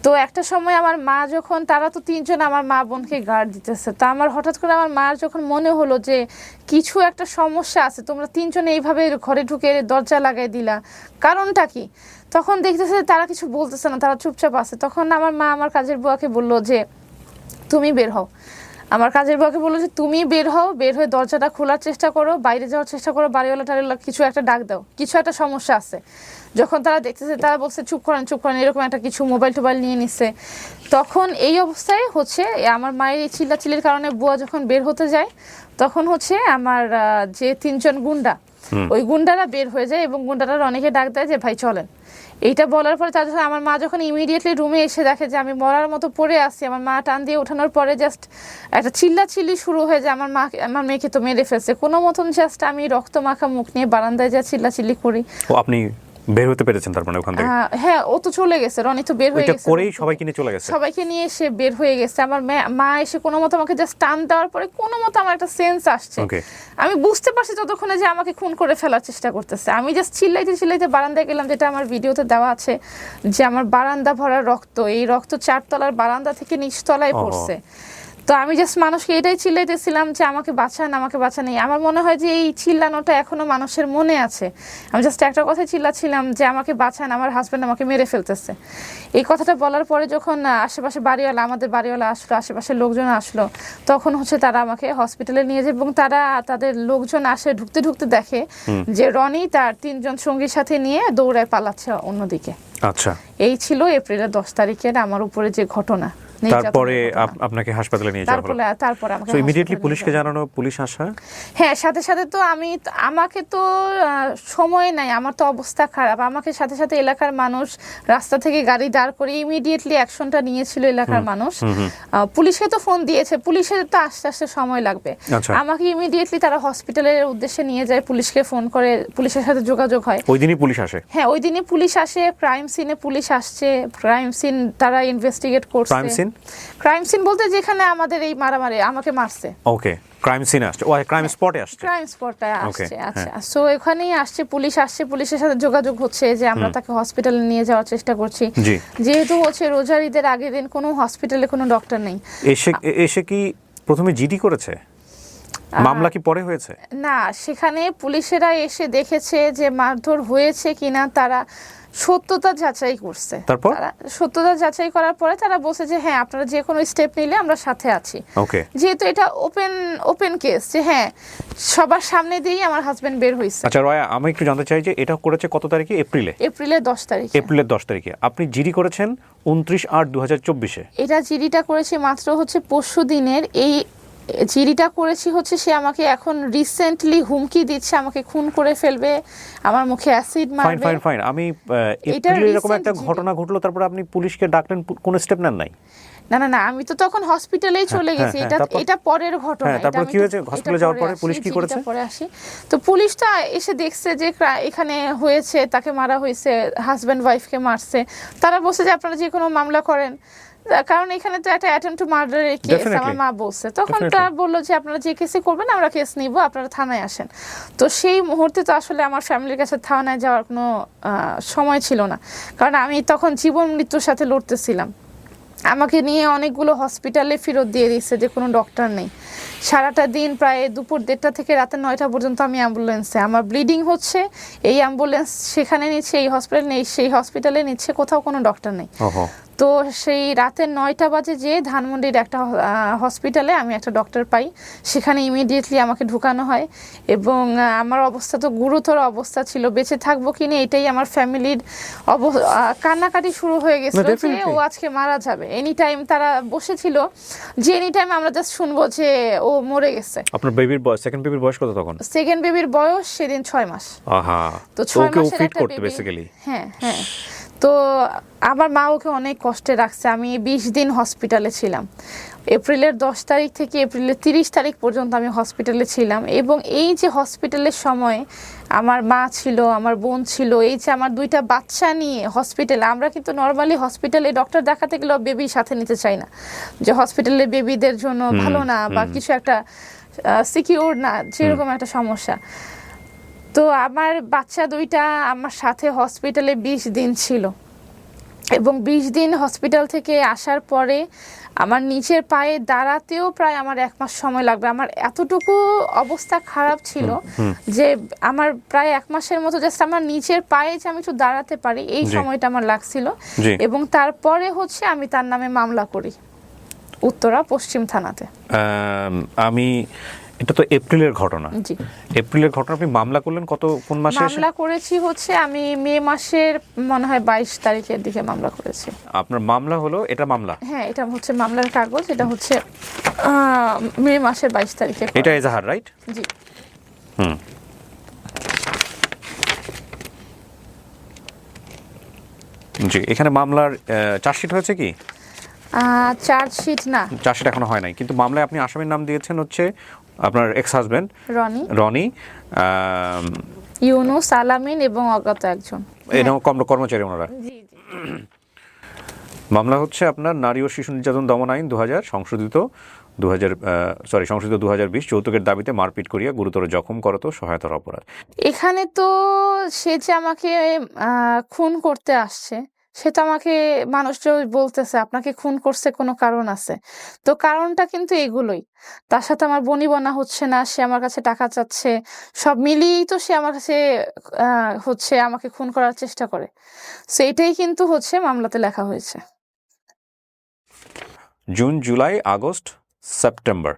তো একটা সময় আমার মা যখন, তারা তো তিনজন আমার মা বোনকে গার্ড দিতেছে, তা আমার হঠাৎ করে আমার মার যখন মনে হলো যে কিছু একটা সমস্যা আছে, তোমরা তিনজনে এইভাবে ঘরে ঢুকে দরজা লাগাই দিলা, কারণটা কি? তখন দেখতেছে তারা কিছু বলতেছে না, তারা চুপচাপ আছে। তখন আমার মা আমার কাজের বুয়াকে বললো যে তুমি বের হও। আমার কাজের বুয়াকে বললো যে তুমি বের হও, বের হয়ে দরজাটা খোলার চেষ্টা করো, বাইরে যাওয়ার চেষ্টা করো, বাড়িওয়ালা টাড়িওয়ালা কিছু একটা ডাক দাও, কিছু একটা সমস্যা আছে। যখন তারা দেখতেছে, তারা বলছে চুপ করেন, এরকম একটা কিছু মোবাইল টোবাইল নিয়ে নিচ্ছে। তখন এই অবস্থায় হচ্ছে আমার মায়ের এই চিল্লাচিল্লির কারণে বুয়া যখন বের হতে যায়, তখন হচ্ছে আমার যে তিনজন গুন্ডা, ওই গুন্ডারা বের হয়ে যায় এবং গুন্ডারা অনেকে ডাক দেয় যে ভাই চলেন। এইটা বলার পরে আমার মা যখন ইমিডিয়েটলি রুমে এসে দেখে যে আমি মরার মতো পড়ে আসছি, আমার মা টান দিয়ে ওঠানোর পরে জাস্ট একটা চিল্লাচিল্লি শুরু হয়ে যায়, আমার মেয়েকে তো মেরে ফেলছে কোনো মতন। জাস্ট আমি রক্ত মাখা মুখ নিয়ে বারান্দায় যা চিল্লাচিল্লি করি। ও আপনি বের হতে পেরেছেন তার মানে ওখান থেকে? হ্যাঁ, ও তো চলে গেছে, রনি তো বের হয়ে গেছে, করেই সবাইকে নিয়ে চলে গেছে, সবাইকে নিয়ে এসে বের হয়ে গেছে। আমার মা এসে কোনো মতো আমাকে জাস্ট টান দেওয়ার পরে কোনো মতো আমার একটা সেন্স আসছে, আমি বুঝতে পারছি ততক্ষণে যে আমাকে খুন করে ফেলার চেষ্টা করতেছে। আমি জাস্ট চিল্লাইতে বারান্দায় গেলাম, যেটা আমার ভিডিওতে দেওয়া আছে, যে আমার বারান্দা ভরা রক্ত, এই রক্ত 4 তলার বারান্দা থেকে নিচতলায় পড়ছে। তো আমি জাস্ট মানুষকে এটাই চিল্লাইতেছিলাম যে আমাকে বাঁচান, আমাকে বাঁচান। আমার মনে হয় যে এই চিল্লানোটা এখনো মানুষের মনে আছে। আমি জাস্ট একটা কথাই চিল্লাছিলাম যে আমাকে বাঁচান, আমার হাজব্যান্ড আমাকে মেরে ফেলতেছে। এই কথাটা বলার পরে যখন আশেপাশে আমাদের বাড়িওয়ালা আসলো, আশেপাশের লোকজন আসলো, তখন হচ্ছে তারা আমাকে হসপিটালে নিয়ে যায় এবং তাদের লোকজন আসে, ঢুকতে দেখে যে রনি তার 3 জন সঙ্গীর সাথে নিয়ে দৌড়ায় পালাচ্ছে অন্যদিকে। আচ্ছা, এই ছিল এপ্রিলের 10 তারিখের আমার উপরে যে ঘটনা। তারপরে আপনাকে হাসপাতালে নিয়ে যাওয়া হলো? তারপর আমাকে ইমিডিয়েটলি পুলিশকে জানানো, পুলিশ আসা? হ্যাঁ, সাথে সাথে তো আমাকে তো সময় নাই, আমার তো অবস্থা খারাপ। আমাকে সাথে সাথে এলাকার মানুষ রাস্তা থেকে গাড়ি দাঁড় করে ইমিডিয়েটলি অ্যাকশনটা নিয়েছিল এলাকার মানুষ। পুলিশকে তো ফোন দিয়েছে, পুলিশের তো আস্তে সময় লাগবে। আমাকে ইমিডিয়েটলি তারা হসপিটালের উদ্দেশ্যে নিয়ে যায়, পুলিশকে ফোন করে, পুলিশের সাথে যোগাযোগ হয়। ওই দিনই পুলিশ আসে? হ্যাঁ, ওই দিনই পুলিশ আসে, ক্রাইম সিনে পুলিশ আসছে, ক্রাইম সিন তারা ইনভেস্টিগেট করছে। ক্রাইম সিন বলতে যেখানে আমাদের এই মারামারি আমাকে মারছে। ওকে, ক্রাইম সিনে আসছে, ও ক্রাইম স্পটে আসছে? ক্রাইম স্পটে আসছে। আচ্ছা, সো এখানেই আসছে, পুলিশ আসছে, পুলিশের সাথে যোগাযোগ হচ্ছে যে আমরা তাকে হসপিটালে নিয়ে যাওয়ার চেষ্টা করছি। যেহেতু হচ্ছে রোজার ঈদের আগের দিন, কোনো হসপিটালে কোনো ডক্টর নেই। এসে কি প্রথমে জিডি করেছে? মামলা কি পরে হয়েছে? না, সেখানে পুলিশেরা এসে দেখেছে যে মারধর হয়েছে কিনা, তারা সত্যতা যাচাই করছে। তারপর সত্যতা যাচাই করার পরে তারা বলছে যে হ্যাঁ, আপনারা যে কোনো স্টেপ নিলে আমরা সাথে আছি। যেহেতু এটা ওপেন কেস, যে হ্যাঁ সবার সামনে দিয়েই আমার হাজবেন্ড বের হয়েছে। আচ্ছা রয়া, আমি একটু জানতে চাই যে এটা করেছে কত তারিখে? এপ্রিলের 10 তারিখে। এপ্রিলের 10 তারিখে আপনি জিডি করেছেন 29/8/2024-এ। এটা জিডিটা করেছি মাত্র হচ্ছে পরশু দিনের। এই জিডিটা করেছি হচ্ছে, সে আমাকে এখন রিসেন্টলি হুমকি দিচ্ছে, আমাকে খুন করে ফেলবে, আমার মুখে অ্যাসিড মারবে। ফাইন, আমি এপ্রিলে এরকম একটা ঘটনা ঘটলো, তারপর আপনি পুলিশকে ডাকলেন, কোন স্টেপ নেন নাই? না, আমি তো তখন হসপিটালেই চলে গেছি। এটা পরের ঘটনা। তারপর কি হয়েছে? হসপিটালে যাওয়ার পরে পুলিশ কি করেছে? পরে আসি তো পুলিশ তো এসে দেখছে যে এখানে হয়েছে, তাকে মারা হয়েছে, হাজব্যান্ড ওয়াইফকে মারছে। তারা বলছে যে আপনারা যে কোনো মামলা করেন। কারণ এখানে তো একটা অ্যাটেম্প টু মার্ডারের কেস আমার Definitely. মা বলছে, তখন Definitely. তারা বললো যে আপনারা যে কেসে করবেন আমরা কেস নিব, আপনারা থানায় আসেন। তো সেই মুহূর্তে তো আসলে আমার ফ্যামিলির কাছে থানায় যাওয়ার কোনো সময় ছিল না, কারণ আমি তখন জীবন মৃত্যুর সাথে লড়তেছিলাম। আমাকে নিয়ে অনেকগুলো হসপিটালে ফেরত দিয়ে দিচ্ছে যে কোনো ডক্টর নেই। সারাটা দিন প্রায় দুপুর 1:30 থেকে রাতে 9টা পর্যন্ত আমি অ্যাম্বুলেন্সে, আমার ব্লিডিং হচ্ছে, এই অ্যাম্বুলেন্স সেখানে নিচ্ছে, এই হসপিটাল নেই, সেই হসপিটালে নিচ্ছে, কোথাও কোনো ডক্টর নেই। ওহো। তো সেই রাতে 9টা বাজে যে ধানমন্ডির একটা হসপিটালে আমি একটা ডক্টর পাই, সেখানে ইমিডিয়েটলি আমাকে ঢুকানো হয়। এবং আমার অবস্থা তো গুরুতর অবস্থা ছিল, বেঁচে থাকবো কিনা এটাই আমার ফ্যামিলির কান্নাকাটি শুরু হয়ে গেছিল যে definitely. ও আজকে মারা যাবে। এনি টাইম তারা বসেছিল যে এনি টাইম আমরা জাস্ট শুনবো যে ও মরে গেছে। আপনার বেবির বয়স, সেকেন্ড বেবির বয়স কত তখন? সেকেন্ড বেবির বয়স সেদিন 6 মাস। আহা, তো তো 6 ওকে ও মাসের ফিট একটা করতে বেবি। বেসিক্যালি। হ্যাঁ হ্যাঁ। তো আমার মা ওকে অনেক কষ্টে রাখছে। আমি 20 দিন হসপিটালে ছিলাম। এপ্রিলের 10 তারিখ থেকে এপ্রিলের 30 তারিখ পর্যন্ত আমি হসপিটালে ছিলাম। এবং এই যে হসপিটালের সময় আমার মা ছিল, আমার বোন ছিল, এই যে আমার 2টা বাচ্চা নিয়ে হসপিটালে, আমরা কিন্তু নর্মালি হসপিটালে ডক্টর দেখাতে গেলেও বেবির সাথে নিতে চাই না, যে হসপিটালে বেবিদের জন্য ভালো না বা কিছু একটা সিকিউর না, যেরকম একটা সমস্যা। তো আমার বাচ্চা 2টা আমার সাথে হসপিটালে 20 দিন ছিল। এবং 20 দিন হসপিটাল থেকে আসার পরে আমার নিচের পায়ে দাঁড়াতেও প্রায় আমার 1 মাস সময় লাগবে। আমার এতটুকু অবস্থা খারাপ ছিল যে আমার প্রায় 1 মাসের মতো জাস্ট আমার নিচের পায়ে যে আমি একটু দাঁড়াতে পারি এই জি। সময়টা আমার লাগছিল। জি। এবং তারপরে হচ্ছে আমি তার নামে মামলা করি উত্তরা পশ্চিম থানাতে। আমি, এটা তো এপ্রিলের ঘটনা। জি। এপ্রিলের ঘটনা, আপনি মামলা করলেন কোন মাসে? মামলা করেছি হচ্ছে আমি মে মাসের মনে হয় 22 তারিখের দিকে মামলা করেছি। আপনার মামলা হলো, এটা মামলা? হ্যাঁ, এটা হচ্ছে মামলার কাগজ, এটা হচ্ছে মে মাসের 22 তারিখে করা। এটা এজাহার, রাইট? জি। হুম। জি, এখানে মামলার চার্জশিট হয়েছে কি? চার্জশিট না, চার্জশিট এখনো হয় নাই, কিন্তু মামলায় আপনি আসামির নাম দিয়েছেন হচ্ছে আপনার এক্স হাজব্যান্ড রনি, ইউনুস, আলামিন এবং অজ্ঞাত একজন এরকম কর্মচারী ওনারা। জি জি। মামলা হচ্ছে আপনার নারী ও শিশু নির্যাতন দমন আইন 2000 সংশোধিত 2020 যৌতুকের দাবিতে মারপিট করিয়া গুরুতর জখম করত সহায়তার অপরাধ। এখানে তো সে যে আমাকে খুন করতে আসছে, সে তো আমাকে মানুষজন বলতেছে আপনাকে খুন করছে কোনো কারণ আছে। তো কারণটা কিন্তু এগুলোই, তার সাথে আমার বনিবনা হচ্ছে না, সে আমার কাছে টাকা চাচ্ছে, সব মিলিয়েই তো সে আমার কাছে হচ্ছে আমাকে খুন করার চেষ্টা করে। সো এটাই কিন্তু হচ্ছে মামলাতে লেখা হয়েছে। জুন, জুলাই, আগস্ট, সেপ্টেম্বর,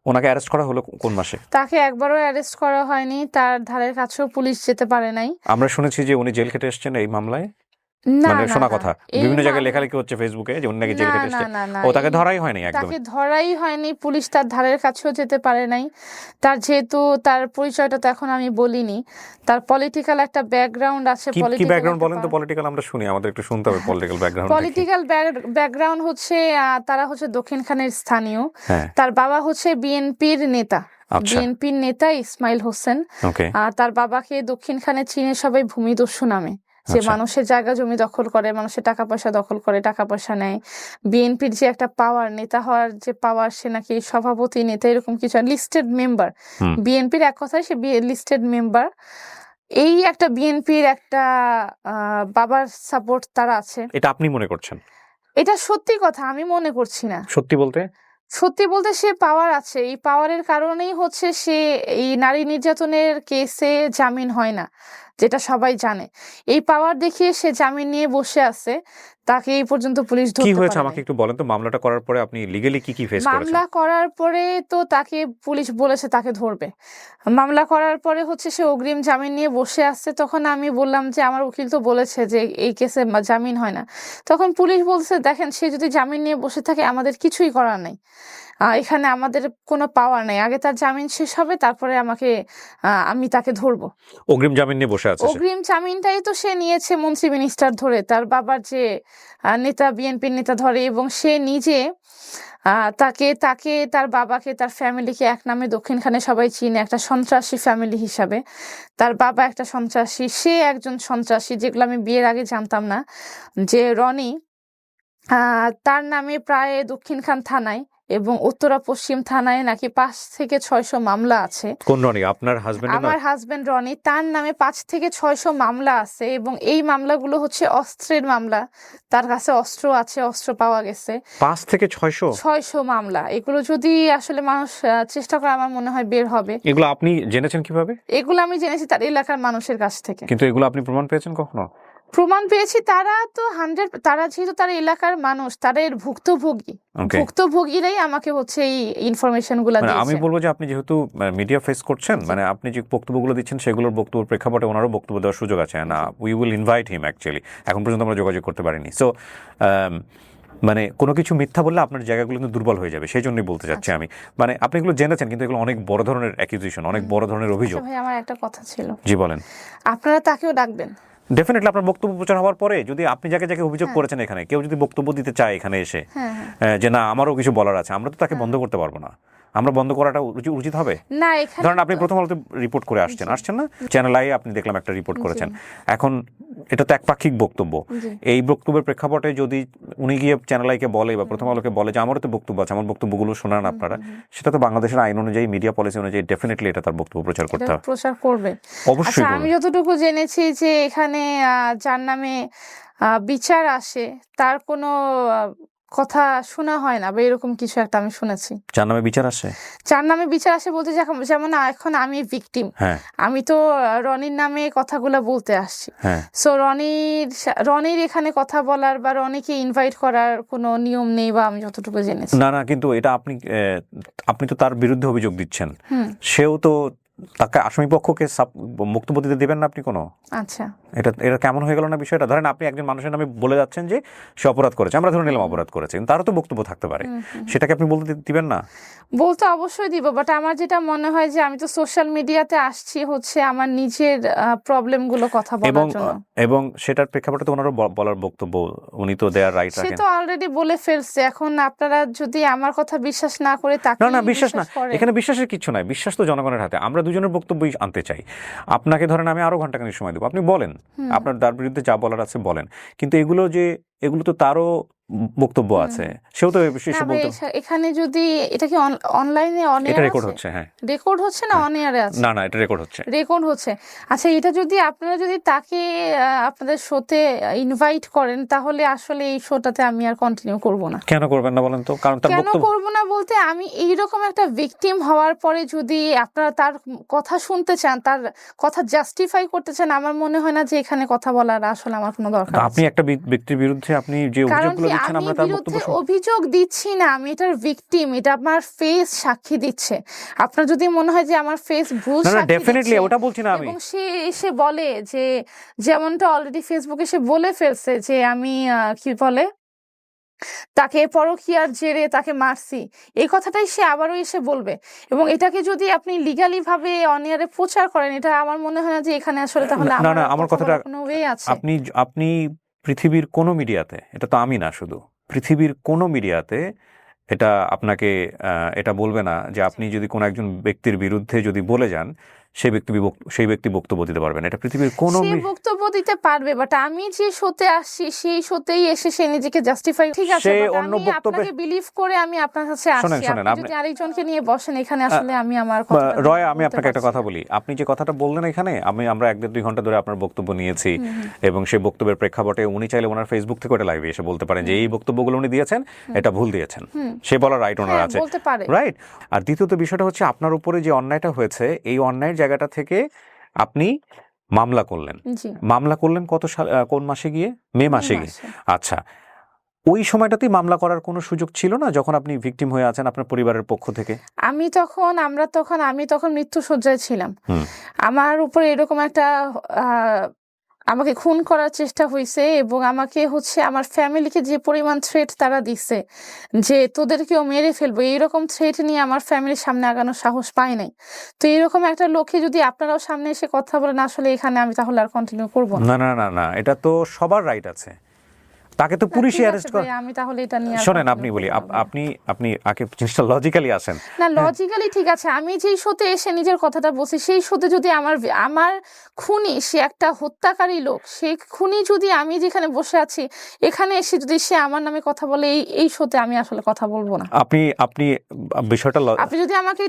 ওনাকে অ্যারেস্ট করা হলো কোন মাসে? তাকে একবারও অ্যারেস্ট করা হয়নি, তার ধারের কাছেও পুলিশ যেতে পারে নাই। আমরা শুনেছি যে উনি জেল খেটে এসেছেন এই মামলায়, না মানে না শোনা না, কথা, এই বিভিন্ন জায়গায় মামলা- লেখালেখি হচ্ছে ফেসবুকে যে উনি নাকি জেল না খেটে না এসেছেন। না না, ও, তাকে ধরাই হয়নি একদম। তাকে ধরাই হয়নি, পুলিশ তার ধারের কাছেও যেতে পারে নাই। তার যেহেতু তার পরিচয়টা তো এখন আমি বলিনি, তার পলিটিক্যাল একটা ব্যাকগ্রাউন্ড আছে। কি ব্যাকগ্রাউন্ড বলেন তো? পলিটিক্যাল আমরা শুনি, আমাদের একটু শুনতে হবে পলিটিক্যাল ব্যাকগ্রাউন্ড। পলিটিক্যাল ব্যাকগ্রাউন্ড হচ্ছে তারা হচ্ছে দক্ষিণখানের স্থানীয়। হ্যাঁ। তার বাবা হচ্ছে বিএনপির নেতা, আচ্ছা। বিএনপির নেতা ইসমাইল হোসেন। ওকে। তার বাবাকে দক্ষিণখানে চিনে সবাই ভূমিদস্যু নামে, যে আচ্ছা। মানুষের জায়গা জমি দখল করে, মানুষের টাকা পয়সা দখল করে, টাকা পয়সা নেয়। বিএনপির যে একটা পাওয়ার, নেতা হওয়ার যে পাওয়ার, সে নাকি সভাপতি, নেতা, এরকম কিছু, লিস্টেড মেম্বার বিএনপির, এক কথায় সে লিস্টেড মেম্বার। এই একটা বিএনপির একটা বাবার সাপোর্ট তারা আছে। এটা আপনি মনে করছেন? এটা সত্যি কথা, আমি মনে করছি না। সত্যি বলতে? সত্যি বলতে সে পাওয়ার আছে, এই পাওয়ারের কারণেই হচ্ছে সে এই নারী নির্যাতনের কেসে জামিন হয় না, যেটা সবাই জানে। এই পাওয়ার দেখিয়ে সে জামিন নিয়ে বসে আছে, তাকে এই পর্যন্ত পুলিশ কি ধরতে হয়েছে পারেনি। আমাকে একটু বলেন তো, মামলাটা করার পরে আপনি লিগ্যালি কি ফেস করেছেন? মামলা করার পরে তো তাকে পুলিশ বলেছে তাকে ধরবে। মামলা করার পরে হচ্ছে সে অগ্রিম জামিন নিয়ে বসে আসছে। তখন আমি বললাম যে আমার উকিল তো বলেছে যে এই কেসে জামিন হয় না। তখন পুলিশ বলছে দেখেন, সে যদি জামিন নিয়ে বসে থাকে আমাদের কিছুই করার নেই, এখানে আমাদের কোনো পাওয়ার নেই, আগে তার জামিন শেষ হবে তারপরে আমি তাকে ধরবো। অগ্রিম জামিন নিয়ে বসে আছে সে? অগ্রিম জামিনটাই তো সে নিয়েছে মন্ত্রী মিনিস্টার ধরে, তার বাবার যে নেতা, বিএনপির নেতা ধরে। এবং সে নিজে তাকে তার বাবাকে, তার ফ্যামিলিকে এক নামে দক্ষিণখানে সবাই চিনে, একটা সন্ত্রাসী ফ্যামিলি হিসাবে। তার বাবা একটা সন্ত্রাসী, সে একজন সন্ত্রাসী, যেগুলো আমি বিয়ের আগে জানতাম না। যে রনি, তার নামে প্রায় দক্ষিণখান থানায় এবং উত্তরা পশ্চিম থানায় নাকি 5 থেকে 600 মামলা আছে। কোন রনি? আপনার হাজবেন্ডের আমার নাম? হাজবেন্ড রনি, তার নামে 5 থেকে 600 মামলা আছে এবং এই মামলাগুলো হচ্ছে অস্ত্রের মামলা। তার কাছে অস্ত্র আছে, অস্ত্র পাওয়া গেছে। 5 থেকে 600? 600 মামলা। এগুলো যদি আসলে মানুষ চেষ্টা করে, আমার মনে হয় বের হবে। এগুলো আপনি জেনেছেন কিভাবে? এগুলো আমি জেনেছি তার এলাকার মানুষের কাছ থেকে। কিন্তু এগুলো আপনি প্রমাণ পেয়েছেন কখনো? প্রমাণ পেয়েছি, তারা তো 100, তারা যেহেতু তার এলাকার মানুষ, তারা এর ভুক্তভোগী, Okay. ভুক্তভোগীরাই আমাকে হচ্ছে এই ইনফরমেশন গুলা মানে আমি দিয়েছে। বলবো যে আপনি যেহেতু মিডিয়া ফেস করছেন, মানে আপনি যে বক্তব্যগুলো দিচ্ছেন সেগুলোর বক্তব্যের প্রেক্ষাপটে ওনারও বক্তব্য দেওয়ার সুযোগ আছে না। We will invite him actually. এখন পর্যন্ত আমরা যোগাযোগ করতে পারিনি। সো মানে কোনো কিছু মিথ্যা বললে আপনার জায়গাগুলো কিন্তু দুর্বল হয়ে যাবে, সেই জন্যই বলতে চাচ্ছি আমি। মানে আপনি এগুলো জেনেছেন, কিন্তু এগুলো অনেক বড় ধরনের অ্যাকিউজিশন, অনেক বড় ধরনের অভিযোগ। ভাই, আমার একটা কথা ছিল। জি বলেন। আপনারা তাকেও ডাকবেন। ডেফিনেটলি আপনার বক্তব্য প্রচার হওয়ার পরে যদি আপনি যাকে যাকে অভিযোগ করেছেন এখানে কেউ যদি বক্তব্য দিতে চায় এখানে এসে যে না আমারও কিছু বলার আছে, আমরা তো তাকে বন্ধ করতে পারবো না। আমরা বন্ধ করাটা উচিত হবে না। এখানে ধরেন আপনি প্রথম আলোতে রিপোর্ট করে আসছেন না, চ্যানেল আই আপনি দেখলাম একটা রিপোর্ট করেছেন। এখন এটা তো একপাক্ষিক বক্তব্য। এই বক্তব্যের প্রেক্ষাপটে যদি উনি গিয়ে চ্যানেল আইকে বলে বা প্রথম আলোকে বলে যে আমারও তো বক্তব্য আছে, আমার বক্তব্যগুলো শোনান আপনারা, সেটা তো বাংলাদেশের আইন অনুযায়ী, মিডিয়া পলিসি অনুযায়ী ডেফিনেটলি এটা তার বক্তব্য প্রচার করতে হবে, প্রচার করবে অবশ্যই। আমি যতটুকু জেনেছি যে এখানে যার নামে বিচার আসে তার কোনো কথা শোনা হয় না, বা এরকম কিছু একটা আমি শুনেছি। যার নামে বিচার আসে? যার নামে বিচার আসে বলতে যেমন এখন আমি ভিকটিম, আমি তো রনির নামে কথাগুলো বলতে আসছি। সো রনির এখানে কথা বলার বা রনিকে ইনভাইট করার কোনো নিয়ম নেই, বা আমি যতটুকু জেনেছি। না, কিন্তু এটা আপনি তো তার বিরুদ্ধে অভিযোগ দিচ্ছেন, সেও তো তাকে আসামি পক্ষকে বক্তব্য দিতে দেবেন না আপনি কোনো? আচ্ছা, এটা কেমন হয়ে গেল না বিষয়টা? ধরেন আপনি একজন মানুষের নামে বলে যাচ্ছেন যে সে অপরাধ করেছে, আমরা ধরে নিলাম অপরাধ করেছে, কিন্তু তারও তো বক্তব্য থাকতে পারে, সেটাকে আপনি বলতে দিবেন না? বলতে অবশ্যই দিব, বাট আমার যেটা মনে হয় যে আমি তো সোশ্যাল মিডিয়াতে আসছি হচ্ছে আমার নিজের প্রবলেম গুলো কথা বলার জন্য, এবং সেটার প্রেক্ষাপটে তো ওনারও বলার বক্তব্য, উনি তো দেয়ার রাইট সে রাখেন। তো অলরেডি বলে ফেলছে। এখন আপনারা যদি আমার কথা বিশ্বাস না করে তাকে না, বিশ্বাস না, এখানে বিশ্বাসের কিছু নাই, বিশ্বাস তো জনগণের হাতে। আমরা দুজনের বক্তব্যই আনতে চাই। আপনাকে ধরেন আমি আরো ঘন্টাখানেক সময় দেবো, আপনি বলেন, আপনার তার বিরুদ্ধে যা বলার আছে বলেন, কিন্তু এগুলো তো তারও বক্তব্য আছে, সেও তো এখানে যদি এটা কি অনলাইনে এটা রেকর্ড হচ্ছে? রেকর্ড হচ্ছে না অন এয়ারে আছে? না, এটা রেকর্ড হচ্ছে। আচ্ছা, এটা যদি আপনারা তাকে আপনাদের শোতে ইনভাইট করেন, তাহলে আসলে এই শোটাতে আমি আর কন্টিনিউ করব না। কেন করবেন না বলেন তো? কারণ তার কেন করব না বলতে, আমি এইরকম একটা ভিকটিম হওয়ার পরে যদি আপনারা তার কথা শুনতে চান, তার কথা জাস্টিফাই করতে চান, আমার মনে হয় না যে এখানে কথা বলার আসলে আমার কোনো দরকার আছে। আপনি একটা ব্যক্তির বিরুদ্ধে আপনি যে অভিযোগগুলো দিচ্ছেন, আমরা তার বক্তব্য অভিযোগ দিচ্ছি না, আমি এটার ভিকটিম, এটা আমার ফেস সাক্ষী দিচ্ছে। আপনার যদি মনে হয় যে আমার ফেস ভুল সাক্ষী দিচ্ছে, ডেফিনেটলি ওটা বলছি না আমি। এবং সে এসে বলে যে, যেমনটা অলরেডি ফেসবুকে সে বলে ফেলছে যে আমি কি বলে তাকে পরকীয়ার জেরে তাকে মারছি, এই কথাটাই সে আবারও এসে বলবে, এবং এটাকে যদি আপনি লিগালি ভাবে অনিয়ারে প্রচার করেন, এটা আমার মনে হয় না যে এখানে আসলে তাহলে আমার কথাটা কোনো ওয়ে আছে। আপনি পৃথিবীর কোনো মিডিয়াতে, এটা তো আমি না, শুধু পৃথিবীর কোনো মিডিয়াতে এটা আপনাকে এটা বলবে না যে আপনি যদি কোনো একজন ব্যক্তির বিরুদ্ধে যদি বলে যান সেই ব্যক্তি বক্তব্য দিতে পারবেন। এটা পৃথিবীর কোনো বক্তব্য দিতে পারবে, বাট আমি যে শোতে আসছি সেই শোতেই এসে সে নিজেকে জাস্টিফাই, ঠিক আছে, অন্য বক্তব্যে আপনাকে বিলিভ করে আমি আপনার কাছে আসছি। আপনি যদি আরেকজনকে নিয়ে বসেন এখানে, আসলে আমি আমার রয়, আমি আপনাকে একটা কথা বলি, আপনি যে কথাটা বললেন এখানে, আমরা 1-2 ঘন্টা ধরে আপনার বক্তব্য নিয়েছি, এবং সেই বক্তব্যের প্রেক্ষাপটে উনি চাইলে ওনার ফেসবুক থেকে ওটা লাইভে এসে বলতে পারেন যে এই বক্তব্যগুলো উনি দিয়েছেন, এটা ভুল দিয়েছেন, সে বলার রাইট ওনার আছে, রাইট? আর দ্বিতীয়ত বিষয়টা হচ্ছে আপনার উপরে যে অন্যায়টা হয়েছে, এই অন্যায়ের জায়গাটা থেকে আপনি মামলা করলেন কোন মাসে গিয়ে? মে মাসে গিয়ে। আচ্ছা, ওই সময়টাতেই মামলা করার কোনো সুযোগ ছিল না যখন আপনি ভিকটিম হয়ে আছেন আপনার পরিবারের পক্ষ থেকে? আমি তখন মৃত্যুশয্যায় ছিলাম। আমার উপর এরকম একটা আমাকে খুন করার চেষ্টা হয়েছে, এবং আমাকে হচ্ছে আমার ফ্যামিলিকে যে পরিমাণ থ্রেট তারা দিচ্ছে যে তোদেরকেও মেরে ফেলবো, এইরকম থ্রেট নিয়ে আমার ফ্যামিলির সামনে আগানোর সাহস পাই নাই। তো এরকম একটা লোকে যদি আপনারাও সামনে এসে কথা বলেন, আসলে এখানে আমি তাহলে আর কন্টিনিউ করবো না। এটা তো সবার রাইট আছে, তাকে তো না, পুলিশই ঠিক আছে অ্যারেস্ট করে। ভাইয়া, আমি তাহলে এটা নিয়ে আর শোনেন, continue আপনি বলি, করবো না ভাইয়া। আপনি আপনি আগে জিনিসটা লজিক্যালি আসেন। না, লজিক্যালি ঠিক আছে, আমি যেই শোতে এসে নিজের কথাটা বলছি, সেই শোতে যদি আমার খুনি, সে একটা হত্যাকারী লোক, সেই খুনি যদি আমি যেখানে বসে আছি এখানে এসে যদি সে আমার নামে কথা বলে, এই শোতে আমি আসলে কথা বলবো না। আপনি আপনি বিষয়টা আপনি যদি আমাকে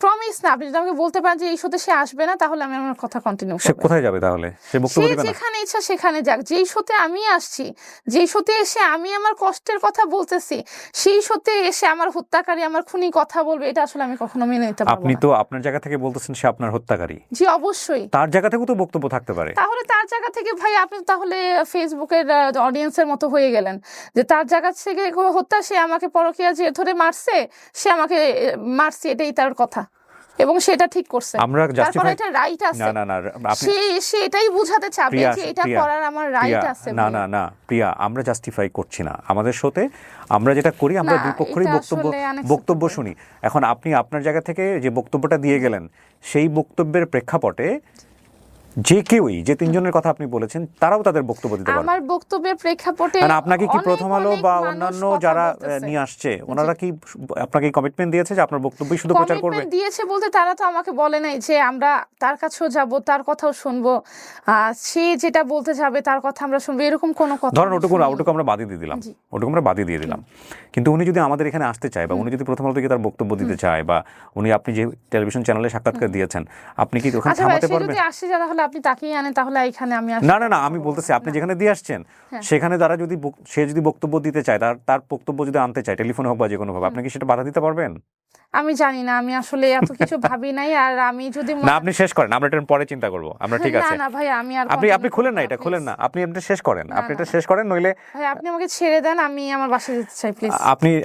প্রমিস না, আপনি যদি আমাকে বলতে পারেন যে এই শোতে সে আসবে না, তাহলে আমি আমার কথা কন্টিনিউ সে করবো। কোথায় যাবে তাহলে? সে বক্তব্য সে দিবে না? যেখানে ইচ্ছা সেখানে যাক। যেই শোতে আমি আসছি, যেই শোতে এসে আমি আমার কষ্টের কথা বলতেছি, সেই শোতে এসে আমার হত্যাকারী, আমার খুনি কথা বলবে, এটা আসলে আমি কখনো মেনে নিতে পারবো আপনি না। তো আপনার জায়গা থেকে বলতেছেন সে আপনার হত্যাকারী, জি অবশ্যই। তার জায়গা থেকেও তো বক্তব্য থাকতে পারে। তাহলে তার জায়গা থেকে ভাই আপনি তাহলে ফেসবুকের অডিয়েন্সের মতো হয়ে গেলেন, যে তার জায়গা থেকে হত্যা, সে আমাকে পরকীয়া জের ধরে মারছে, সে আমাকে মারছে, এটাই তার কথা, এবং সেটা ঠিক করছে। আমরা তারপর জাস্টিফাই, এটা রাইট না আছে, না না, আপনি সে এটাই বুঝাতে চাবে প্রিয়া, যে এটা প্রিয়া, করার আমার প্রিয়া, রাইট আছে। না ভাইয়া। না না প্রিয়া, আমরা জাস্টিফাই করছি না। আমাদের শোতে আমরা যেটা করি, আমরা না, দুই পক্ষেরই এটা বক্তব্য আসলে unacceptable। বক্তব্য শুনি। এখন আপনি আপনার জায়গা থেকে যে বক্তব্যটা দিয়ে গেলেন, সেই বক্তব্যের প্রেক্ষাপটে যে কেউই, যে তিনজনের কথা আপনি বলেছেন, তারাও তাদের বক্তব্য দিতে পারবে। আমার বক্তব্যের প্রেক্ষাপটে মানে আপনাকে কি অনেক প্রথম আলো অনেক বা মানুষ অন্যান্য কথা যারা বলতেছে। নিয়ে আসছে, ওনারা কি আপনাকে কমিটমেন্ট দিয়েছে যে আপনার বক্তব্যই শুধু প্রচার করবে? কমিটমেন্ট দিয়েছে বলতে তারা তো আমাকে বলে নাই যে আমরা তার কাছেও যাব, তার কথাও শুনবো, সে যেটা বলতে যাবে তার কথা আমরা শুনবো, এরকম কোনো কথা ধরেন আমি ওটুকু শুনিনি। ওটুকু আমরা বাদই দিয়ে দিলাম, জি। ওটুকু আমরা বাদই দিয়ে দিলাম। কিন্তু উনি যদি আমাদের এখানে আসতে চায়, বা উনি যদি প্রথম আলো থেকে তার বক্তব্য দিতে চায়, বা উনি, আপনি যে টেলিভিশন চ্যানেলে সাক্ষাৎকার দিয়েছেন, আপনি কি ওখানে আচ্ছা ভাই, থামাতে সে পারবেন? যদি আসে যায় তাহলে আপনি তাকিয়ে আনেন, তাহলে এখানে আমি না না না, আমি বলতেছি আপনি যেখানে দিয়ে আসছেন সেখানে তারা যদি সে যদি বক্তব্য দিতে চায়, তার বক্তব্য যদি আনতে চায়, টেলিফোনে হোক বা যে কোনো ভাবে, আপনি কি সেটা বাধা দিতে পারবেন? আমি জানি না, আমি আসলে এত কিছু ভাবি নাই। আর আমি যদি না, আপনি শেষ করেন, আমরা এটা পরে চিন্তা করব। আমরা ঠিক না আছে, না ভাই, আমি আর আপনি continue খুলেন করবো না, এটা খুলেন please। না, আপনি এটা শেষ করেন, আপনি না, এটা না। শেষ করেন, নইলে ভাই আপনি আমাকে ছেড়ে দেন, আমি আমার বাসায় যেতে চাই প্লিজ।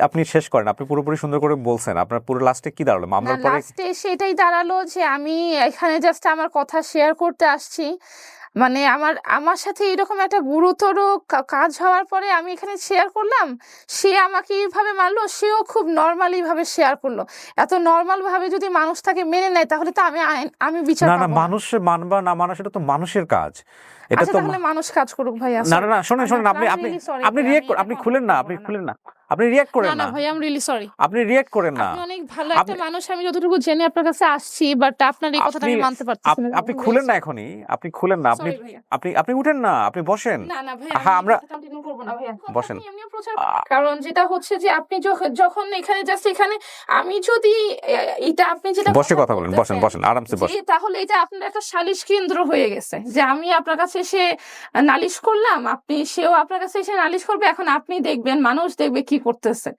আপনি শেষ করেন। আপনি পুরোপুরি সুন্দর করে বলছেন, আপনার পুরো লাস্টে কি দাঁড়ালো? না, মামলার পরে লাস্টে এসে এটাই দাঁড়ালো যে আমি এখানে জাস্ট আমার কথা শেয়ার করতে আসছি। মানে আমার সাথে এরকম একটা গুরুতর কাজ হওয়ার পরে আমি এখানে শেয়ার করলাম, সে আমাকে এইভাবে মারলো, সেও খুব নর্মালি ভাবে শেয়ার করলো। এত নর্মাল ভাবে যদি মানুষ তাকে মেনে নেয়, তাহলে তো আমি বিচার না না, পাবো না। মানুষ মানবা না মানা সেটা তো মানুষের কাজ। এটা আচ্ছা তো তাহলে মানুষ কাজ করুক ভাইয়া। না না না, শোনেন শোনেন, আপনি আপনি আপনি রিয়েক্ট করেন, আপনি খুলেন না, আপনি খুলেন না, আপনি রিয়েক্ট করেন না না না, ভাই, আই এম রিয়েলি সরি। আপনি রিয়েক্ট করেন না। আপনি অনেক ভালো একটা মানুষ, আমি যতটুকু জেনে আপনার কাছে আসছি, বাট আপনার এই কথাটা আমি মানতে পারতেছি না। আপনি খুলেন না এখনই, আপনি খুলেন না, আপনি Sorry ভাইয়া। আপনি আপনি উঠেন না, আপনি বসেন। না না ভাই, হ্যাঁ, আমরা কন্টিনিউ করব না ভাইয়া। বসেন। আপনি এমনিও প্রচার করেন। কারণ যেটা হচ্ছে যে আপনি যখন এখানে জাস্ট এখানে আমি যদি এটা আপনি যেটা বসে কথা বলেন, বসেন বসেন, আরামসে বসেন। তাহলে এটা আপনার একটা সালিশ কেন্দ্র হয়ে গেছে, যে আমি আপনার কাছে এসে নালিশ করলাম, সেও আপনার কাছে এসে নালিশ করবে। এখন আপনি দেখবেন, মানুষ দেখবে কি করতেছে।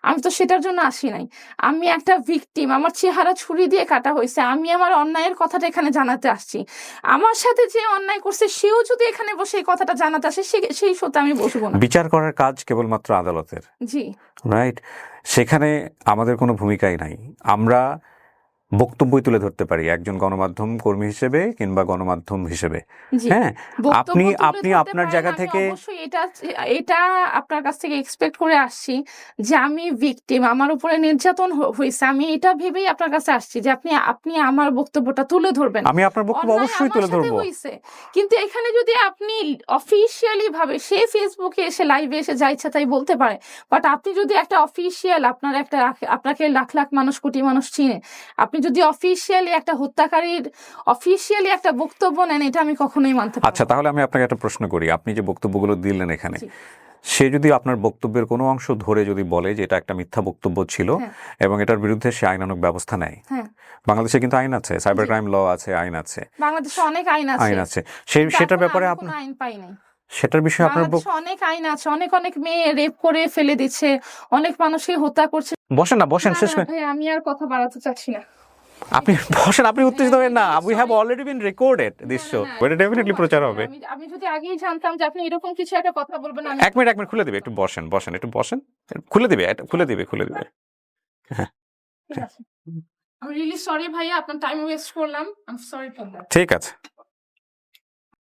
আমি তো সেটার জন্য আসি নাই। আমি একটা ভিকটিম, আমার চেহারা ছুরি দিয়ে কাটা হয়েছে, আমি আমার অন্যায়ের কথাটা এখানে জানাতে আসছি। আমার সাথে যে অন্যায় করছে সেও যদি এখানে বসে এই কথাটা জানাতে আসে, সেই সত্যি আমি বসবো না। বিচার করার কাজ কেবলমাত্র আদালতের, জি রাইট? সেখানে আমাদের কোনো ভূমিকাই নাই। আমরা বক্তব্যই তুলে ধরতে পারি একজন গণমাধ্যম কর্মী হিসেবে কিংবা গণমাধ্যম হিসেবে। জি, হ্যাঁ, বক্তব্য আপনি তুলে আপনি ধরতে আপনার পারেন। জায়গা আমি থেকে অবশ্যই এটা আপনার কাছ থেকে এক্সপেক্ট করে আসছি যে আমি ভিকটিম, আমার উপরে নির্যাতন হয়েছে, আমি এটা ভেবেই আপনার কাছে আসছি যে আপনি আমার বক্তব্যটা তুলে ধরবেন। আমি আপনার বক্তব্য অন্যায় অবশ্যই আমার তুলে সাথে ধরবো। হয়েছে, কিন্তু এখানে যদি আপনি অফিসিয়ালি ভাবে, সে ফেসবুকে এসে লাইভে এসে যা ইচ্ছা তাই বলতে পারে, বাট আপনি যদি একটা অফিসিয়াল, আপনাকে লাখ লাখ মানুষ, কোটি মানুষ চিনে, আপনি যদি অফিসিয়ালি একটা হত্যাকারীর অফিসিয়ালি একটা বক্তব্য নেন, এটা আমি কখনোই মানতে পারবো না। আচ্ছা, তাহলে আমি আপনাকে একটা প্রশ্ন করি। আপনি যে বক্তব্যগুলো দিলেন এখানে, জি। সে যদি আপনার বক্তব্যের কোনো অংশ ধরে যদি বলে যে এটা একটা মিথ্যা বক্তব্য ছিল, হ্যাঁ। এবং এটার বিরুদ্ধে সে আইনানুগ ব্যবস্থা নেয়, হ্যাঁ, বাংলাদেশে কিন্তু আইন আছে, সাইবার ক্রাইম ল আছে, আইন আছে, বাংলাদেশে অনেক আইন আইন আছে, আছে। কিন্তু সেটার এখনো ব্যাপারে আমি আপনার, কোনো আইন পাই নাই। সেটার বিষয়ে আপনার বাংলাদেশে অনেক আইন আছে, অনেক অনেক মেয়ে রেপ করে ফেলে দিচ্ছে, অনেক মানুষকে হত্যা করছে। বসেন না, বসেন, শেষ করে ভাই আমি আর কথা বাড়াতে চাচ্ছি না। আপনি বসেন, আপনি উত্তেজিত হবেন না। We have already been recorded this show, এটা ডেফিনেটলি প্রচার হবে। আমি যদি আগেই জানতাম যে আপনি এরকম কিছু একটা কথা বলবেন, আমি এক মিনিট খুলে দিবে, একটু বসেন, একটু বসেন, খুলে দিবে, খুলে দিবে। ঠিক আছে। আমি রিয়েলি সরি ভাইয়া, আপনার টাইম ওয়েস্ট করলাম। I am sorry for that. ঠিক আছে।